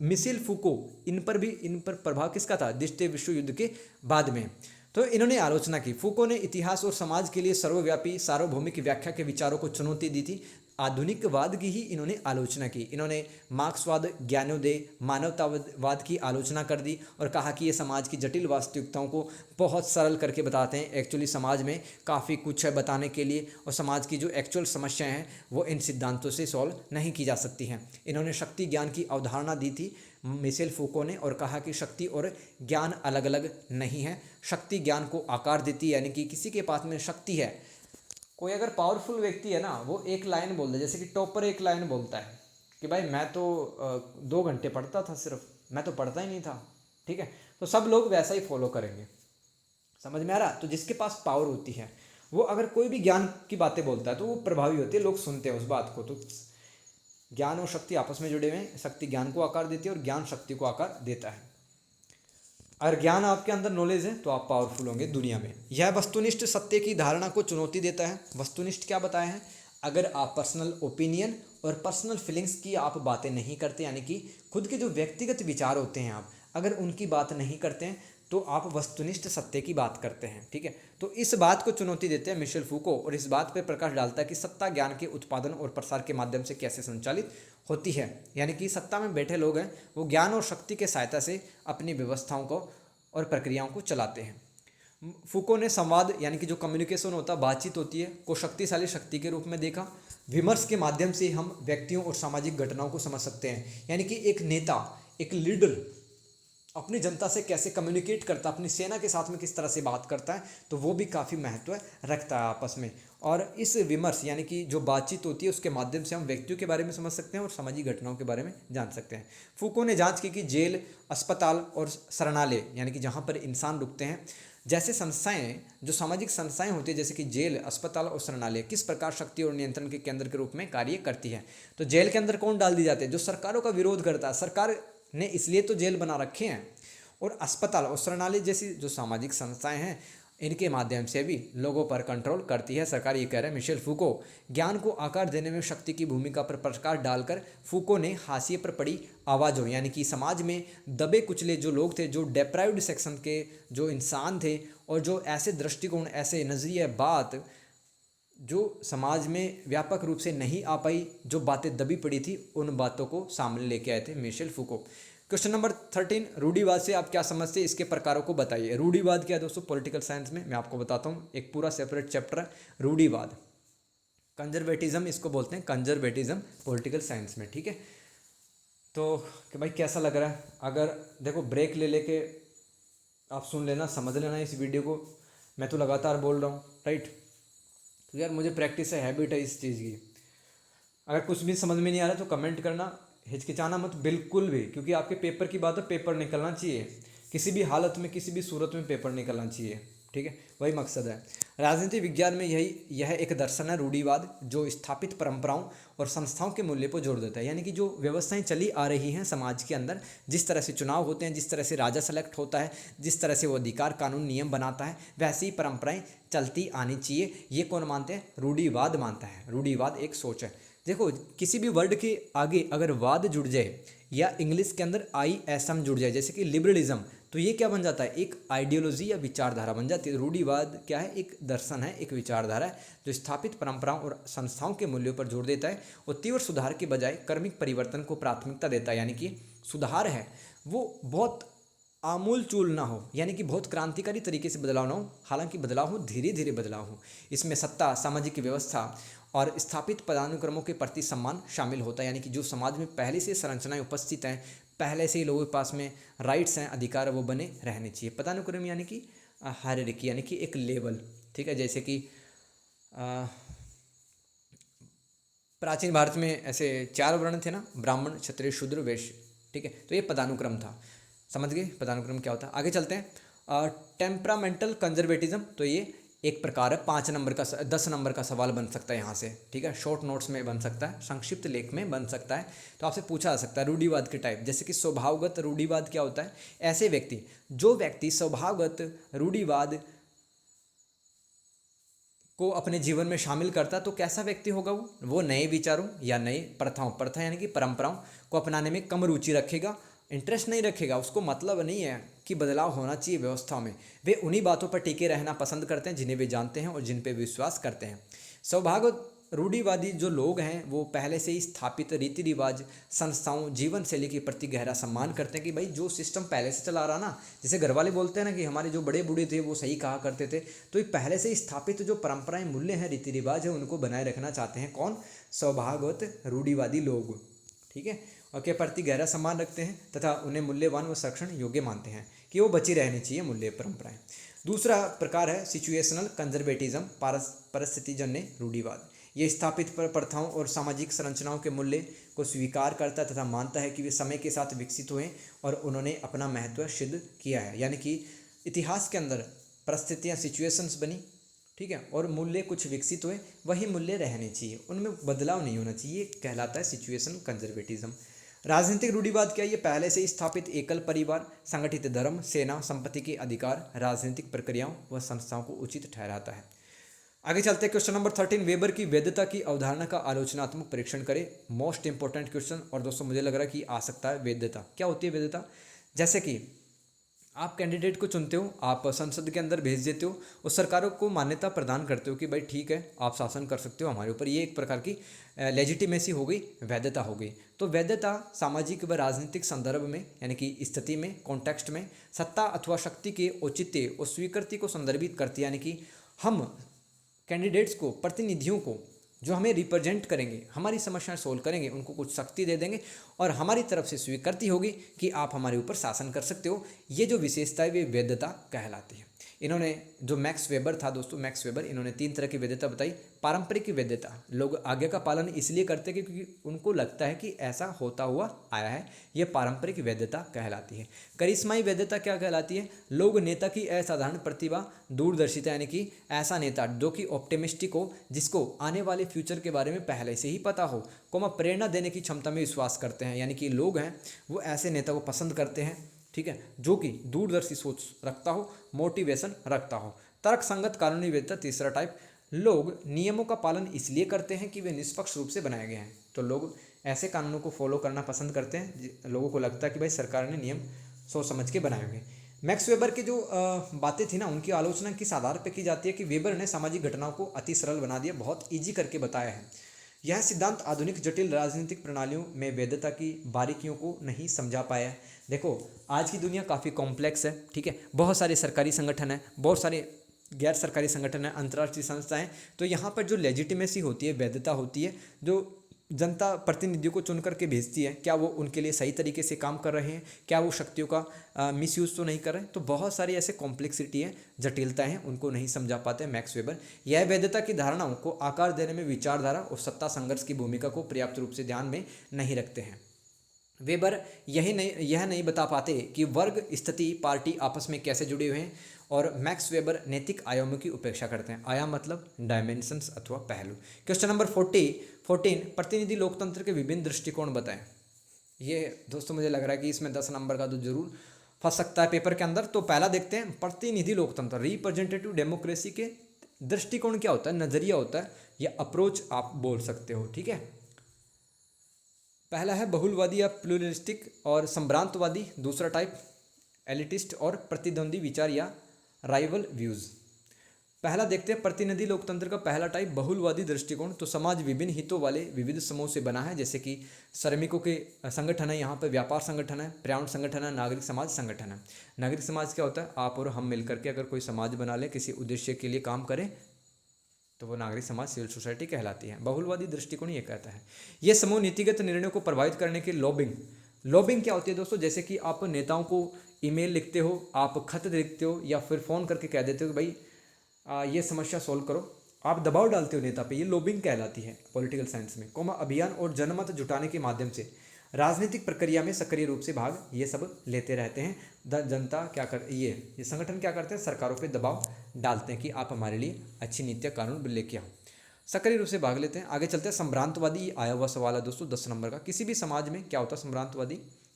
मिशेल फूको, इन पर प्रभाव किसका था? द्वितीय विश्व युद्ध के बाद में। तो इन्होंने आलोचना की। फूको ने इतिहास और समाज के लिए सर्वव्यापी सार्वभौमिक व्याख्या के विचारों को चुनौती दी थी। आधुनिकवाद की ही इन्होंने आलोचना की। इन्होंने मार्क्सवाद, ज्ञानोदय, मानवतावाद की आलोचना कर दी और कहा कि ये समाज की जटिल वास्तविकताओं को बहुत सरल करके बताते हैं। एक्चुअली समाज में काफ़ी कुछ है बताने के लिए, और समाज की जो एक्चुअल समस्याएं हैं वो इन सिद्धांतों से सॉल्व नहीं की जा सकती हैं। इन्होंने शक्ति ज्ञान की अवधारणा दी थी मिशेल फूको ने, और कहा कि शक्ति और ज्ञान अलग अलग नहीं है। शक्ति ज्ञान को आकार देती है, यानी कि किसी के पास में शक्ति है, कोई अगर पावरफुल व्यक्ति है ना, वो एक लाइन बोल दे, जैसे कि टॉपर एक लाइन बोलता है कि भाई मैं तो 2 घंटे पढ़ता था, सिर्फ मैं तो पढ़ता ही नहीं था, ठीक है, तो सब लोग वैसा ही फॉलो करेंगे। समझ में आ रहा? तो जिसके पास पावर होती है वो अगर कोई भी ज्ञान की बातें बोलता है तो वो प्रभावी होती है, लोग सुनते हैं उस बात को। तो ज्ञान और शक्ति आपस में जुड़े हुए हैं। शक्ति ज्ञान को आकार देती है और ज्ञान शक्ति को आकार देता है। अगर ज्ञान आपके अंदर नॉलेज है तो आप पावरफुल होंगे दुनिया में। यह वस्तुनिष्ठ सत्य की धारणा को चुनौती देता है। वस्तुनिष्ठ क्या बताया है? अगर आप पर्सनल ओपिनियन और पर्सनल फीलिंग्स की आप बातें नहीं करते, यानी कि खुद के जो व्यक्तिगत विचार होते हैं आप अगर उनकी बात नहीं करते हैं तो आप वस्तुनिष्ठ सत्य की बात करते हैं, ठीक है। तो इस बात को चुनौती देते हैं मिशेल फूको, और इस बात पर प्रकाश डालता है कि सत्ता ज्ञान के उत्पादन और प्रसार के माध्यम से कैसे संचालित होती है। यानी कि सत्ता में बैठे लोग हैं वो ज्ञान और शक्ति के सहायता से अपनी व्यवस्थाओं को और प्रक्रियाओं को चलाते हैं। फूको ने संवाद, यानी कि जो कम्युनिकेशन होता है, बातचीत होती है, को शक्तिशाली शक्ति के रूप में देखा। विमर्श के माध्यम से हम व्यक्तियों और सामाजिक घटनाओं को समझ सकते हैं। यानी कि एक नेता, एक लीडर अपनी जनता से कैसे कम्युनिकेट करता है, अपनी सेना के साथ में किस तरह से बात करता है, तो वो भी काफ़ी महत्व रखता है आपस में। और इस विमर्श यानी कि जो बातचीत होती है उसके माध्यम से हम व्यक्तियों के बारे में समझ सकते हैं और सामाजिक घटनाओं के बारे में जान सकते हैं। फूको ने जांच की कि जेल, अस्पताल और शरणालय यानी कि जहाँ पर इंसान रुकते हैं जैसे संस्थाएं, जो सामाजिक संस्थाएं होती है जैसे कि जेल, अस्पताल और शरणालय, किस प्रकार शक्ति और नियंत्रण के केंद्र के रूप में कार्य करती है। तो जेल के अंदर कौन डाल दी जाते हैं? जो सरकारों का विरोध करता है, सरकार ने इसलिए तो जेल बना रखे हैं। और अस्पताल और शरणालय जैसी जो सामाजिक संस्थाएं हैं इनके माध्यम से भी लोगों पर कंट्रोल करती है सरकार, ये कह रहे हैं मिशेल फूको। ज्ञान को आकार देने में शक्ति की भूमिका पर प्रकाश डालकर फूको ने हाशिए पर पड़ी आवाज़ों यानी कि समाज में दबे कुचले जो लोग थे, जो डेप्राइव्ड सेक्शन के जो इंसान थे और जो ऐसे दृष्टिकोण, ऐसे नज़रिए, बात जो समाज में व्यापक रूप से नहीं आ पाई, जो बातें दबी पड़ी थी, उन बातों को सामने लेके आए थे मिशेल फूको। क्वेश्चन नंबर 13, रूढ़िवाद से आप क्या समझते हैं, इसके प्रकारों को बताइए। रूढ़िवाद क्या है दोस्तों? पॉलिटिकल साइंस में मैं आपको बताता हूँ, एक पूरा सेपरेट चैप्टर है रूढ़िवाद। कंजर्वेटिज्म इसको बोलते हैं, कंजर्वेटिज्म पॉलिटिकल साइंस में, ठीक है। तो कि भाई कैसा लग रहा है? अगर देखो ब्रेक ले लेके आप सुन लेना, समझ लेना इस वीडियो को, मैं तो लगातार बोल रहा हूँ, राइट। तो यार मुझे प्रैक्टिस है, हैबिट है इस चीज़ की। अगर कुछ भी समझ में नहीं आ रहा तो कमेंट करना, हिचकिचाना मत बिल्कुल भी, क्योंकि आपके पेपर की बात है, पेपर निकलना चाहिए किसी भी हालत में, किसी भी सूरत में पेपर निकलना चाहिए, ठीक है, वही मकसद है। राजनीति विज्ञान में यह एक दर्शन है रूढ़िवाद, जो स्थापित परंपराओं और संस्थाओं के मूल्य पर जोर देता है। यानी कि जो व्यवस्थाएं चली आ रही हैं समाज के अंदर, जिस तरह से चुनाव होते हैं, जिस तरह से राजा सेलेक्ट होता है, जिस तरह से वो अधिकार, कानून, नियम बनाता है, वैसी परंपराएं चलती आनी चाहिए। ये कौन मानते हैं? रूढ़िवाद मानता है। रूढ़िवाद एक सोच है। देखो किसी भी वर्ड के आगे अगर वाद जुड़ जाए या इंग्लिश के अंदर ISM जुड़ जाए, जैसे कि लिबरलिज्म, तो ये क्या बन जाता है? एक आइडियोलॉजी या विचारधारा बन जाती है। रूढ़िवाद क्या है? एक दर्शन है, एक विचारधारा है जो स्थापित परंपराओं और संस्थाओं के मूल्यों पर जोर देता है और तीव्र सुधार के बजाय क्रमिक परिवर्तन को प्राथमिकता देता है। यानी कि सुधार है वो बहुत आमूल चूल ना हो, यानी कि बहुत क्रांतिकारी तरीके से बदलाव ना हो, हालांकि बदलाव हो, धीरे धीरे बदलाव हो। इसमें सत्ता, सामाजिक व्यवस्था और स्थापित पदानुक्रमों के प्रति सम्मान शामिल होता है। यानी कि जो समाज में पहले से संरचनाएं उपस्थित हैं, पहले से ही लोगों के पास में राइट्स हैं, अधिकार, वो बने रहने चाहिए। पदानुक्रम यानी कि हायरार्की, यानी कि एक लेवल, ठीक है। जैसे कि प्राचीन भारत में ऐसे 4 वर्ण थे ना, ब्राह्मण, क्षत्रिय, शूद्र, वैश्य, ठीक है। तो ये पदानुक्रम था, समझ गए पदानुक्रम क्या होता है। आगे चलते हैं। टेम्परामेंटल कंजर्वेटिज्म, तो ये एक प्रकार है, 5 नंबर का 10 नंबर का सवाल बन सकता है यहाँ से, ठीक है। शॉर्ट नोट्स में बन सकता है, संक्षिप्त लेख में बन सकता है। तो आपसे पूछा जा सकता है रूढ़िवाद के टाइप, जैसे कि स्वभावगत रूढ़िवाद क्या होता है? ऐसे व्यक्ति, जो व्यक्ति स्वभावगत रूढ़िवाद को अपने जीवन में शामिल करता, तो कैसा व्यक्ति होगा वो नए विचारों या नई प्रथाओं, प्रथा यानी कि परंपराओं को अपनाने में कम रुचि रखेगा, इंटरेस्ट नहीं रखेगा, उसको मतलब नहीं है कि बदलाव होना चाहिए व्यवस्था में। वे उन्हीं बातों पर टिके रहना पसंद करते हैं जिन्हें वे जानते हैं और जिन पे विश्वास करते हैं। स्वभावगत रूढ़िवादी जो लोग हैं वो पहले से ही स्थापित रीति रिवाज, संस्थाओं, जीवन शैली के प्रति गहरा सम्मान करते हैं कि भाई जो सिस्टम पहले से चला रहा ना, जैसे घर वाले बोलते हैं ना कि हमारे जो बड़े बूढ़े थे वो सही कहा करते थे, तो ये पहले से ही स्थापित जो परंपराएं, मूल्य हैं, रीति रिवाज है, उनको बनाए रखना चाहते हैं। कौन? स्वभावगत रूढ़िवादी लोग, ठीक है, और के प्रति गहरा सम्मान रखते हैं तथा उन्हें मूल्यवान व संरक्षण योग्य मानते हैं कि वो बची रहनी चाहिए मूल्य परंपराएं। दूसरा प्रकार है सिचुएशनल कंजर्वेटिज्म, परिस्थितिजन्य रूढ़िवाद। ये स्थापित प्रथाओं और सामाजिक संरचनाओं के मूल्य को स्वीकार करता तथा मानता है कि वे समय के साथ विकसित हुए और उन्होंने अपना महत्व सिद्ध किया है। यानी कि इतिहास के अंदर परिस्थितियाँ, सिचुएशंस बनी, ठीक है, और मूल्य कुछ विकसित हुए, वही मूल्य रहने चाहिए, उनमें बदलाव नहीं होना चाहिए, कहलाता है सिचुएशन कंजर्वेटिज्म। राजनीतिक रूढ़िवाद क्या है? ये पहले से ही स्थापित एकल परिवार, संगठित धर्म, सेना, संपत्ति के अधिकार, राजनीतिक प्रक्रियाओं व संस्थाओं को उचित ठहराता है। आगे चलते हैं। क्वेश्चन नंबर 13, वेबर की वैधता की अवधारणा का आलोचनात्मक परीक्षण करें। मोस्ट इंपॉर्टेंट क्वेश्चन, और दोस्तों मुझे लग रहा है कि आ सकता है। वैधता क्या होती है? वैधता, जैसे कि आप कैंडिडेट को चुनते हो, आप संसद के अंदर भेज देते हो और सरकारों को मान्यता प्रदान करते हो कि भाई ठीक है, आप शासन कर सकते हो हमारे ऊपर, ये एक प्रकार की लेजिटिमेसी हो गई, वैधता हो गई। तो वैधता सामाजिक व राजनीतिक संदर्भ में, यानी कि स्थिति में, कॉन्टेक्स्ट में, सत्ता अथवा शक्ति के औचित्य और स्वीकृति को संदर्भित करती है। यानी कि हम कैंडिडेट्स को, प्रतिनिधियों को, जो हमें रिप्रेजेंट करेंगे, हमारी समस्याएं सोल्व करेंगे, उनको कुछ शक्ति दे देंगे और हमारी तरफ से स्वीकृति होगी कि आप हमारे ऊपर शासन कर सकते हो। ये जो विशेषता है वे वैधता कहलाती है। इन्होंने जो मैक्स वेबर था दोस्तों, मैक्स वेबर, इन्होंने 3 तरह की वैधता बताई। पारंपरिक वैधता, लोग आज्ञा का पालन इसलिए करते हैं क्योंकि उनको लगता है कि ऐसा होता हुआ आया है, यह पारंपरिक वैधता कहलाती है। करिश्माई वैधता क्या कहलाती है? लोग नेता की असाधारण प्रतिभा, दूरदर्शिता, यानी कि ऐसा नेता जो कि ऑप्टिमिस्टिक हो, जिसको आने वाले फ्यूचर के बारे में पहले से ही पता हो, प्रेरणा देने की क्षमता में विश्वास करते हैं, यानी कि लोग हैं वो ऐसे नेता को पसंद करते हैं, ठीक है, जो कि दूरदर्शी सोच रखता हो, मोटिवेशन रखता हो। तर्क संगत कानूनी वैधता, तीसरा टाइप, लोग नियमों का पालन इसलिए करते हैं कि वे निष्पक्ष रूप से बनाए गए हैं। तो लोग ऐसे कानूनों को फॉलो करना पसंद करते हैं, लोगों को लगता है कि भाई सरकार ने नियम सोच समझ के बनाए हुए। मैक्स वेबर की जो बातें थी ना, उनकी आलोचना किस आधार पर की जाती है कि वेबर ने सामाजिक घटनाओं को अति सरल बना दिया, बहुत ईजी करके बताया है। यह सिद्धांत आधुनिक जटिल राजनीतिक प्रणालियों में वैधता की बारीकियों को नहीं समझा पाया है। देखो, आज की दुनिया काफ़ी कॉम्प्लेक्स है, ठीक है, बहुत सारे सरकारी संगठन हैं, बहुत सारे गैर सरकारी संगठन हैं, अंतर्राष्ट्रीय संस्थाएं। तो यहाँ पर जो लेजिटिमेसी होती है, वैधता होती है, जो जनता प्रतिनिधियों को चुन करके भेजती है, क्या वो उनके लिए सही तरीके से काम कर रहे हैं, क्या वो शक्तियों का मिसयूज़ तो नहीं कर रहे हैं। तो बहुत सारी ऐसे कॉम्प्लेक्सिटी है, जटिलताएं हैं, उनको नहीं समझा पाते मैक्स वेबर। यह वैधता की धारणाओं को आकार देने में विचारधारा और सत्ता संघर्ष की भूमिका को पर्याप्त रूप से ध्यान में नहीं रखते हैं। वेबर यह नहीं बता पाते कि वर्ग, स्थिति, पार्टी आपस में कैसे जुड़े हुए हैं। और मैक्स वेबर नैतिक आयामों की उपेक्षा करते हैं। आयाम मतलब डायमेंशंस अथवा पहलू। क्वेश्चन नंबर 14, प्रतिनिधि लोकतंत्र के विभिन्न दृष्टिकोण बताएं। ये दोस्तों मुझे लग रहा है कि इसमें 10 नंबर का तो जरूर फंस सकता है पेपर के अंदर। तो पहला देखते हैं, प्रतिनिधि लोकतंत्र, रिप्रेजेंटेटिव डेमोक्रेसी के दृष्टिकोण क्या होता है, नजरिया होता है या अप्रोच आप बोल सकते हो, ठीक है। पहला है बहुलवादी या प्लूरलिस्टिक और संभ्रांतवादी। दूसरा टाइप एलिटिस्ट और प्रतिद्वंदी विचार या राइवल व्यूज। पहला देखते हैं प्रतिनिधि लोकतंत्र का पहला टाइप बहुलवादी दृष्टिकोण। तो समाज विभिन्न हितों वाले विविध समूह से बना है, जैसे कि श्रमिकों के संगठन है, यहाँ पर व्यापार संगठन है, पर्यावरण संगठन है, नागरिक समाज संगठन है। नागरिक समाज क्या होता है, आप और हम मिलकर के अगर कोई समाज बना ले, किसी उद्देश्य के लिए काम करें, तो वो नागरिक समाज, सिविल सोसाइटी कहलाती है। बहुलवादी दृष्टिकोण ये कहता है ये समूह नीतिगत निर्णयों को प्रभावित करने के लॉबिंग क्या होती है दोस्तों, जैसे कि आप नेताओं को ईमेल लिखते हो, आप खत लिखते हो या फिर फ़ोन करके कह देते हो कि भाई ये समस्या सोल्व करो, आप दबाव डालते हो नेता पे, ये लॉबिंग कहलाती है पॉलिटिकल साइंस में। अभियान और जनमत जुटाने के माध्यम से राजनीतिक प्रक्रिया में सक्रिय रूप से भाग ये सब लेते रहते हैं। जनता क्या कर ये संगठन क्या करते हैं, सरकारों पे दबाव डालते हैं कि आप हमारे लिए अच्छी नीतियाँ कानून लेके आओ, सक्रिय रूप से भाग लेते हैं। आगे चलते हैं, संभ्रांतवादी आया हुआ सवाल है दोस्तों 10 नंबर का। किसी भी समाज में क्या होता है संभ्रांतवादी,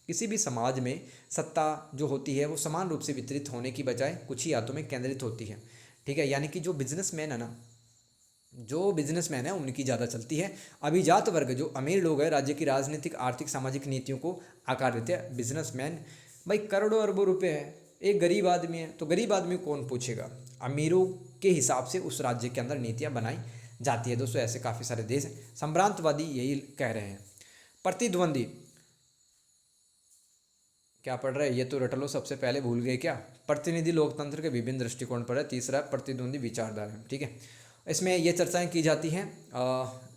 किसी भी समाज में सत्ता जो होती है वो समान रूप से वितरित होने की बजाय कुछ ही हाथों में केंद्रित होती है, ठीक है। यानी कि जो बिजनेसमैन है ना, जो बिजनेसमैन है उनकी ज़्यादा चलती है। अभिजात वर्ग जो अमीर लोग हैं राज्य की राजनीतिक, आर्थिक, सामाजिक नीतियों को आकार देते हैं। बिजनेसमैन भाई करोड़ों अरबों रुपए है, एक गरीब आदमी है तो गरीब आदमी को कौन पूछेगा, अमीरों के हिसाब से उस राज्य के अंदर नीतियाँ बनाई जाती है दोस्तों। ऐसे काफ़ी सारे देश हैं, संभ्रांतवादी यही कह रहे हैं। प्रतिद्वंदी क्या पढ़ रहे हैं, ये तो रट लो, सबसे पहले भूल गए क्या। प्रतिनिधि लोकतंत्र के विभिन्न दृष्टिकोण पर है। तीसरा प्रतिद्वंदी विचारधारा, ठीक है। इसमें ये चर्चाएं की जाती हैं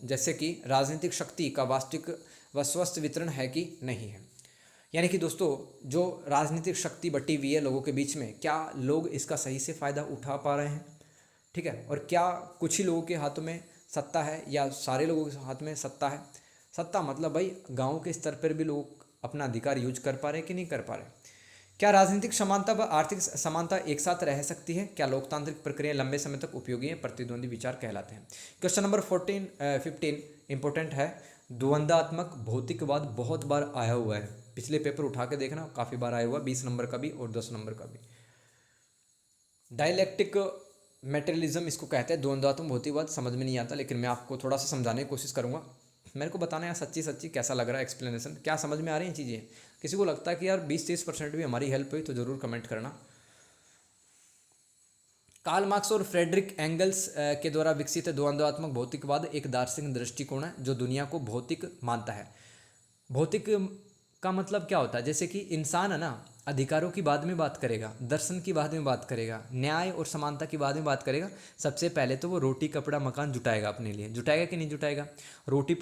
जैसे कि राजनीतिक शक्ति का वास्तविक व स्वस्थ वितरण है कि नहीं है। यानी कि दोस्तों जो राजनीतिक शक्ति बटी हुई है लोगों के बीच में, क्या लोग इसका सही से फ़ायदा उठा पा रहे हैं, ठीक है। और क्या कुछ ही लोगों के हाथों में सत्ता है या सारे लोगों के हाथ में सत्ता है। सत्ता मतलब भाई गाँव के स्तर पर भी लोग अपना अधिकार यूज कर पा रहे हैं कि नहीं कर पा रहे। क्या राजनीतिक समानता व आर्थिक समानता एक साथ रह सकती है, क्या लोकतांत्रिक प्रक्रिया लंबे समय तक उपयोगी है, प्रतिद्वंदी विचार कहलाते हैं। क्वेश्चन नंबर 15 इंपॉर्टेंट है। द्वंद्वात्मक भौतिकवाद बहुत बार आया हुआ है, पिछले पेपर उठा के देखना, काफ़ी बार आया हुआ, 20 नंबर का भी और 10 नंबर का भी। डायलैक्टिक मेटेरियलिज्म इसको कहते हैं। द्वंद्वात्मक भौतिकवाद समझ में नहीं आता, लेकिन मैं आपको थोड़ा सा समझाने की कोशिश करूँगा। मेरे को बताना यार सच्ची कैसा लग रहा है एक्सप्लेनेशन, क्या समझ में आ रही हैं चीज़ें। किसी को लगता है कि यार 20-30% भी हमारी हेल्प हुई तो ज़रूर कमेंट करना। कार्ल मार्क्स और फ्रेडरिक एंगल्स के द्वारा विकसित द्वंद्वात्मक भौतिकवाद एक दार्शनिक दृष्टिकोण है जो दुनिया को भौतिक मानता है। भौतिक का मतलब क्या होता है, जैसे कि इंसान है ना, अधिकारों की बाद में बात करेगा, दर्शन की बाद में बात करेगा, न्याय और समानता की बाद में बात करेगा। सबसे पहले तो वो रोटी कपड़ा मकान जुटाएगा, अपने लिए जुटाएगा कि नहीं जुटाएगा। रोटी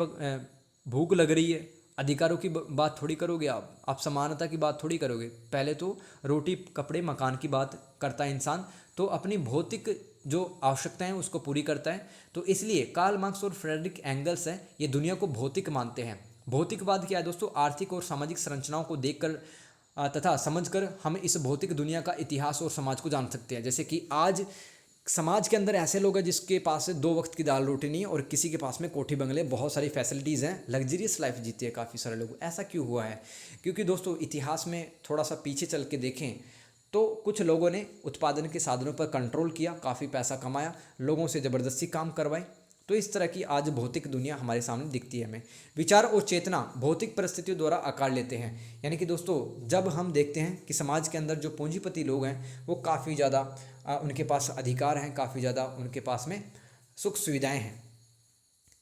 भूख लग रही है, अधिकारों की बात थोड़ी करोगे आप समानता की बात थोड़ी करोगे। पहले तो रोटी कपड़े मकान की बात करता है इंसान, तो अपनी भौतिक जो आवश्यकताएं हैं उसको पूरी करता है। तो इसलिए कार्ल मार्क्स और फ्रेडरिक एंगल्स हैं ये दुनिया को भौतिक मानते हैं। भौतिकवाद क्या है दोस्तों? आर्थिक और सामाजिक संरचनाओं को देखकर तथा समझकर हम इस भौतिक दुनिया का इतिहास और समाज को जान सकते हैं। जैसे कि आज समाज के अंदर ऐसे लोग हैं जिसके पास 2 वक्त की दाल रोटी नहीं है और किसी के पास में कोठी बंगले, बहुत सारी फैसिलिटीज़ हैं, लग्जरियस लाइफ जीते हैं काफ़ी सारे लोग। ऐसा क्यों हुआ है? क्योंकि दोस्तों इतिहास में थोड़ा सा पीछे चल के देखें तो कुछ लोगों ने उत्पादन के साधनों पर कंट्रोल किया, काफ़ी पैसा कमाया, लोगों से ज़बरदस्ती काम करवाए। तो इस तरह की आज भौतिक दुनिया हमारे सामने दिखती है हमें। विचार और चेतना भौतिक परिस्थितियों द्वारा आकार लेते हैं। यानी कि दोस्तों जब हम देखते हैं कि समाज के अंदर जो पूंजीपति लोग हैं वो काफ़ी ज़्यादा उनके पास अधिकार हैं, काफ़ी ज़्यादा उनके पास में सुख सुविधाएं हैं,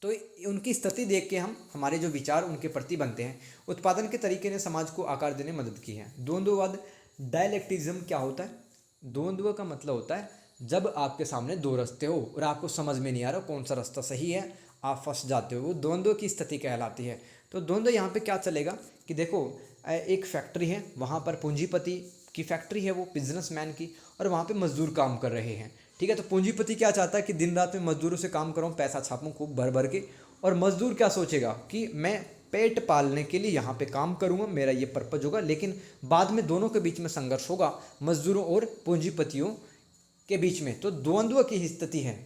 तो उनकी स्थिति देख के हम हमारे जो विचार उनके प्रति बनते हैं। उत्पादन के तरीके ने समाज को आकार देने में मदद की है। द्वंद्ववाद डायलेक्टिज्म क्या होता है? द्वंद्व का मतलब होता है जब आपके सामने 2 रास्ते हो और आपको समझ में नहीं आ रहा कौन सा रास्ता सही है, आप फंस जाते हो, वो द्वंद्व की स्थिति कहलाती है। तो द्वंद्व यहाँ पे क्या चलेगा कि देखो एक फैक्ट्री है, वहाँ पर पूंजीपति की फैक्ट्री है वो बिजनेसमैन की, और वहाँ पे मजदूर काम कर रहे हैं। ठीक है, तो पूंजीपति क्या चाहता है कि दिन रात में मजदूरों से काम करूँ, पैसा छापूँ खूब भर भर के, और मजदूर क्या सोचेगा कि मैं पेट पालने के लिए यहाँ पे काम करूँगा, मेरा ये पर्पज होगा। लेकिन बाद में दोनों के बीच में संघर्ष होगा, मजदूरों और पूंजीपतियों के बीच में। तो द्वंद्व की स्थिति है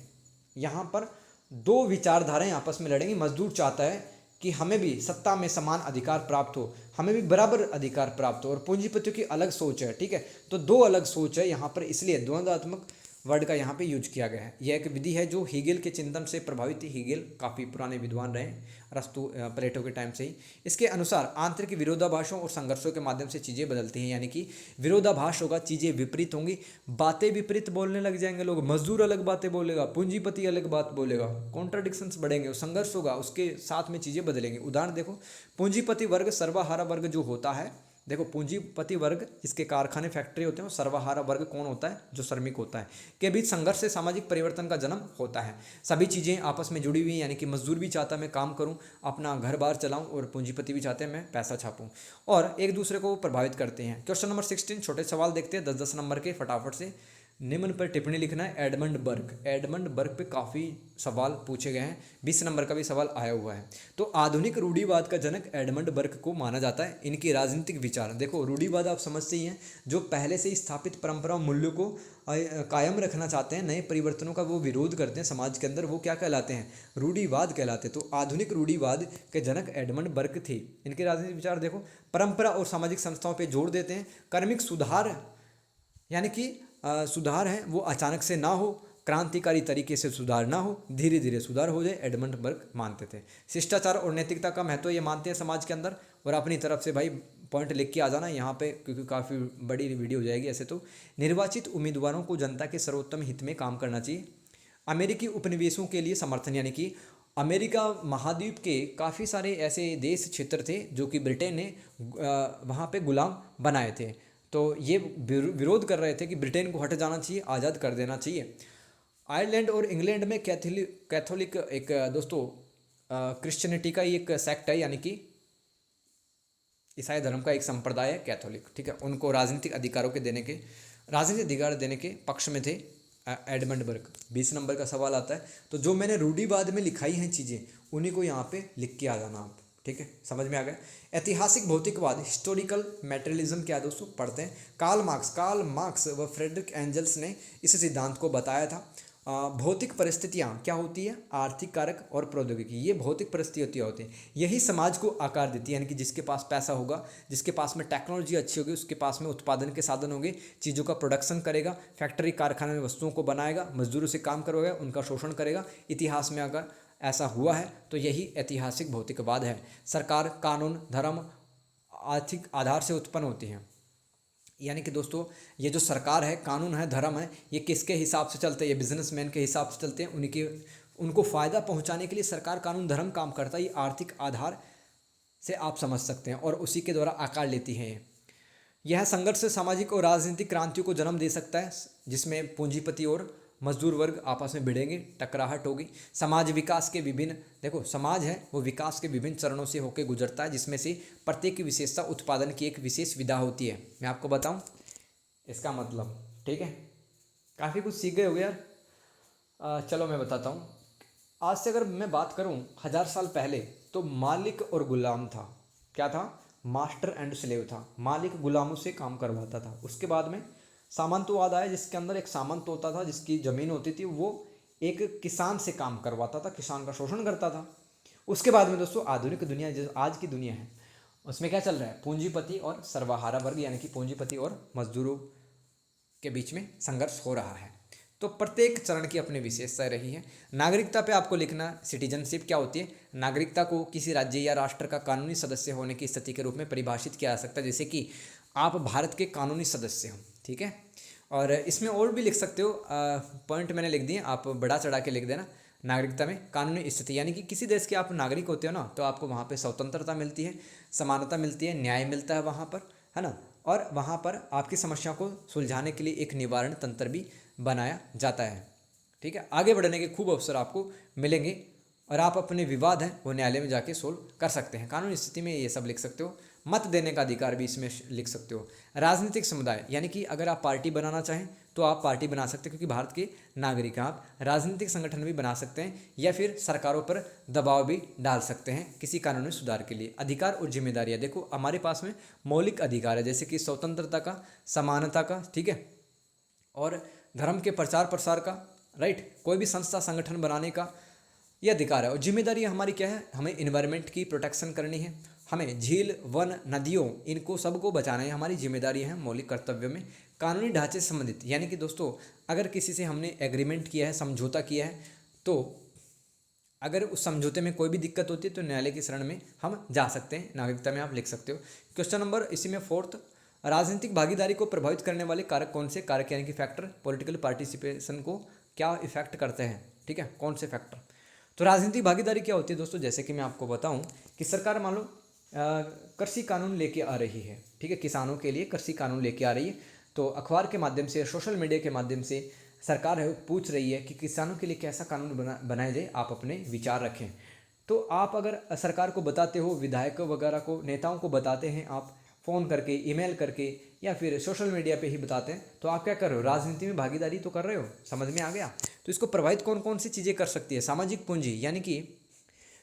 यहाँ पर, 2 विचारधाराएं आपस में लड़ेंगी। मजदूर चाहता है कि हमें भी सत्ता में समान अधिकार प्राप्त हो, हमें भी बराबर अधिकार प्राप्त हो, और पूंजीपतियों की अलग सोच है। ठीक है, तो 2 अलग सोच है यहाँ पर, इसलिए द्वंद्वात्मक वर्ड का यहाँ पे यूज किया गया है। यह एक विधि है जो हीगेल के चिंतन से प्रभावित थी। हीगेल काफ़ी पुराने विद्वान रहे, अरस्तु प्लेटो के टाइम से ही। इसके अनुसार आंतरिक विरोधाभासों और संघर्षों के माध्यम से चीज़ें बदलती हैं। यानी कि विरोधाभास होगा, चीज़ें विपरीत होंगी, बातें विपरीत बोलने लग जाएंगे लोग, मजदूर अलग बातें बोलेगा, पूंजीपति अलग बात बोलेगा, कॉन्ट्राडिक्शंस बढ़ेंगे, संघर्ष होगा, उसके साथ में चीज़ें बदलेंगी। उदाहरण देखो, पूंजीपति वर्ग सर्वहारा वर्ग जो होता है, देखो पूंजीपति वर्ग जिसके कारखाने फैक्ट्री होते हैं, और सर्वहारा वर्ग कौन होता है? जो श्रमिक होता है, के बीच संघर्ष से सामाजिक परिवर्तन का जन्म होता है। सभी चीज़ें आपस में जुड़ी हुई, यानी कि मजदूर भी चाहता है मैं काम करूं, अपना घर बार चलाऊं, और पूंजीपति भी चाहते हैं मैं पैसा छापूं, और एक दूसरे को प्रभावित करते हैं। क्वेश्चन नंबर 16 छोटे सवाल देखते हैं 10-10 नंबर के, फटाफट से निम्न पर टिप्पणी लिखना है। एडमंड बर्ग पे काफ़ी सवाल पूछे गए हैं, 20 नंबर का भी सवाल आया हुआ है। तो आधुनिक रूढ़िवाद का जनक एडमंड बर्ग को माना जाता है। इनकी राजनीतिक विचार देखो, रूढ़िवाद आप समझते ही हैं, जो पहले से ही स्थापित परंपरा मूल्यों को कायम रखना चाहते हैं, नए परिवर्तनों का वो विरोध करते हैं समाज के अंदर, वो क्या कहलाते हैं? रूढ़िवाद कहलाते हैं। तो आधुनिक रूढ़िवाद के जनक एडमंड बर्ग थे। इनके राजनीतिक विचार देखो, परंपरा और सामाजिक संस्थाओं पर जोर देते हैं, कार्मिक सुधार यानी कि सुधार है वो अचानक से ना हो, क्रांतिकारी तरीके से सुधार ना हो, धीरे धीरे सुधार हो जाए, एडमंड बर्ग मानते थे। शिष्टाचार और नैतिकता का महत्व ये मानते हैं समाज के अंदर। और अपनी तरफ से भाई पॉइंट लिख के आ जाना यहाँ पे, क्योंकि काफ़ी बड़ी वीडियो हो जाएगी ऐसे तो। निर्वाचित उम्मीदवारों को जनता के सर्वोत्तम हित में काम करना चाहिए। अमेरिकी उपनिवेशों के लिए समर्थन, यानी कि अमेरिका महाद्वीप के काफ़ी सारे ऐसे देश क्षेत्र थे जो कि ब्रिटेन ने वहाँ पे गुलाम बनाए थे, तो ये विरोध कर रहे थे कि ब्रिटेन को हट जाना चाहिए, आज़ाद कर देना चाहिए। आयरलैंड और इंग्लैंड में कैथोलिक एक दोस्तों क्रिश्चियनिटी का ही एक सेक्ट है, यानी कि ईसाई धर्म का एक संप्रदाय है कैथोलिक। ठीक है, उनको राजनीतिक अधिकार देने के पक्ष में थे एडमंड बर्ग। 20 नंबर का सवाल आता है, तो जो मैंने रूढ़िवाद में लिखाई हैं चीज़ें, उन्हीं को यहाँ पे लिख के आ जाना आप। ठीक है, समझ में आ गया। ऐतिहासिक भौतिकवाद हिस्टोरिकल मटेरियलिज्म क्या दोस्तों पढ़ते हैं। कार्ल मार्क्स व फ्रेडरिक एंजल्स ने इस सिद्धांत को बताया था। भौतिक परिस्थितियाँ क्या होती है? आर्थिक कारक और प्रौद्योगिकी, ये भौतिक परिस्थितियाँ होती हैं, यही समाज को आकार देती है। यानी कि जिसके पास पैसा होगा, जिसके पास में टेक्नोलॉजी अच्छी होगी, उसके पास में उत्पादन के साधन होंगे, चीज़ों का प्रोडक्शन करेगा, फैक्ट्री कारखाने में वस्तुओं को बनाएगा, मजदूरों से काम करवाएगा, उनका शोषण करेगा। इतिहास में अगर ऐसा हुआ है तो यही ऐतिहासिक भौतिकवाद है। सरकार, कानून, धर्म आर्थिक आधार से उत्पन्न होती हैं। यानी कि दोस्तों ये जो सरकार है, कानून है, धर्म है, ये किसके हिसाब से चलते हैं? ये बिजनेसमैन के हिसाब से चलते हैं। उनको फ़ायदा पहुंचाने के लिए सरकार, कानून, धर्म काम करता है। ये आर्थिक आधार से आप समझ सकते हैं, और उसी के द्वारा आकार लेती हैं। यह संघर्ष से सामाजिक और राजनीतिक क्रांतियों को जन्म दे सकता है, जिसमें पूंजीपति और मजदूर वर्ग आपस में भिड़ेंगे, टकराहट होगी। समाज विकास के विभिन्न, देखो समाज है वो विकास के विभिन्न चरणों से होकर गुजरता है, जिसमें से प्रत्येक की विशेषता उत्पादन की एक विशेष विधा होती है। मैं आपको बताऊं इसका मतलब, ठीक है, काफ़ी कुछ सीख गए हो गए यार। चलो मैं बताता हूँ। आज से अगर मैं बात करूँ 1000 साल पहले, तो मालिक और गुलाम था। क्या था? मास्टर एंड स्लेव था। मालिक गुलामों से काम करवाता था। उसके बाद में सामंतवाद आया, जिसके अंदर एक सामंत होता था, जिसकी ज़मीन होती थी, वो एक किसान से काम करवाता था, किसान का शोषण करता था। उसके बाद में दोस्तों आधुनिक दुनिया, जो आज की दुनिया है, उसमें क्या चल रहा है? पूंजीपति और सर्वहारा वर्ग, यानी कि पूंजीपति और मजदूरों के बीच में संघर्ष हो रहा है। तो प्रत्येक चरण की अपनी विशेषताएं रही है। नागरिकता पे आपको लिखना, सिटीजनशिप क्या होती है? नागरिकता को किसी राज्य या राष्ट्र का कानूनी सदस्य होने की स्थिति के रूप में परिभाषित किया जा सकता है, जैसे कि आप भारत के कानूनी सदस्य हो, ठीक है। और इसमें और भी लिख सकते हो, पॉइंट मैंने लिख दिए, आप बढ़ा चढ़ा के लिख देना। नागरिकता में कानूनी स्थिति, यानी कि किसी देश के आप नागरिक होते हो ना, तो आपको वहाँ पे स्वतंत्रता मिलती है, समानता मिलती है, न्याय मिलता है वहाँ पर, है ना। और वहाँ पर आपकी समस्या को सुलझाने के लिए एक निवारण तंत्र भी बनाया जाता है, ठीक है। आगे बढ़ने के खूब अवसर आपको मिलेंगे और आप अपने विवाद हैं वो न्यायालय में जाके सोल्व कर सकते हैं। कानूनी स्थिति में ये सब लिख सकते हो। मत देने का अधिकार भी इसमें लिख सकते हो। राजनीतिक समुदाय, यानी कि अगर आप पार्टी बनाना चाहें तो आप पार्टी बना सकते हैं, क्योंकि भारत के नागरिक हैं आप। राजनीतिक संगठन भी बना सकते हैं, या फिर सरकारों पर दबाव भी डाल सकते हैं किसी कानूनी सुधार के लिए। अधिकार और जिम्मेदारियां, देखो हमारे पास में मौलिक अधिकार है, जैसे कि स्वतंत्रता का, समानता का, ठीक है, और धर्म के प्रचार प्रसार का, राइट, कोई भी संस्था संगठन बनाने का ये अधिकार है। और जिम्मेदारी हमारी क्या है? हमें इन्वायरमेंट की प्रोटेक्शन करनी है, हमें झील, वन, नदियों, इनको सबको बचाना है, हमारी जिम्मेदारी है मौलिक कर्तव्य में। कानूनी ढांचे से संबंधित, यानी कि दोस्तों अगर किसी से हमने एग्रीमेंट किया है, समझौता किया है, तो अगर उस समझौते में कोई भी दिक्कत होती है तो न्यायालय की शरण में हम जा सकते हैं। नागरिकता में आप लिख सकते हो। क्वेश्चन नंबर इसी में 4th, राजनीतिक भागीदारी को प्रभावित करने वाले कारक कौन से? कारक यानी कि फैक्टर पॉलिटिकल पार्टिसिपेशन को क्या इफेक्ट करते हैं, ठीक है, कौन से फैक्टर? तो राजनीतिक भागीदारी क्या होती है दोस्तों? जैसे कि मैं आपको बताऊं कि सरकार मान लो कृषि कानून लेके आ रही है, ठीक है, किसानों के लिए कृषि कानून लेके आ रही है, तो अखबार के माध्यम से, सोशल मीडिया के माध्यम से सरकार है पूछ रही है कि किसानों के लिए कैसा कानून बनाया जाए, आप अपने विचार रखें। तो आप अगर सरकार को बताते हो, विधायकों वगैरह को, नेताओं को बताते हैं, आप फ़ोन करके, ईमेल करके, या फिर सोशल मीडिया पे ही बताते हैं, तो आप क्या कर रहे हो? राजनीति में भागीदारी तो कर रहे हो। समझ में आ गया? तो इसको प्रभावित कौन कौन सी चीज़ें कर सकती है? सामाजिक पूंजी, यानी कि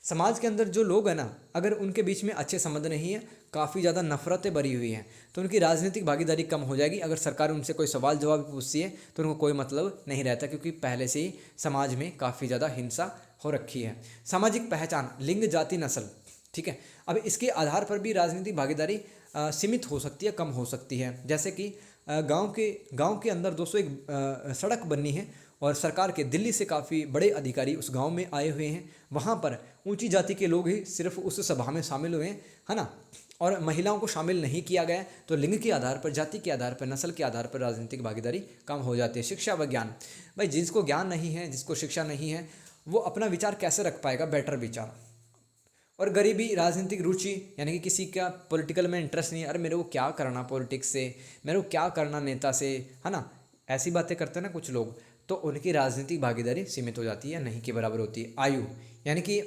समाज के अंदर जो लोग हैं ना, अगर उनके बीच में अच्छे संबंध नहीं है, काफ़ी ज़्यादा नफरतें भरी हुई हैं, तो उनकी राजनीतिक भागीदारी कम हो जाएगी। अगर सरकार उनसे कोई सवाल जवाब पूछती है तो उनको कोई मतलब नहीं रहता, क्योंकि पहले से ही समाज में काफ़ी ज़्यादा हिंसा हो रखी है। सामाजिक पहचान, लिंग, जाति, नस्ल, ठीक है। अब इसके आधार पर भी राजनीतिक भागीदारी सीमित हो सकती है, कम हो सकती है। जैसे कि गांव के अंदर दोस्तों एक सड़क बननी है, और सरकार के दिल्ली से काफ़ी बड़े अधिकारी उस गांव में आए हुए हैं। वहां पर ऊंची जाति के लोग ही सिर्फ उस सभा में शामिल हुए हैं, है ना, और महिलाओं को शामिल नहीं किया गया। तो लिंग के आधार पर, जाति के आधार पर, नस्ल के आधार पर राजनीतिक भागीदारी कम हो जाती है। शिक्षा व ज्ञान, भाई जिसको ज्ञान नहीं है, जिसको शिक्षा नहीं है, वो अपना विचार कैसे रख पाएगा? बेटर विचार। और गरीबी, राजनीतिक रुचि, यानी कि किसी का पॉलिटिकल में इंटरेस्ट नहीं है, अरे मेरे को क्या करना पॉलिटिक्स से, मेरे को क्या करना नेता से, है ना, ऐसी बातें करते हैं ना कुछ लोग, तो उनकी राजनीतिक भागीदारी सीमित हो जाती है, नहीं के बराबर होती है। आयु, यानी कि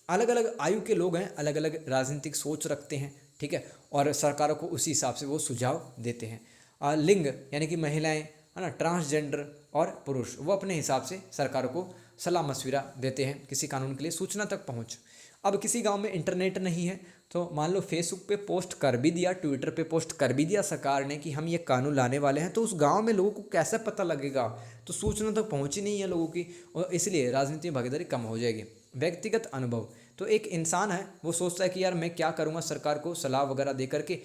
अलग अलग आयु के लोग हैं, अलग अलग राजनीतिक सोच रखते हैं, ठीक है, और सरकारों को उसी हिसाब से वो सुझाव देते हैं। लिंग, यानी कि महिलाएं, है ना, ट्रांसजेंडर और पुरुष, वो अपने हिसाब से सरकारों को सलाह मशविरा देते हैं किसी कानून के लिए। सूचना तक पहुँच, अब किसी गांव में इंटरनेट नहीं है, तो मान लो फेसबुक पे पोस्ट कर भी दिया, ट्विटर पे पोस्ट कर भी दिया सरकार ने कि हम ये कानून लाने वाले हैं, तो उस गांव में लोगों को कैसे पता लगेगा? तो सूचना तक पहुंची नहीं है लोगों की, और इसलिए राजनीतिक भागीदारी कम हो जाएगी। व्यक्तिगत अनुभव, तो एक इंसान है, वो सोचता है कि यार मैं क्या करूँगा, सरकार को सलाह वगैरह दे करके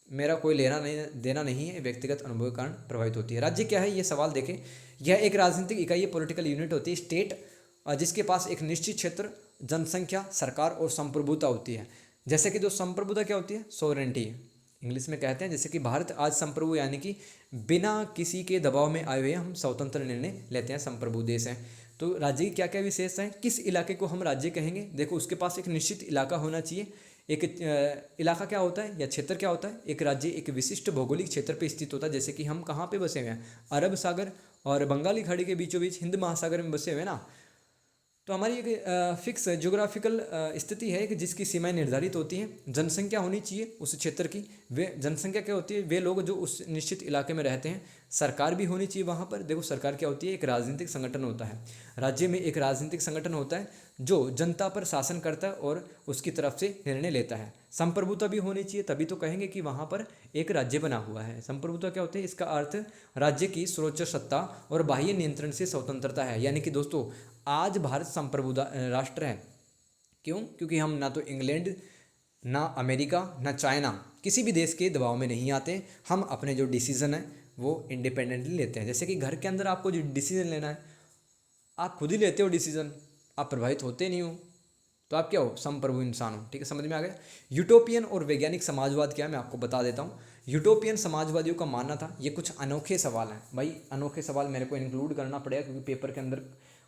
मेरा कोई लेना नहीं देना नहीं है, व्यक्तिगत अनुभव के कारण प्रभावित होती है। राज्य क्या है? ये सवाल देखें। यह एक राजनीतिक इकाई, पॉलिटिकल यूनिट होती है, स्टेट, जिसके पास एक निश्चित क्षेत्र, जनसंख्या, सरकार और संप्रभुता होती है। जैसे कि जो संप्रभुता क्या होती है? सोवरेंटी, इंग्लिश में कहते हैं। जैसे कि भारत आज संप्रभु, यानी कि बिना किसी के दबाव में आए हुए हम स्वतंत्र निर्णय लेते हैं, संप्रभु देश हैं। तो राज्य की क्या क्या विशेषता है? किस इलाके को हम राज्य कहेंगे? देखो उसके पास एक निश्चित इलाका होना चाहिए। एक इलाका क्या होता है या क्षेत्र क्या होता है? एक राज्य एक विशिष्ट भौगोलिक क्षेत्र पर स्थित होता है। जैसे कि हम कहाँ पे बसे हुए हैं? अरब सागर और बंगाली खाड़ी के बीचों बीच हिंद महासागर में बसे हुए ना, तो हमारी एक फिक्स ज्योग्राफिकल स्थिति है कि जिसकी सीमाएं निर्धारित होती हैं। जनसंख्या होनी चाहिए उस क्षेत्र की, वे जनसंख्या क्या होती है, वे लोग जो उस निश्चित इलाके में रहते हैं। सरकार भी होनी चाहिए वहाँ पर। देखो सरकार क्या होती है, एक राजनीतिक संगठन होता है, राज्य में एक राजनीतिक संगठन होता है जो जनता पर शासन करता है और उसकी तरफ से निर्णय लेता है। संप्रभुता भी होनी चाहिए, तभी तो कहेंगे कि वहाँ पर एक राज्य बना हुआ है। संप्रभुता क्या होती है, इसका अर्थ राज्य की सर्वोच्च सत्ता और बाह्य नियंत्रण से स्वतंत्रता है। यानी कि दोस्तों आज भारत संप्रभुता राष्ट्र है। क्यों? क्योंकि हम ना तो इंग्लैंड, ना अमेरिका, ना चाइना, किसी भी देश के दबाव में नहीं आते। हम अपने जो डिसीज़न है वो इंडिपेंडेंटली लेते हैं। जैसे कि घर के अंदर आपको जो डिसीज़न लेना है आप खुद ही लेते हो डिसीज़न, आप प्रभावित होते नहीं हो, तो आप क्या हो, संप्रभु इंसान हो। ठीक है, समझ में आ गया। यूटोपियन और वैज्ञानिक समाजवाद क्या है, मैं आपको बता देता हूँ। यूटोपियन समाजवादियों का मानना था, ये कुछ अनोखे सवाल हैं भाई, अनोखे सवाल मेरे को इंक्लूड करना पड़ेगा क्योंकि पेपर के अंदर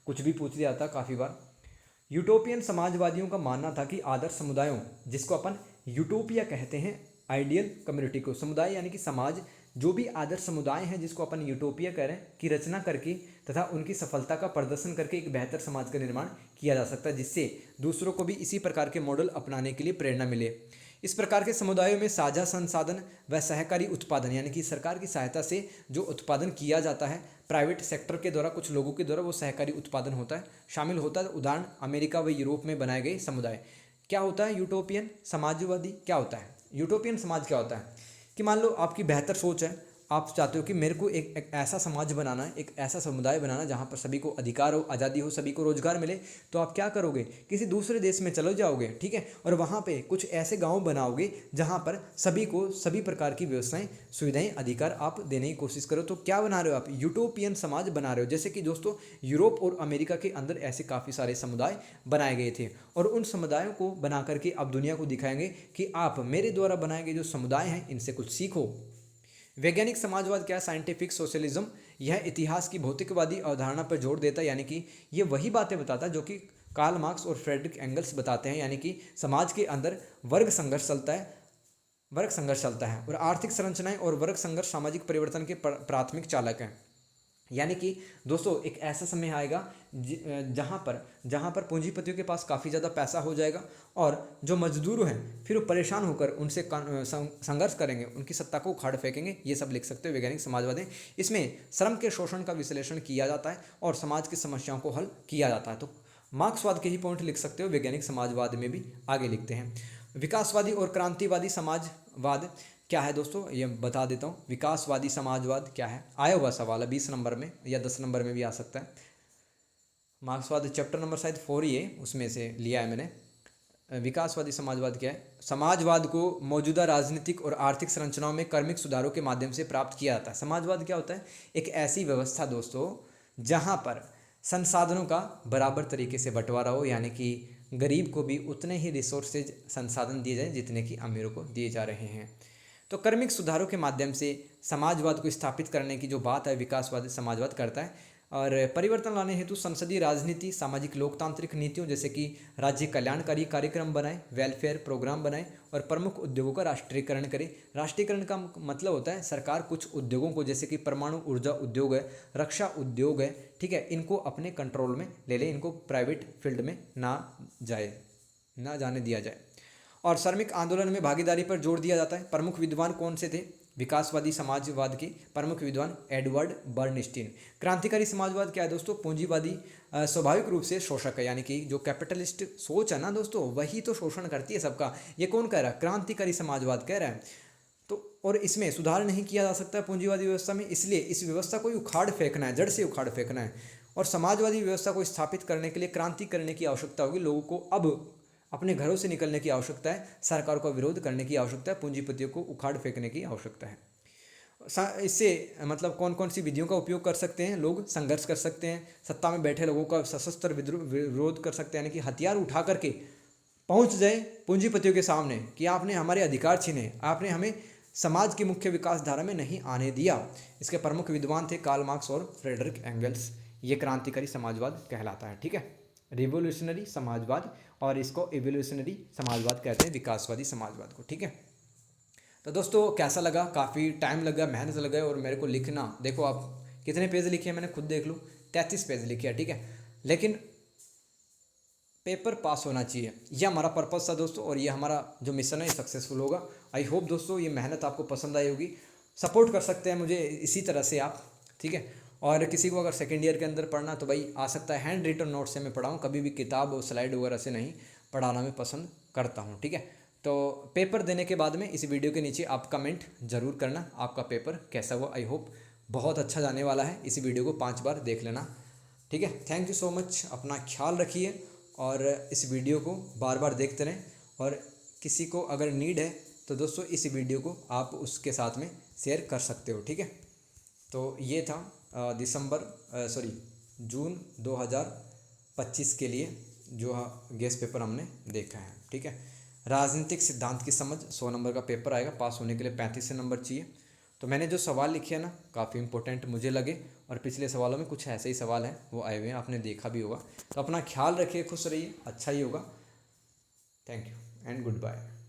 कुछ भी पूछ दिया जाता काफ़ी बार। यूटोपियन समाजवादियों का मानना था कि आदर्श समुदायों, जिसको अपन यूटोपिया कहते हैं, आइडियल कम्युनिटी को, समुदाय यानी कि समाज, जो भी आदर्श समुदाय हैं जिसको अपन यूटोपिया कह रहे हैं, की रचना करके तथा उनकी सफलता का प्रदर्शन करके एक बेहतर समाज का निर्माण किया जा सकता है, जिससे दूसरों को भी इसी प्रकार के मॉडल अपनाने के लिए प्रेरणा मिले। इस प्रकार के समुदायों में साझा संसाधन व सहकारी उत्पादन, यानी कि सरकार की सहायता से जो उत्पादन किया जाता है प्राइवेट सेक्टर के द्वारा, कुछ लोगों के द्वारा, वो सहकारी उत्पादन होता है, शामिल होता है। उदाहरण अमेरिका व यूरोप में बनाए गए समुदाय। क्या होता है यूटोपियन समाजवादी, क्या होता है यूटोपियन समाज, क्या होता है कि मान लो आपकी बेहतर सोच है, आप चाहते हो कि मेरे को एक ऐसा समाज बनाना है, एक ऐसा समुदाय बनाना जहाँ पर सभी को अधिकार हो, आज़ादी हो, सभी को रोजगार मिले। तो आप क्या करोगे, किसी दूसरे देश में चले जाओगे, ठीक है, और वहाँ पे कुछ ऐसे गांव बनाओगे जहाँ पर सभी को सभी प्रकार की व्यवस्थाएं, सुविधाएं, अधिकार आप देने की कोशिश करो। तो क्या बना रहे हो आप, यूटोपियन समाज बना रहे हो। जैसे कि दोस्तों यूरोप और अमेरिका के अंदर ऐसे काफ़ी सारे समुदाय बनाए गए थे और उन समुदायों को बना करके आप दुनिया को दिखाएंगे कि आप मेरे द्वारा बनाए गए जो समुदाय हैं इनसे कुछ सीखो। वैज्ञानिक समाजवाद क्या है, साइंटिफिक सोशलिज्म, यह इतिहास की भौतिकवादी अवधारणा पर जोर देता है। यानी कि ये वही बातें बताता है जो कि कार्ल मार्क्स और फ्रेडरिक एंगल्स बताते हैं। यानी कि समाज के अंदर वर्ग संघर्ष चलता है और आर्थिक संरचनाएं और वर्ग संघर्ष सामाजिक परिवर्तन के प्राथमिक चालक हैं। यानी कि दोस्तों एक ऐसा समय आएगा जहाँ पर पूंजीपतियों के पास काफ़ी ज़्यादा पैसा हो जाएगा और जो मजदूर हैं फिर वो परेशान होकर उनसे संघर्ष करेंगे, उनकी सत्ता को उखाड़ फेंकेंगे। ये सब लिख सकते हो वैज्ञानिक समाजवादी। इसमें श्रम के शोषण का विश्लेषण किया जाता है और समाज की समस्याओं को हल किया जाता है। तो मार्क्सवाद के ही पॉइंट लिख सकते हो, वैज्ञानिक समाजवाद में भी आगे लिखते हैं। विकासवादी और क्रांतिवादी समाजवाद क्या है दोस्तों, ये बता देता हूँ। विकासवादी समाजवाद क्या है, आया हुआ सवाल है 20 नंबर में या 10 नंबर में भी आ सकता है। मार्क्सवाद चैप्टर नंबर शायद 4 ही है, उसमें से लिया है मैंने। विकासवादी समाजवाद क्या है, समाजवाद को मौजूदा राजनीतिक और आर्थिक संरचनाओं में क्रमिक सुधारों के माध्यम से प्राप्त किया जाता है। समाजवाद क्या होता है, एक ऐसी व्यवस्था दोस्तों जहाँ पर संसाधनों का बराबर तरीके से बंटवारा हो, यानी कि गरीब को भी उतने ही रिसोर्सेज संसाधन दिए जाएँ जितने कि अमीरों को दिए जा रहे हैं। तो क्रमिक सुधारों के माध्यम से समाजवाद को स्थापित करने की जो बात है विकासवादी समाजवाद करता है। और परिवर्तन लाने हेतु संसदीय राजनीति, सामाजिक लोकतांत्रिक नीतियों जैसे कि राज्य कल्याणकारी कार्यक्रम बनाए, वेलफेयर प्रोग्राम बनाए और प्रमुख उद्योगों का राष्ट्रीयकरण करे। राष्ट्रीयकरण का मतलब होता है सरकार कुछ उद्योगों को, जैसे कि परमाणु ऊर्जा उद्योग है, रक्षा उद्योग है, ठीक है, इनको अपने कंट्रोल में ले ले, इनको प्राइवेट फील्ड में ना जाने दिया जाए। और श्रमिक आंदोलन में भागीदारी पर जोर दिया जाता है। प्रमुख विद्वान कौन से थे विकासवादी समाजवाद के, प्रमुख विद्वान एडवर्ड बर्नस्टीन। क्रांतिकारी समाजवाद क्या है दोस्तों, पूंजीवादी स्वाभाविक रूप से शोषक है, यानी कि जो कैपिटलिस्ट सोच है ना दोस्तों वही तो शोषण करती है सबका। ये कौन कह रहा है, क्रांतिकारी समाजवाद कह रहा है। तो और इसमें सुधार नहीं किया जा सकता है पूंजीवादी व्यवस्था में, इसलिए इस व्यवस्था को उखाड़ फेंकना है, जड़ से उखाड़ फेंकना है। और समाजवादी व्यवस्था को स्थापित करने के लिए क्रांति करने की आवश्यकता होगी। लोगों को अब अपने घरों से निकलने की आवश्यकता है, सरकार का विरोध करने की आवश्यकता है, पूंजीपतियों को उखाड़ फेंकने की आवश्यकता है। इससे मतलब कौन कौन सी विधियों का उपयोग कर सकते हैं, लोग संघर्ष कर सकते हैं, सत्ता में बैठे लोगों का सशस्त्र विरोध कर सकते हैं, यानी कि हथियार उठा करके पहुंच जाए पूंजीपतियों के सामने कि आपने हमारे अधिकार छीने, आपने हमें समाज की मुख्य विकास धारा में नहीं आने दिया। इसके प्रमुख विद्वान थे कार्ल मार्क्स और फ्रेडरिक एंगल्स। ये क्रांतिकारी समाजवाद कहलाता है, ठीक है, रिवोल्यूशनरी समाजवाद, और इसको इवोल्यूशनरी समाजवाद कहते हैं, विकासवादी समाजवाद को, ठीक है। तो दोस्तों कैसा लगा, काफ़ी टाइम लगा, मेहनत लगा और मेरे को लिखना, देखो आप कितने पेज लिखे हैं मैंने खुद देख लूँ, 33 पेज लिखे हैं, ठीक है। लेकिन पेपर पास होना चाहिए, ये हमारा पर्पस था दोस्तों, और ये हमारा जो मिशन है ये सक्सेसफुल होगा। आई होप दोस्तों ये मेहनत आपको पसंद आई होगी। सपोर्ट कर सकते हैं मुझे इसी तरह से आप, ठीक है। और किसी को अगर सेकेंड ईयर के अंदर पढ़ना तो भाई आ सकता है, हैंड रिटन नोट से मैं पढ़ाऊँ, कभी भी किताब और स्लाइड वगैरह से नहीं पढ़ाना मैं पसंद करता हूँ, ठीक है। तो पेपर देने के बाद में इस वीडियो के नीचे आप कमेंट ज़रूर करना आपका पेपर कैसा हुआ। आई होप बहुत अच्छा जाने वाला है, इस वीडियो को 5 बार देख लेना, ठीक है। थैंक यू सो मच, अपना ख्याल रखिए और इस वीडियो को बार बार देखते रहें। और किसी को अगर नीड है तो दोस्तों इस वीडियो को आप उसके साथ में शेयर कर सकते हो, ठीक है। तो ये था जून 2025 के लिए जो गेस पेपर हमने देखा है, ठीक है। राजनीतिक सिद्धांत की समझ 100 नंबर का पेपर आएगा, पास होने के लिए 35 नंबर चाहिए। तो मैंने जो सवाल लिखे हैं ना काफ़ी इंपॉर्टेंट मुझे लगे, और पिछले सवालों में कुछ ऐसे ही सवाल हैं वो आए हुए हैं, आपने देखा भी होगा। तो अपना ख्याल रखिए, खुश रहिए, अच्छा ही होगा। Thank you and good bye.